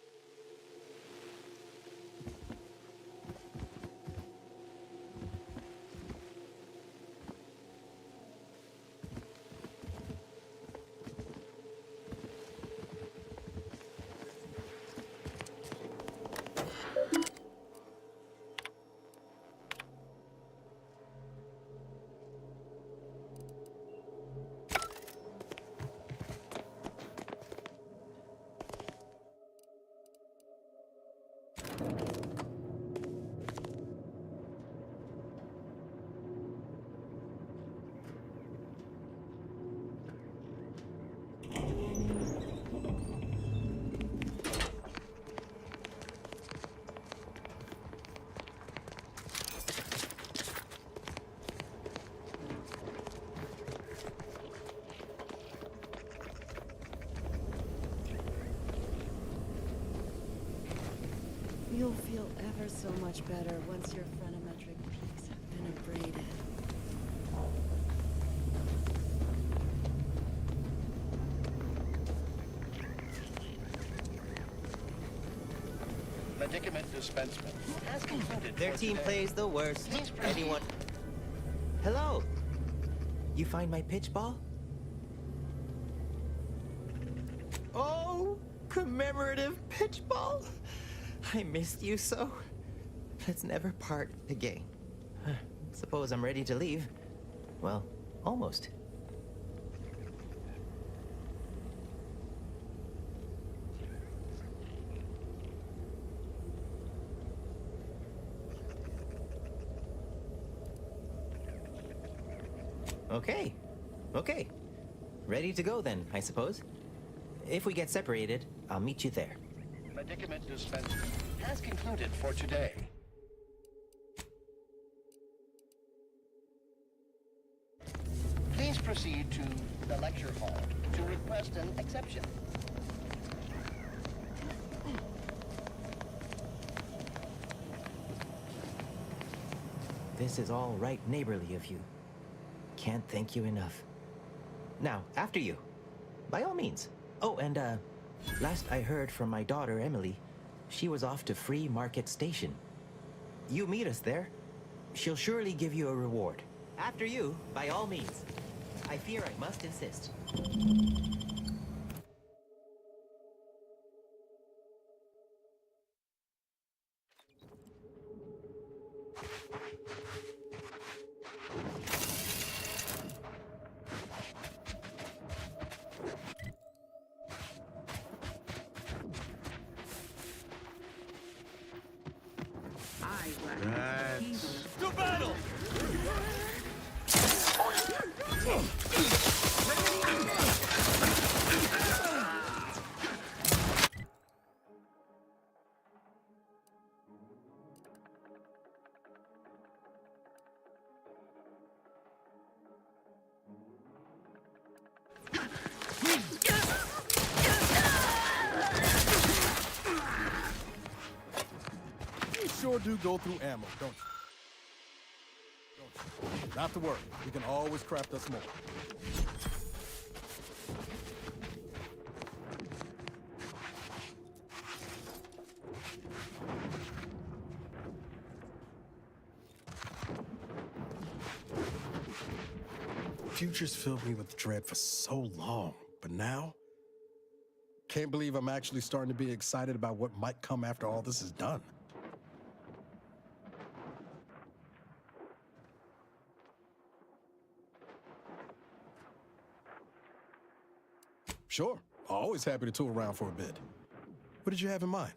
You'll feel ever so much better once your phenometric peaks have been abraded. Medicament dispensement has concluded. Their for team today. plays the worst. Please proceed. Anyone? Hello? You find my pitch ball? Oh, commemorative pitch ball? I missed you so. Let's never part again. Suppose I'm ready to leave. Well, almost. Okay. Ready to go then, I suppose. If we get separated, I'll meet you there. Medicament dispensement has concluded for today. Please proceed to the lecture hall to request an exception. This is all right neighborly of you. Can't thank you enough. Now, after you. By all means. Oh, and, last I heard from my daughter, Emily, she was off to Free Market Station. You meet us there. She'll surely give you a reward. After you, by all means. I fear I must insist. To battle! You sure do go through ammo, don't you? Not to worry, we can always craft us more. Futures filled me with dread for so long, but now, can't believe I'm actually starting to be excited about what might come after all this is done. Sure, always happy to tool around for a bit. What did you have in mind?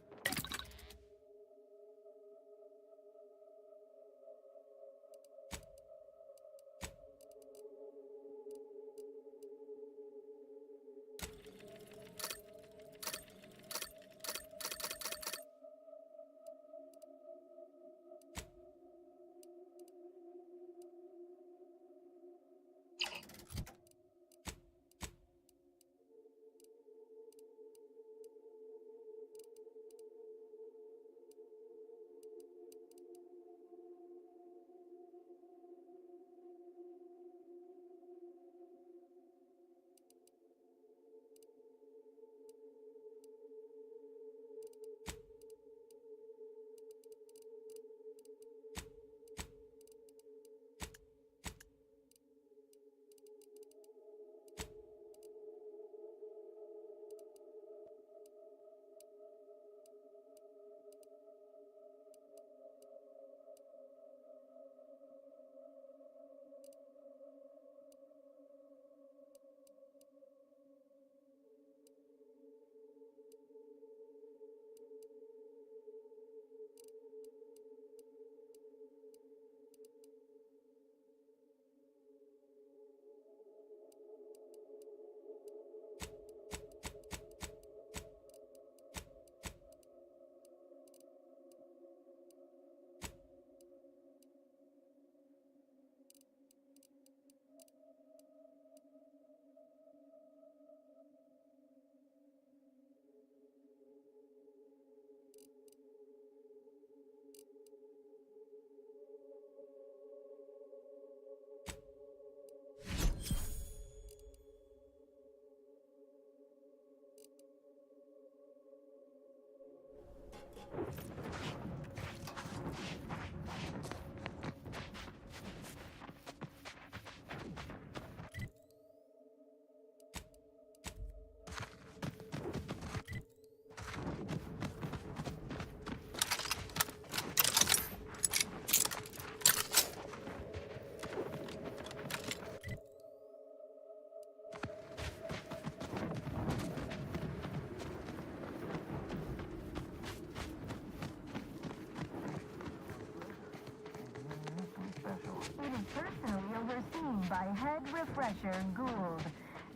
It is personally overseen by Head Refresher Gould,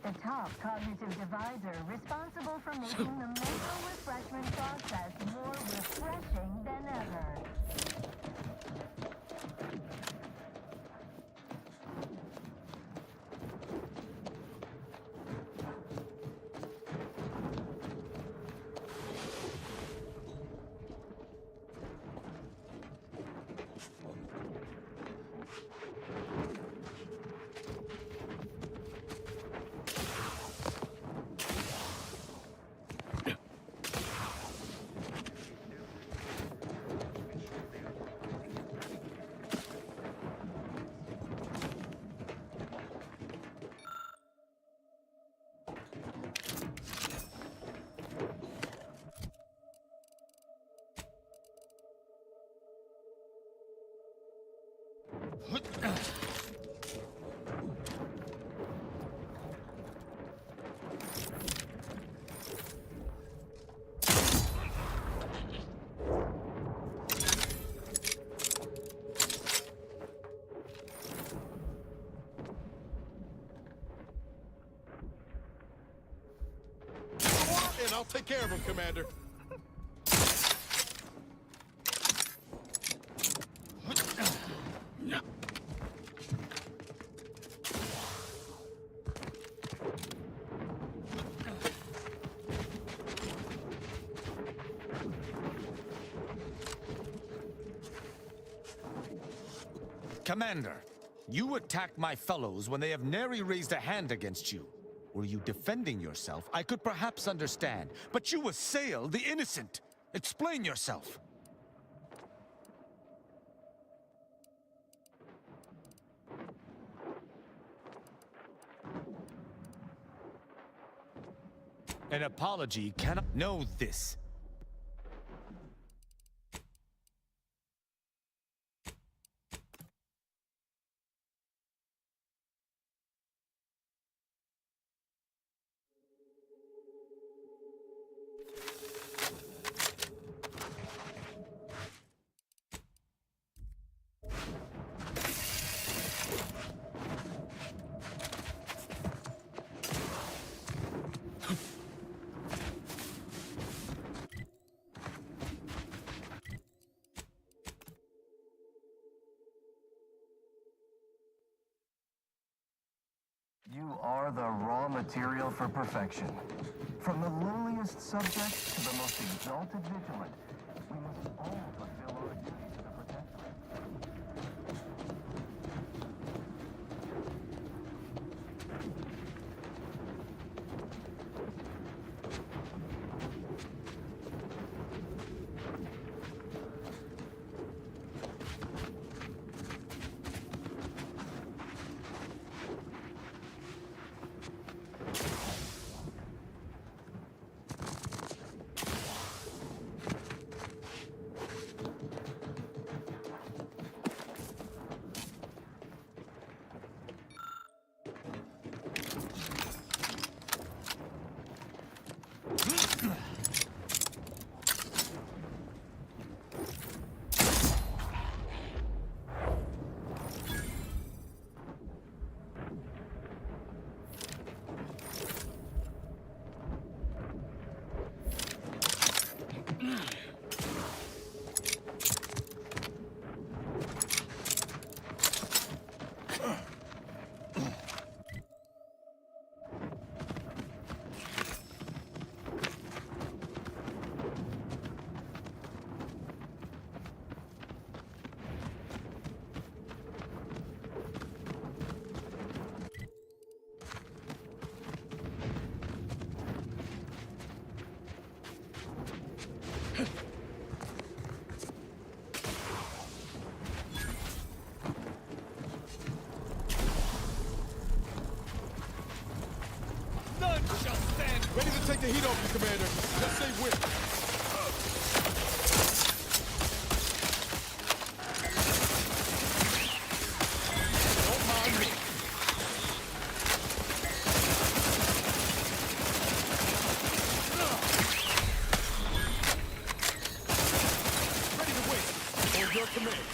the top cognitive divisor responsible for making the mental refreshment process more refreshing than ever. And I'll take care of him, Commander. Commander, you attacked my fellows when they have nary raised a hand against you. Were you defending yourself, I could perhaps understand, but you assail the innocent. Explain yourself. An apology cannot know this. You are the raw material for perfection. From the lowliest subject to the most exalted vigilant, we must all fulfill our duty to the Protectorate. Ready to take the heat off you, Commander. Just say when. Don't mind me. Ready to wait. On your command.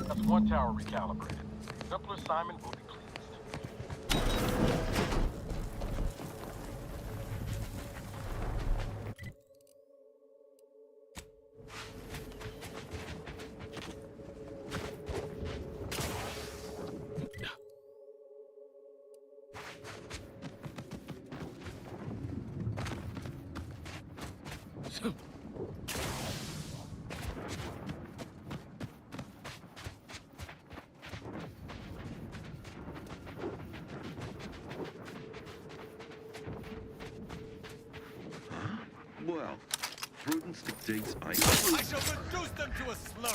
That's one tower recalibrated. Exemplar Simon will be pleased. Well, prudence dictates I shall reduce them to a slur.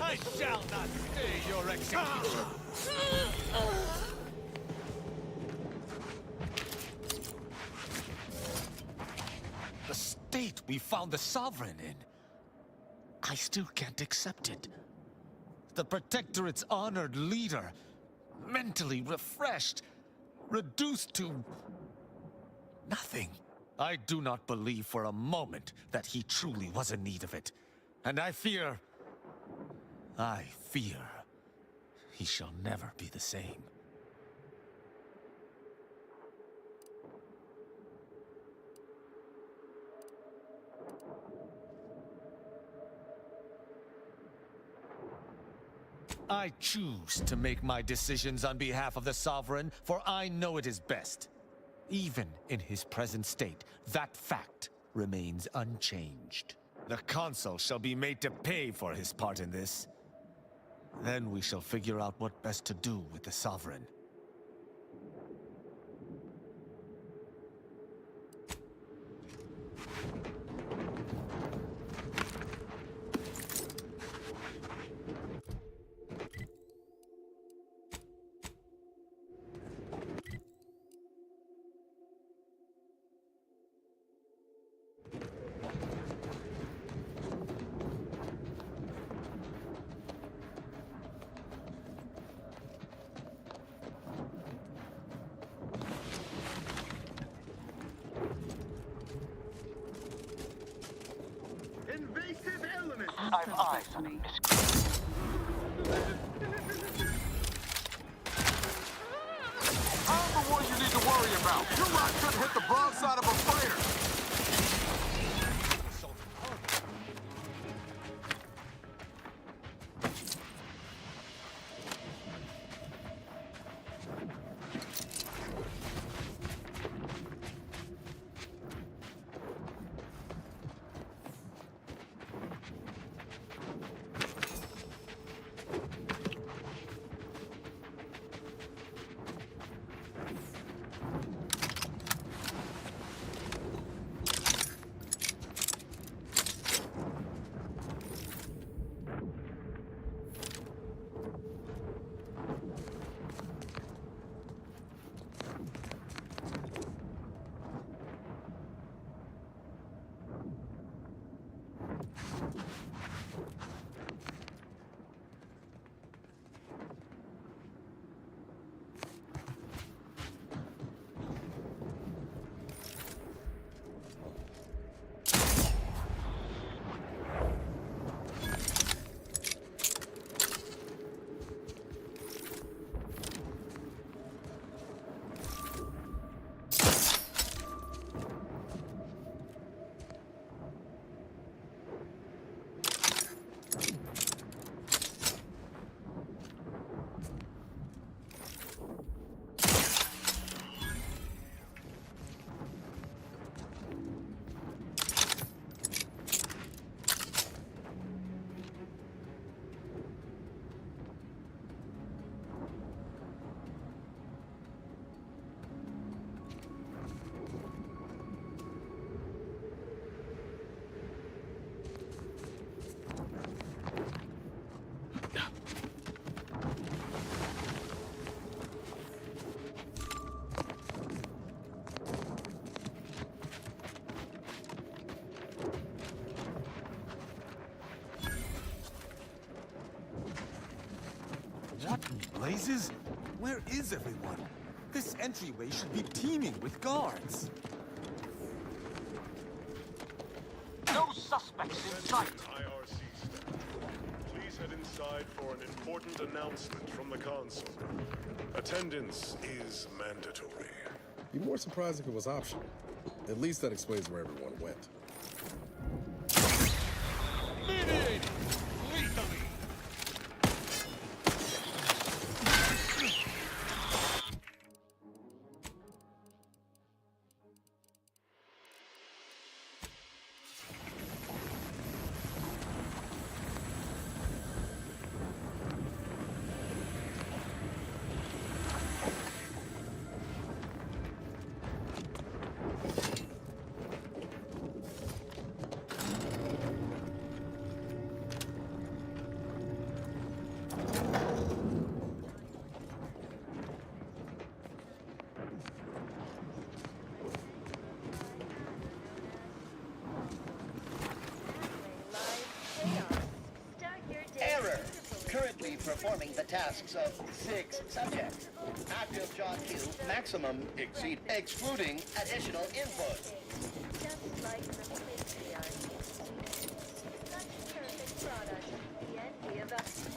I shall not stay your execution. The state we found the Sovereign in, I still can't accept it. The Protectorate's honored leader, mentally refreshed, reduced to nothing. I do not believe for a moment that he truly was in need of it. And I fear he shall never be the same. I choose to make my decisions on behalf of the Sovereign, for I know it is best. Even in his present state, that fact remains unchanged. The Consul shall be made to pay for his part in this. Then we shall figure out what best to do with the Sovereign. Invasive elements! I've eyes on a I'm the one you need to worry about. Your rock couldn't hit the broadside of a fighter. What in blazes? Where is everyone? This entryway should be teeming with guards. No suspects in sight. IRC staff. Please head inside for an important announcement from the Consul. Attendance is mandatory. Be more surprised if it was optional. At least that explains where everyone went. Mediating! Lethally! Error. Currently performing the tasks of 6 subjects. Active job queue, maximum, excluding additional input. Just like the patriarchy. Such perfect product. The envy of us.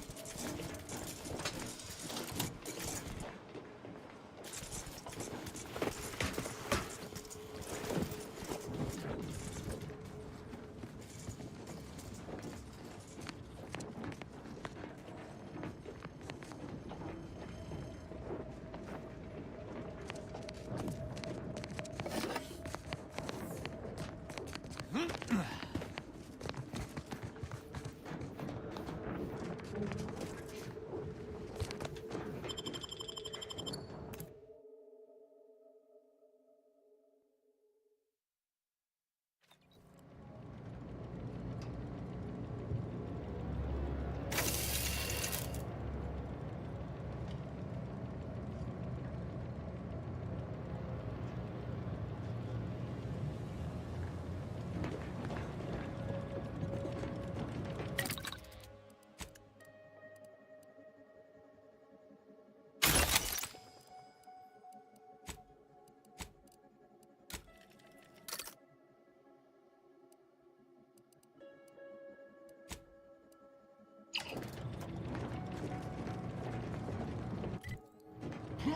Due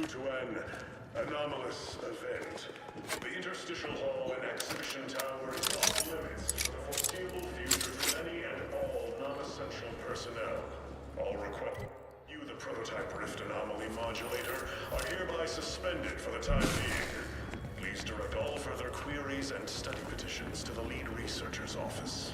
to an anomalous event, the interstitial hall and exhibition tower is off limits for the foreseeable future to any and all non-essential personnel. All request. You, the prototype Rift Anomaly Modulator, are hereby suspended for the time being. Please direct all further queries and study petitions to the lead researcher's office.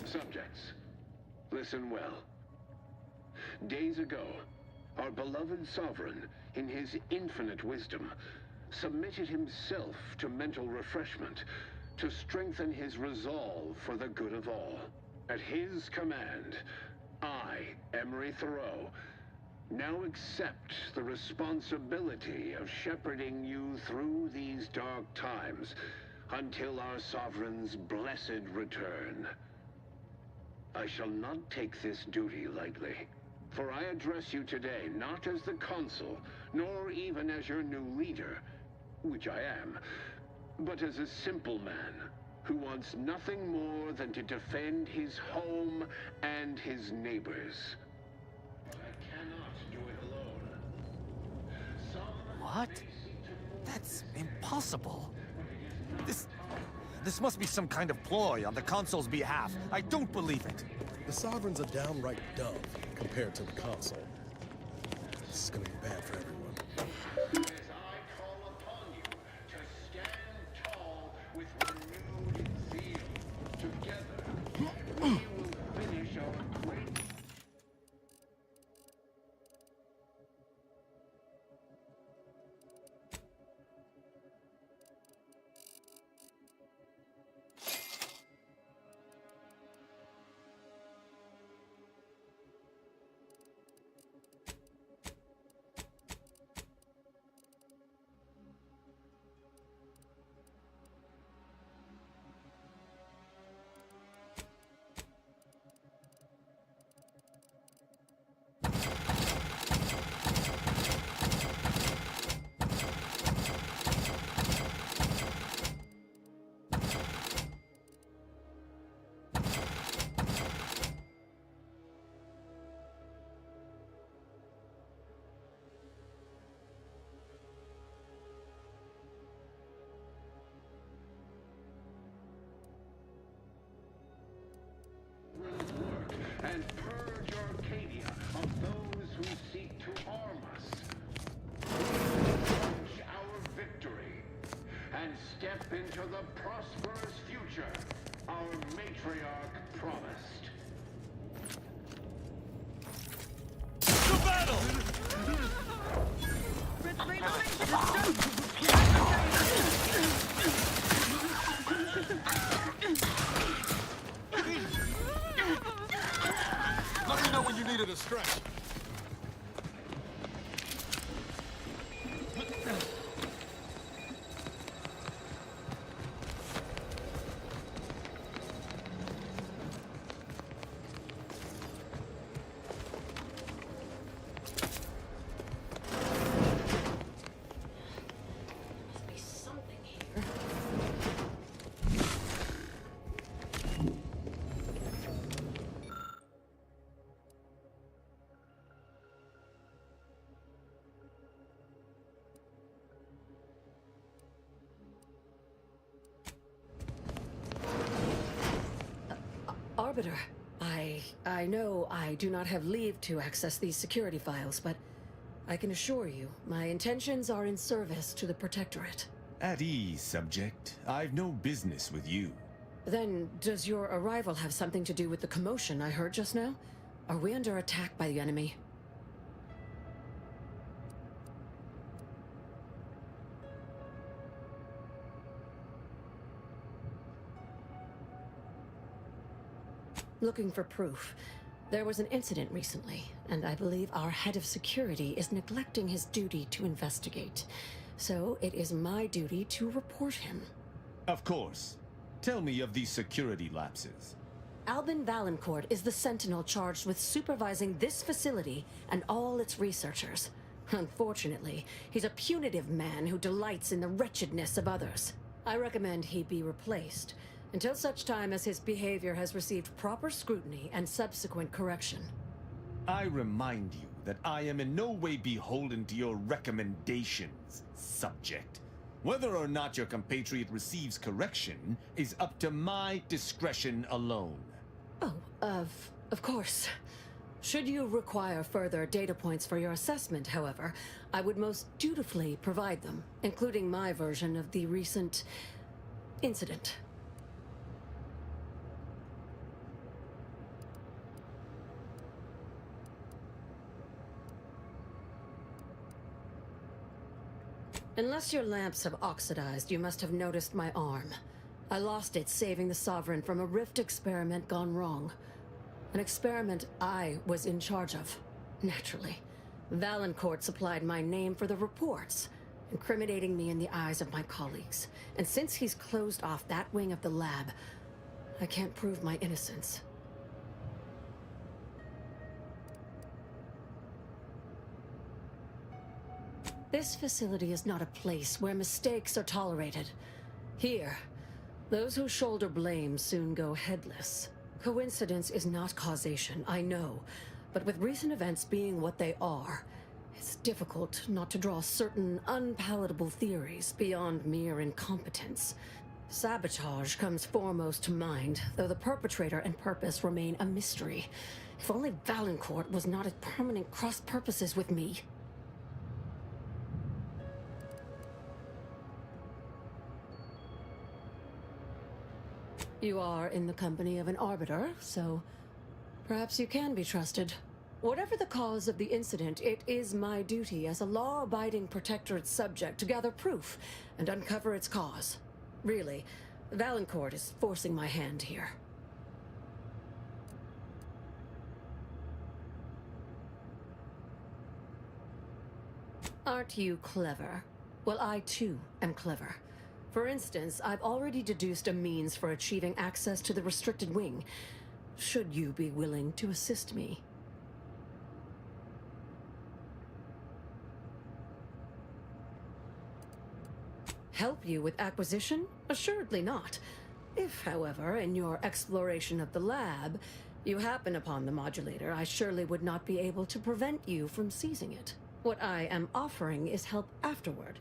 Subjects, listen well. Days ago, our beloved sovereign, in his infinite wisdom, submitted himself to mental refreshment to strengthen his resolve for the good of all. At his command, I, Emery Thoreau, now accept the responsibility of shepherding you through these dark times until our sovereign's blessed return. I shall not take this duty lightly, for I address you today not as the consul, nor even as your new leader, which I am, but as a simple man who wants nothing more than to defend his home and his neighbors. But I cannot do it alone. What? That's impossible. This must be some kind of ploy on the consul's behalf. I don't believe it. The Sovereign's a downright dove compared to the Consul. This is gonna be bad for everyone. As I call upon you to stand tall with renewed zeal, together we will finish our great... and purge Arcadia of those who seek to harm us. Purge our victory and step into the prosperous future our matriarch promised. To battle! Let me know when you needed a stretch. Arbiter, I know I do not have leave to access these security files, but I can assure you, my intentions are in service to the Protectorate. At ease, subject. I've no business with you. Then, does your arrival have something to do with the commotion I heard just now? Are we under attack by the enemy? Looking for proof. There was an incident recently, and I believe our head of security is neglecting his duty to investigate. So it is my duty to report him. Of course. Tell me of these security lapses. Albin Valancourt is the sentinel charged with supervising this facility and all its researchers. Unfortunately, he's a punitive man who delights in the wretchedness of others. I recommend he be replaced until such time as his behavior has received proper scrutiny and subsequent correction. I remind you that I am in no way beholden to your recommendations, subject. Whether or not your compatriot receives correction is up to my discretion alone. Oh, of course. Should you require further data points for your assessment, however, I would most dutifully provide them, including my version of the recent incident. Unless your lamps have oxidized, you must have noticed my arm. I lost it saving the Sovereign from a rift experiment gone wrong. An experiment I was in charge of, naturally. Valancourt supplied my name for the reports, incriminating me in the eyes of my colleagues. And since he's closed off that wing of the lab, I can't prove my innocence. This facility is not a place where mistakes are tolerated. Here, those who shoulder blame soon go headless. Coincidence is not causation, I know. But with recent events being what they are, it's difficult not to draw certain unpalatable theories beyond mere incompetence. Sabotage comes foremost to mind, though the perpetrator and purpose remain a mystery. If only Valancourt was not at permanent cross-purposes with me. You are in the company of an arbiter, so perhaps you can be trusted. Whatever the cause of the incident, it is my duty as a law-abiding Protectorate subject to gather proof and uncover its cause. Really, Valancourt is forcing my hand here. Aren't you clever? Well, I too am clever. For instance, I've already deduced a means for achieving access to the restricted wing. Should you be willing to assist me? Help you with acquisition? Assuredly not. If, however, in your exploration of the lab, you happen upon the modulator, I surely would not be able to prevent you from seizing it. What I am offering is help afterward.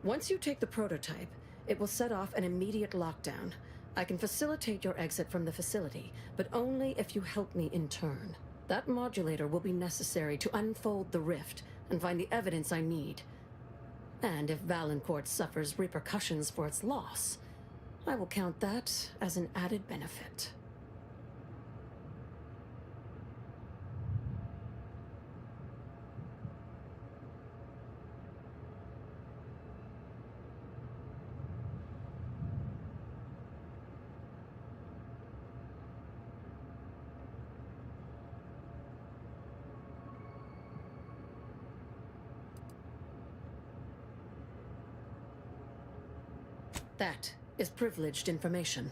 Once you take the prototype, it will set off an immediate lockdown. I can facilitate your exit from the facility, but only if you help me in turn. That modulator will be necessary to unfold the rift and find the evidence I need. And if Valancourt suffers repercussions for its loss, I will count that as an added benefit. That is privileged information.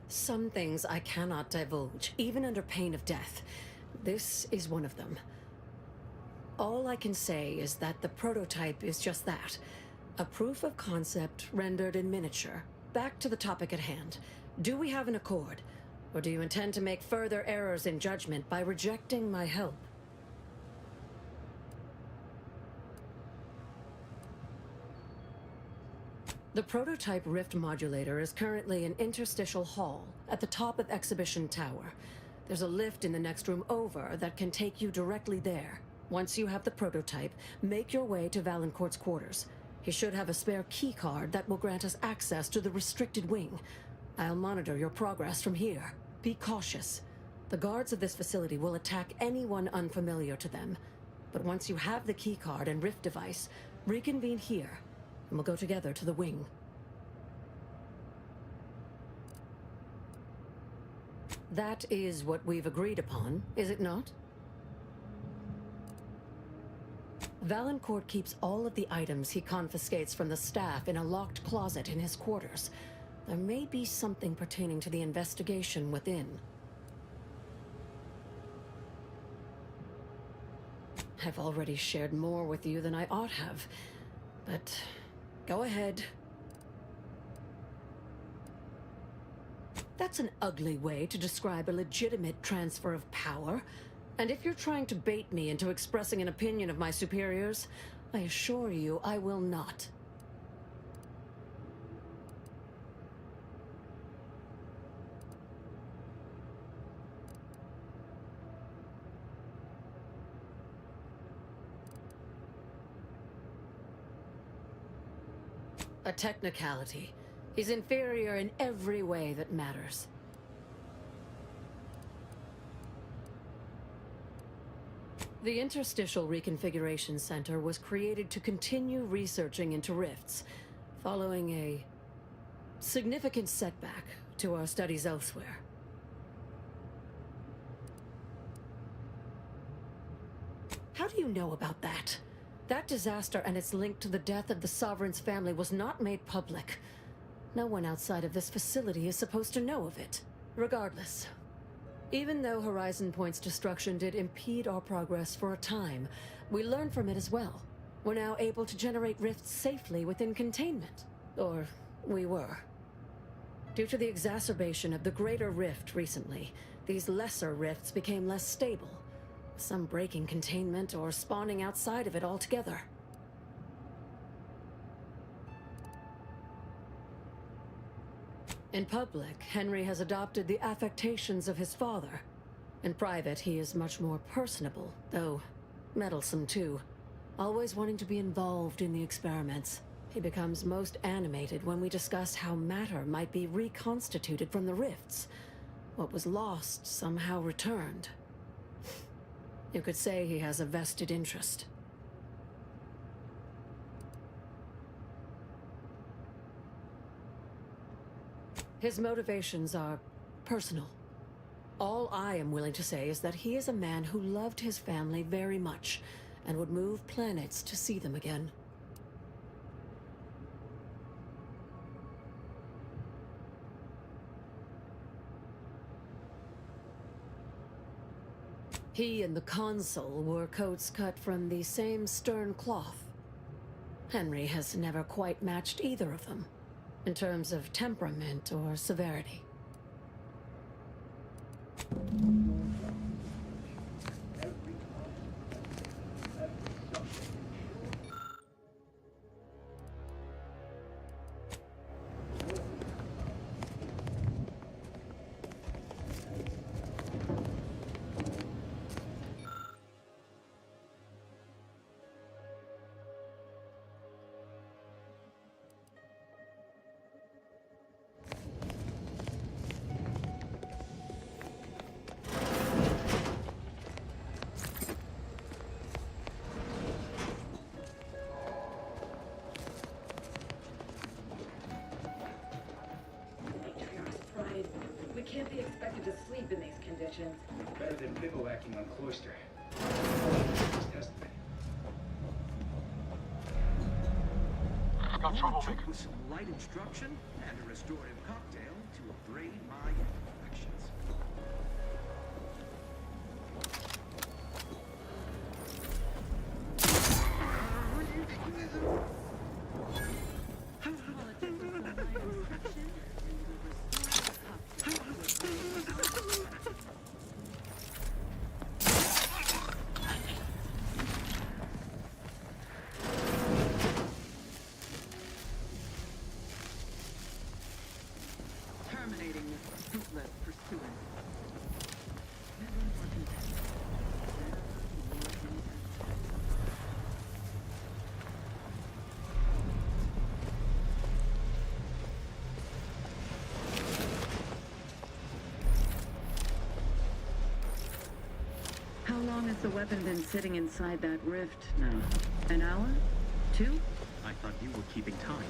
Some things I cannot divulge, even under pain of death. This is one of them. All I can say is that the prototype is just that. A proof of concept rendered in miniature. Back to the topic at hand. Do we have an accord? Or do you intend to make further errors in judgment by rejecting my help? The prototype rift modulator is currently in Interstitial Hall at the top of Exhibition Tower. There's a lift in the next room over that can take you directly there. Once you have the prototype, make your way to Valancourt's quarters. He should have a spare key card that will grant us access to the restricted wing. I'll monitor your progress from here. Be cautious. The guards of this facility will attack anyone unfamiliar to them. But once you have the key card and rift device, reconvene here, and we'll go together to the wing. That is what we've agreed upon, is it not? Valancourt keeps all of the items he confiscates from the staff in a locked closet in his quarters. There may be something pertaining to the investigation within. I've already shared more with you than I ought have, but go ahead. That's an ugly way to describe a legitimate transfer of power. And if you're trying to bait me into expressing an opinion of my superiors, I assure you I will not. A technicality. He's inferior in every way that matters. The Interstitial Reconfiguration Center was created to continue researching into rifts, following a significant setback to our studies elsewhere. How do you know about that? That disaster and its link to the death of the Sovereign's family was not made public. No one outside of this facility is supposed to know of it. Regardless, even though Horizon Point's destruction did impede our progress for a time, we learned from it as well. We're now able to generate rifts safely within containment. Or, we were. Due to the exacerbation of the greater rift recently, these lesser rifts became less stable. Some breaking containment or spawning outside of it altogether. In public, Henry has adopted the affectations of his father. In private, he is much more personable, though meddlesome too. Always wanting to be involved in the experiments. He becomes most animated when we discuss how matter might be reconstituted from the rifts. What was lost somehow returned. You could say he has a vested interest. His motivations are personal. All I am willing to say is that he is a man who loved his family very much and would move planets to see them again. He and the consul wore coats cut from the same stern cloth. Henry has never quite matched either of them, in terms of temperament or severity. We can't be expected to sleep in these conditions. Better than bivouacking on Cloister. Testament. Got troublemaker. With some light instruction and a restorative cocktail to upgrade my imperfections. Terminating this fruitless long has the weapon been sitting inside that rift now? An hour? 2? I thought you were keeping time.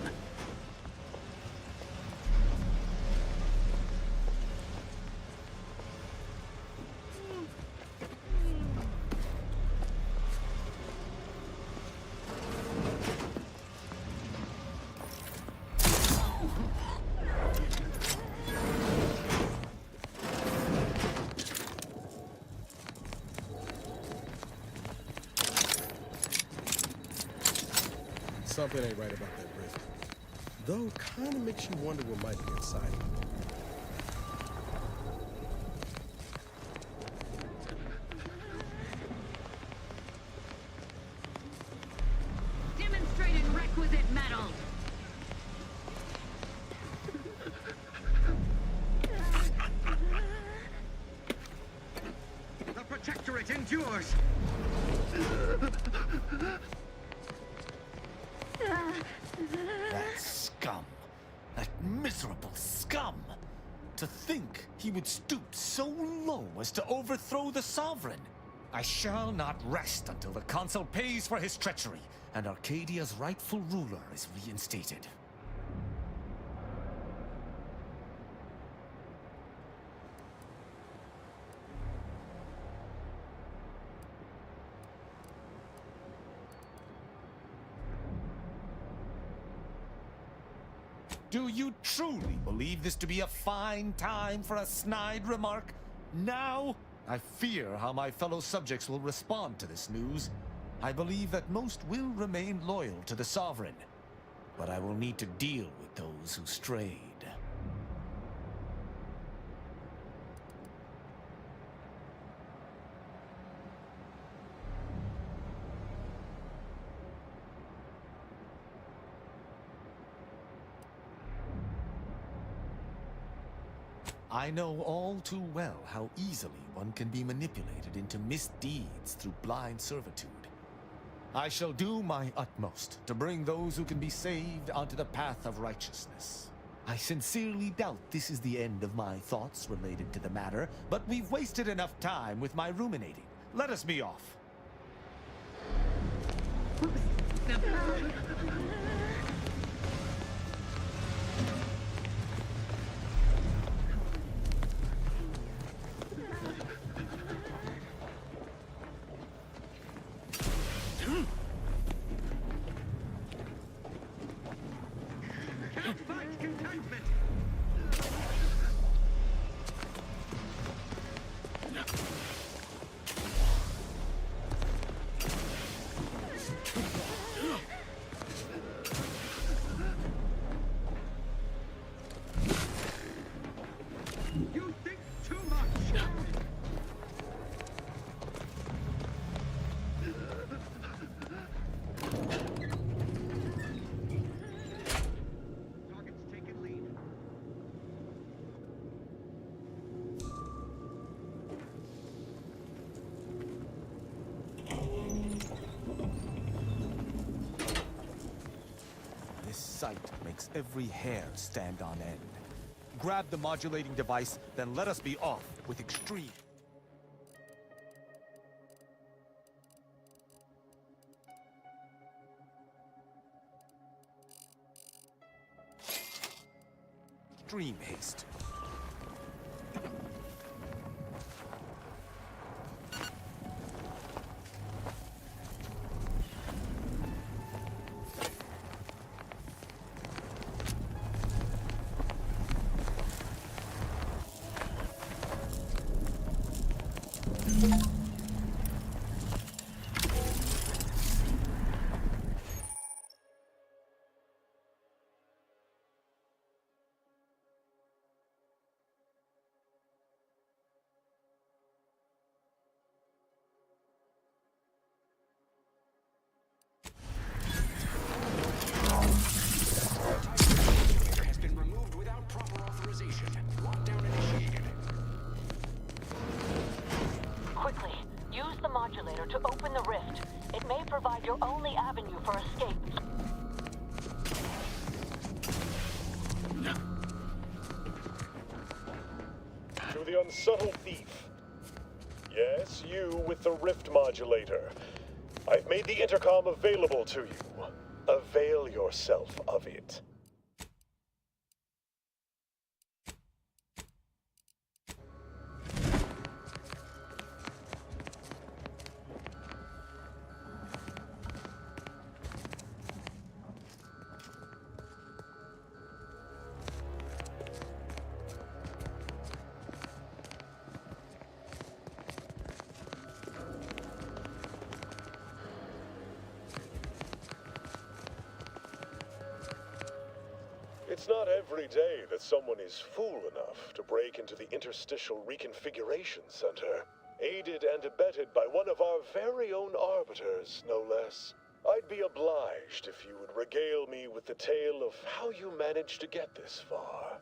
Something ain't right about that rift. Though, kind of makes you wonder what might be inside. Demonstrating requisite metal! The Protectorate endures! That scum. That miserable scum. To think he would stoop so low as to overthrow the Sovereign. I shall not rest until the Consul pays for his treachery and Arcadia's rightful ruler is reinstated. Do you truly believe this to be a fine time for a snide remark? Now? I fear how my fellow subjects will respond to this news. I believe that most will remain loyal to the Sovereign, but I will need to deal with those who strayed. I know all too well how easily one can be manipulated into misdeeds through blind servitude. I shall do my utmost to bring those who can be saved onto the path of righteousness. I sincerely doubt this is the end of my thoughts related to the matter, but we've wasted enough time with my ruminating. Let us be off. You think too much! Target's taken lead. This sight makes every hair stand on end. Grab the modulating device, then let us be off with extreme. Extreme haste. Has been removed without proper authorization. Lockdown initiated. Quickly, use the modulator to open the rift. It may provide your only avenue for escape. To the unsubtle thief, Yes, you with the rift modulator. I've made the intercom available to you. Avail yourself of it. It's not every day that someone is fool enough to break into the Interstitial Reconfiguration Center, aided and abetted by one of our very own arbiters, no less. I'd be obliged if you would regale me with the tale of how you managed to get this far.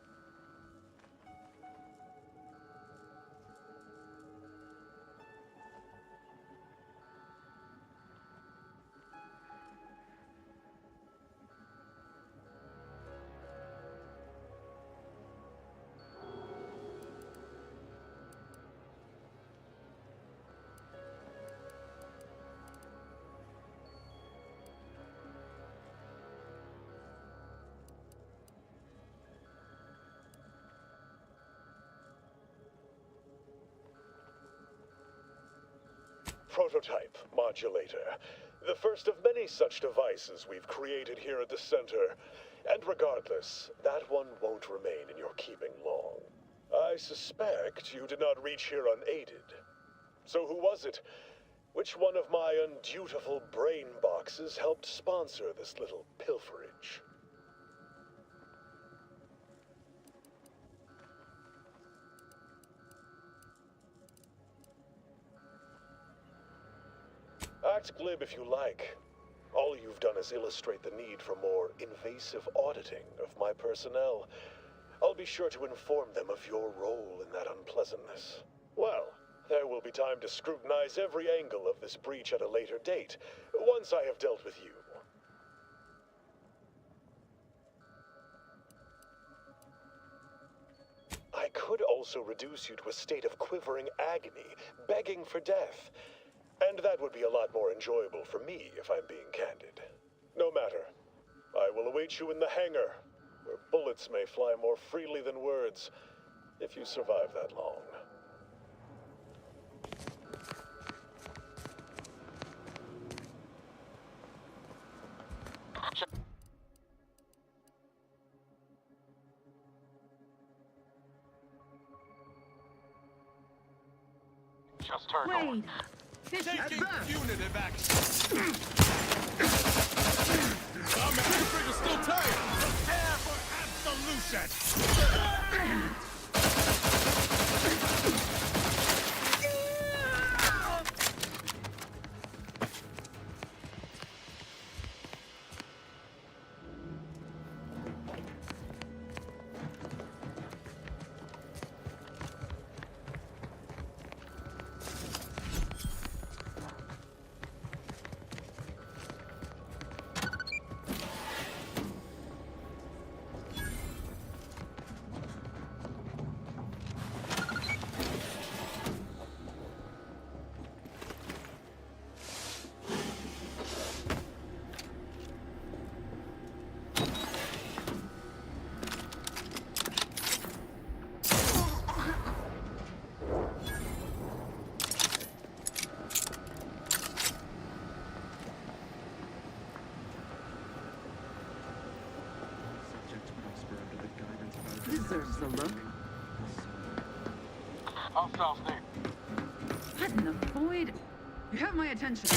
Prototype modulator. The first of many such devices we've created here at the center. And regardless, that one won't remain in your keeping long. I suspect you did not reach here unaided. So who was it? Which one of my undutiful brain boxes helped sponsor this little pilferage? Act glib if you like. All you've done is illustrate the need for more invasive auditing of my personnel. I'll be sure to inform them of your role in that unpleasantness. Well, there will be time to scrutinize every angle of this breach at a later date, once I have dealt with you. I could also reduce you to a state of quivering agony, begging for death. And that would be a lot more enjoyable for me, if I'm being candid. No matter. I will await you in the hangar, where bullets may fly more freely than words, if you survive that long. Just turned Wait. on. Taking punitive action. Trigger's still tight. Prepare for absolution. Deserves a look. Hostiles there. What in the void? You have my attention.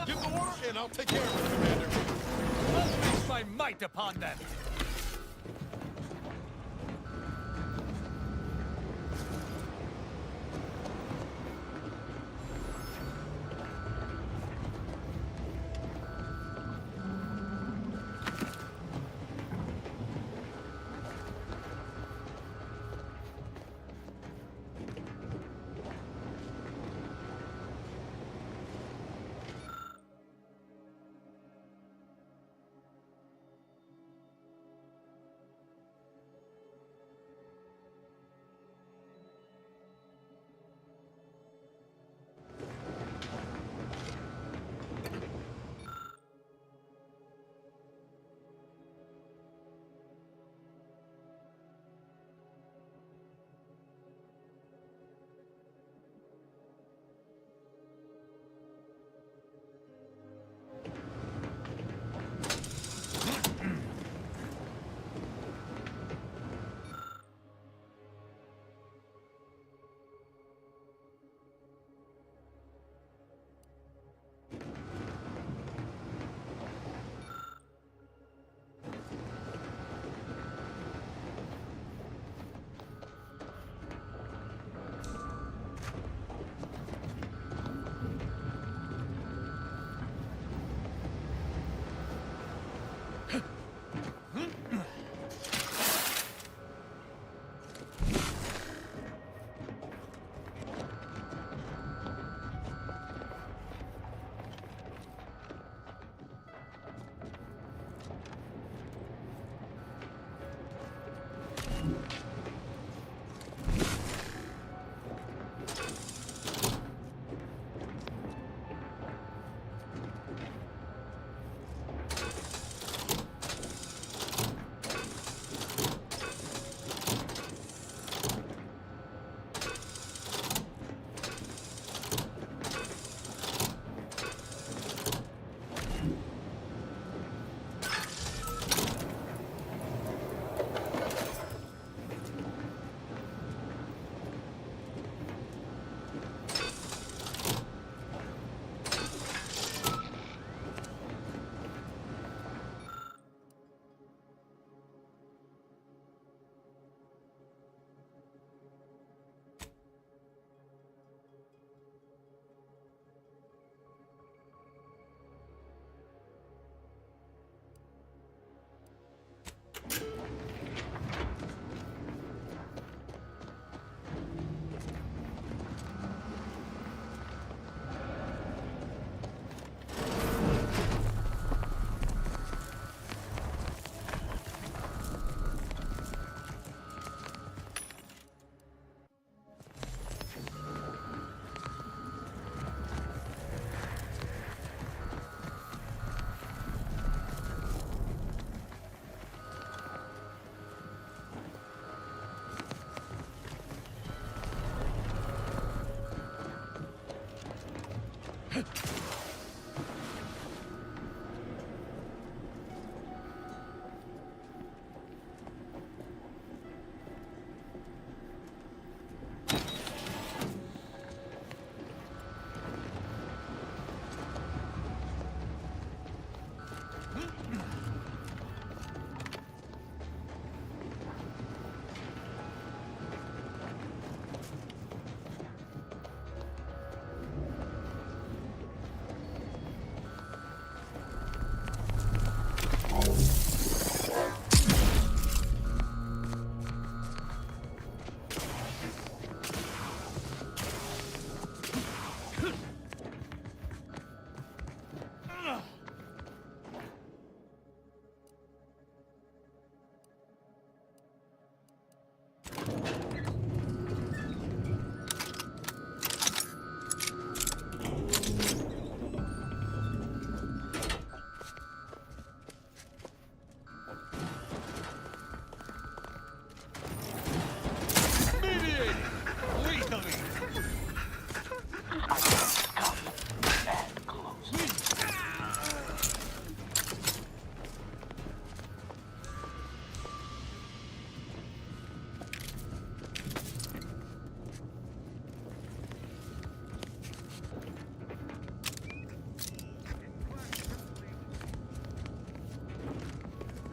Give the order, and I'll take care of it, Commander. I'll waste my might upon them.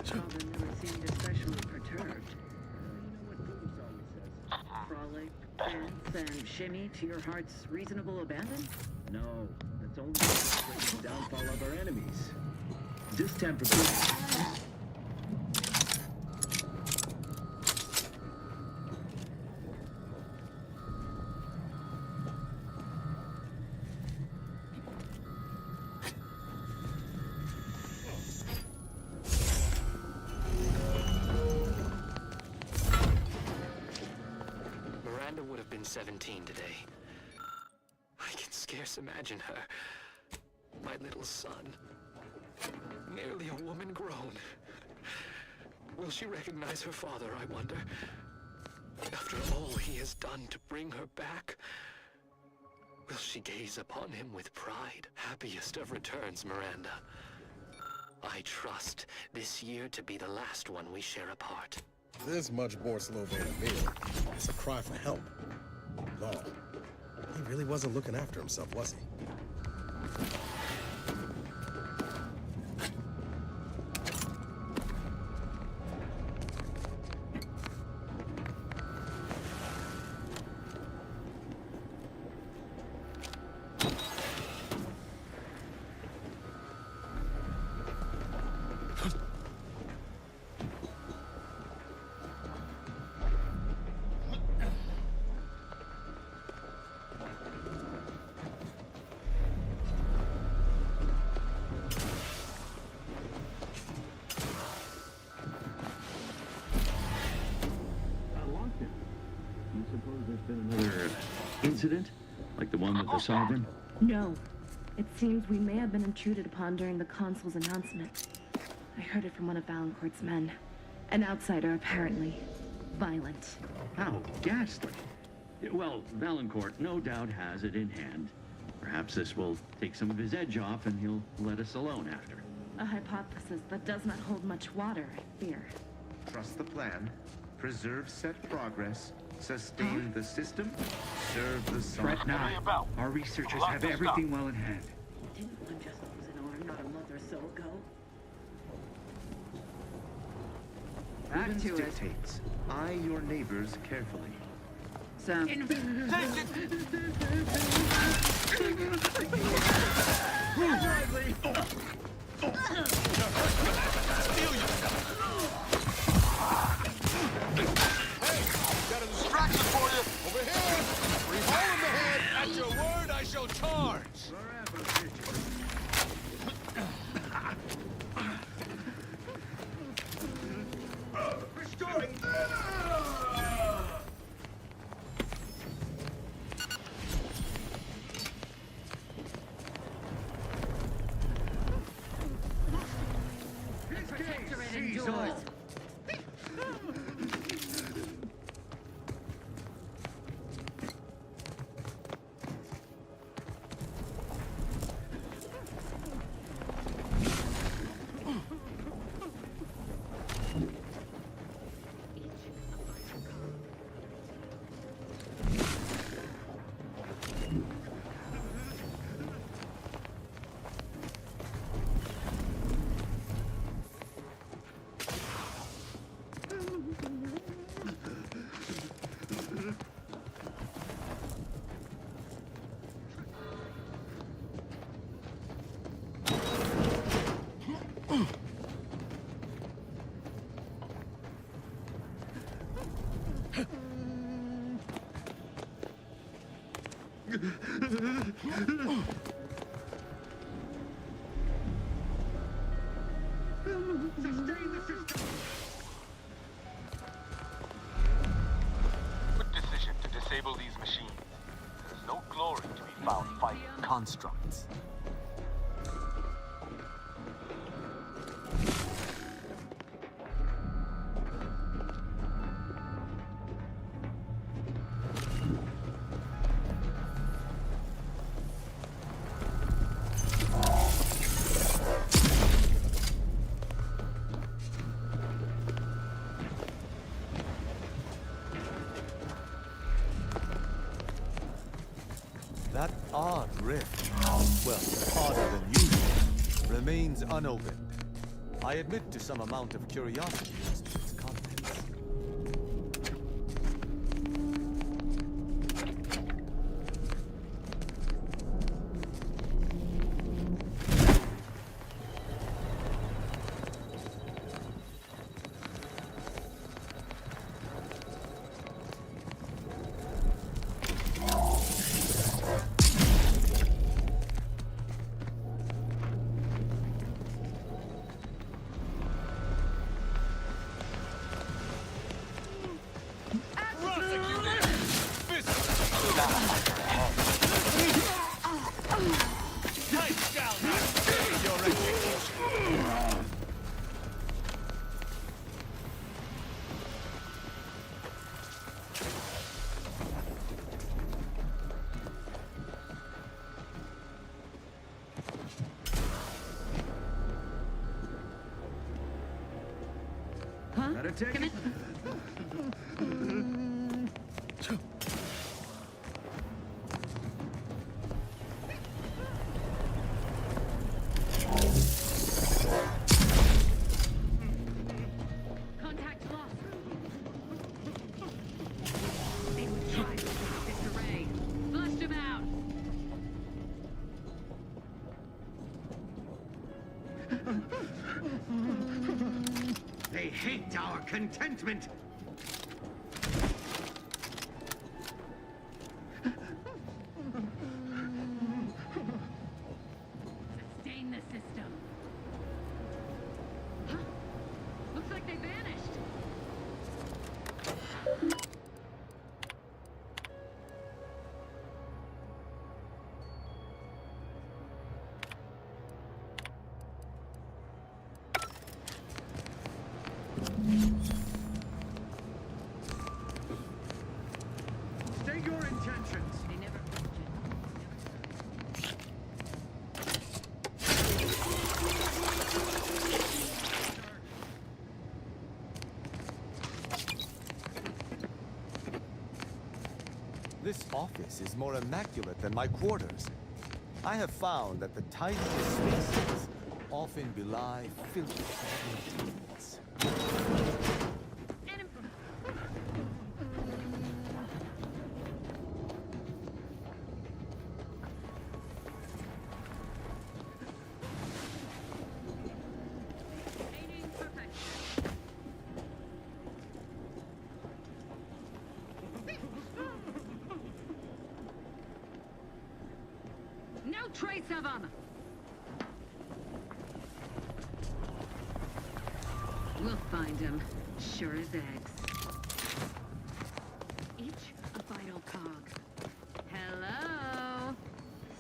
Sovereign never seemed especially perturbed. You know what Bruce always says. Frolic, dance, and shimmy to your heart's reasonable abandon? No, that's only the downfall of our enemies. Distemper. Miranda would have been 17 today. I can scarce imagine her. My little son. Nearly a woman grown. Will she recognize her father, I wonder? After all he has done to bring her back, will she gaze upon him with pride? Happiest of returns, Miranda. I trust this year to be the last one we share apart. This much more Slovene meal. It's a cry for help. No, he really wasn't looking after himself, was he? Another incident? Like the one with the Sovereign? No. It seems we may have been intruded upon during the Consul's announcement. I heard it from one of Valancourt's men. An outsider, apparently. Violent. How ghastly. Well, Valancourt no doubt has it in hand. Perhaps this will take some of his edge off and he'll let us alone after. A hypothesis that does not hold much water, I fear. Trust the plan, preserve set progress, sustain the system, serve the sun. Fret not. Our researchers have everything well in hand. Didn't one just lose an arm not a month or so ago? Back to dictates. Eye your neighbors carefully. Sam. Got a distraction for you! Over here! Free hole in the head! At your word, I shall charge! Restoring! Sustain the system! Good decision to disable these machines. There's no glory to be found fighting constructs. That odd rift, well, odder than usual, remains unopened. I admit to some amount of curiosity as to its contents. Gotta take it. Contact lost. They would try to stop this array. Bust him out. They hate our contentment. Sustain the system. Huh? Looks like they vanished. State your intentions. They never This office is more immaculate than my quarters. I have found that the tiniest spaces often belie filthy routines. No trace of them. We'll find him, sure as eggs. Each a vital cog. Hello?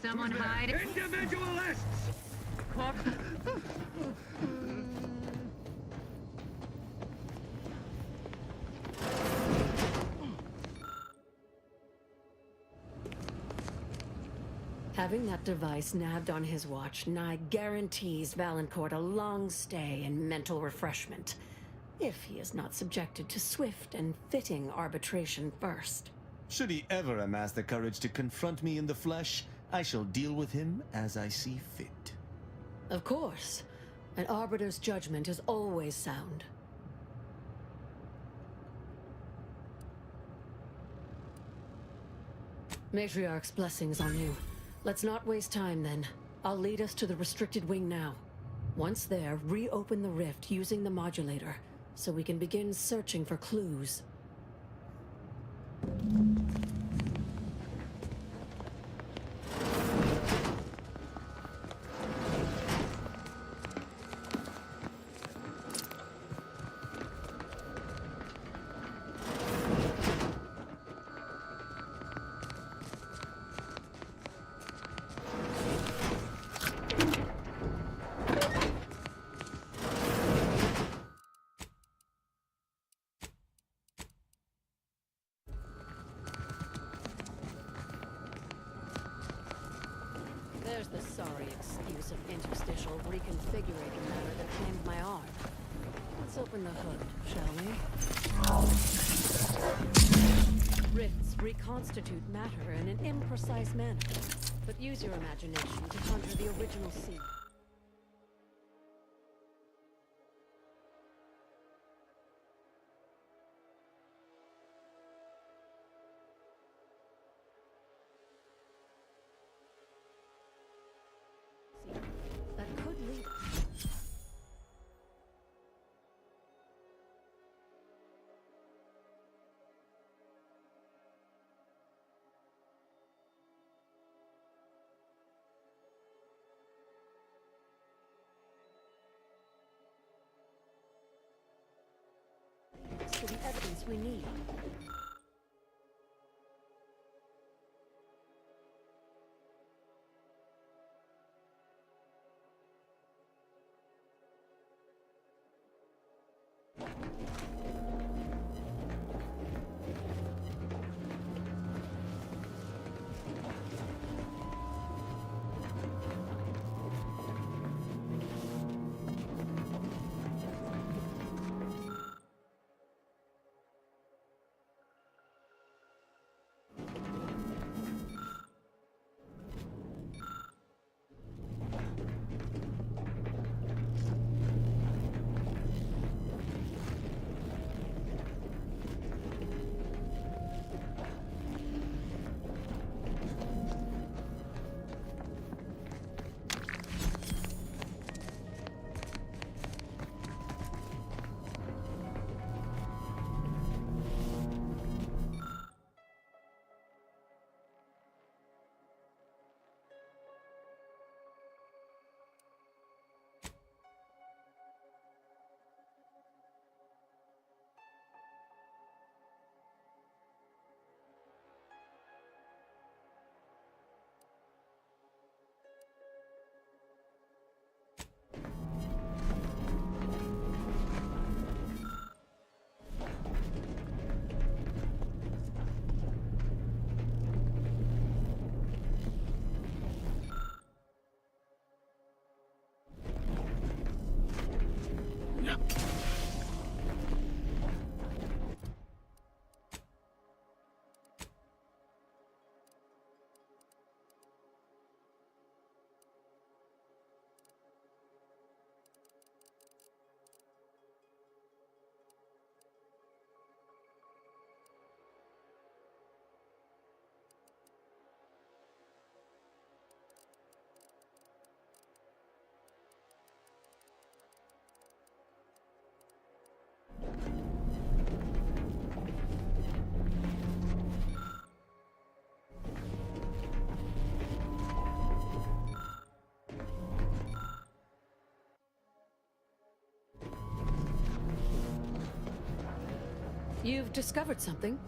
Someone hide. Individualists! Having that device nabbed on his watch nigh guarantees Valancourt a long stay and mental refreshment, if he is not subjected to swift and fitting arbitration first. Should he ever amass the courage to confront me in the flesh, I shall deal with him as I see fit. Of course. An arbiter's judgment is always sound. Matriarch's blessings on you. Let's not waste time, then. I'll lead us to the restricted wing now. Once there, reopen the rift using the modulator, so we can begin searching for clues. source of interstitial reconfigurating matter that claimed my arm. Let's open the hood, shall we? Rifts reconstitute matter in an imprecise manner, but use your imagination to conjure the original scene. That could lead us. To the evidence we need. You've discovered something.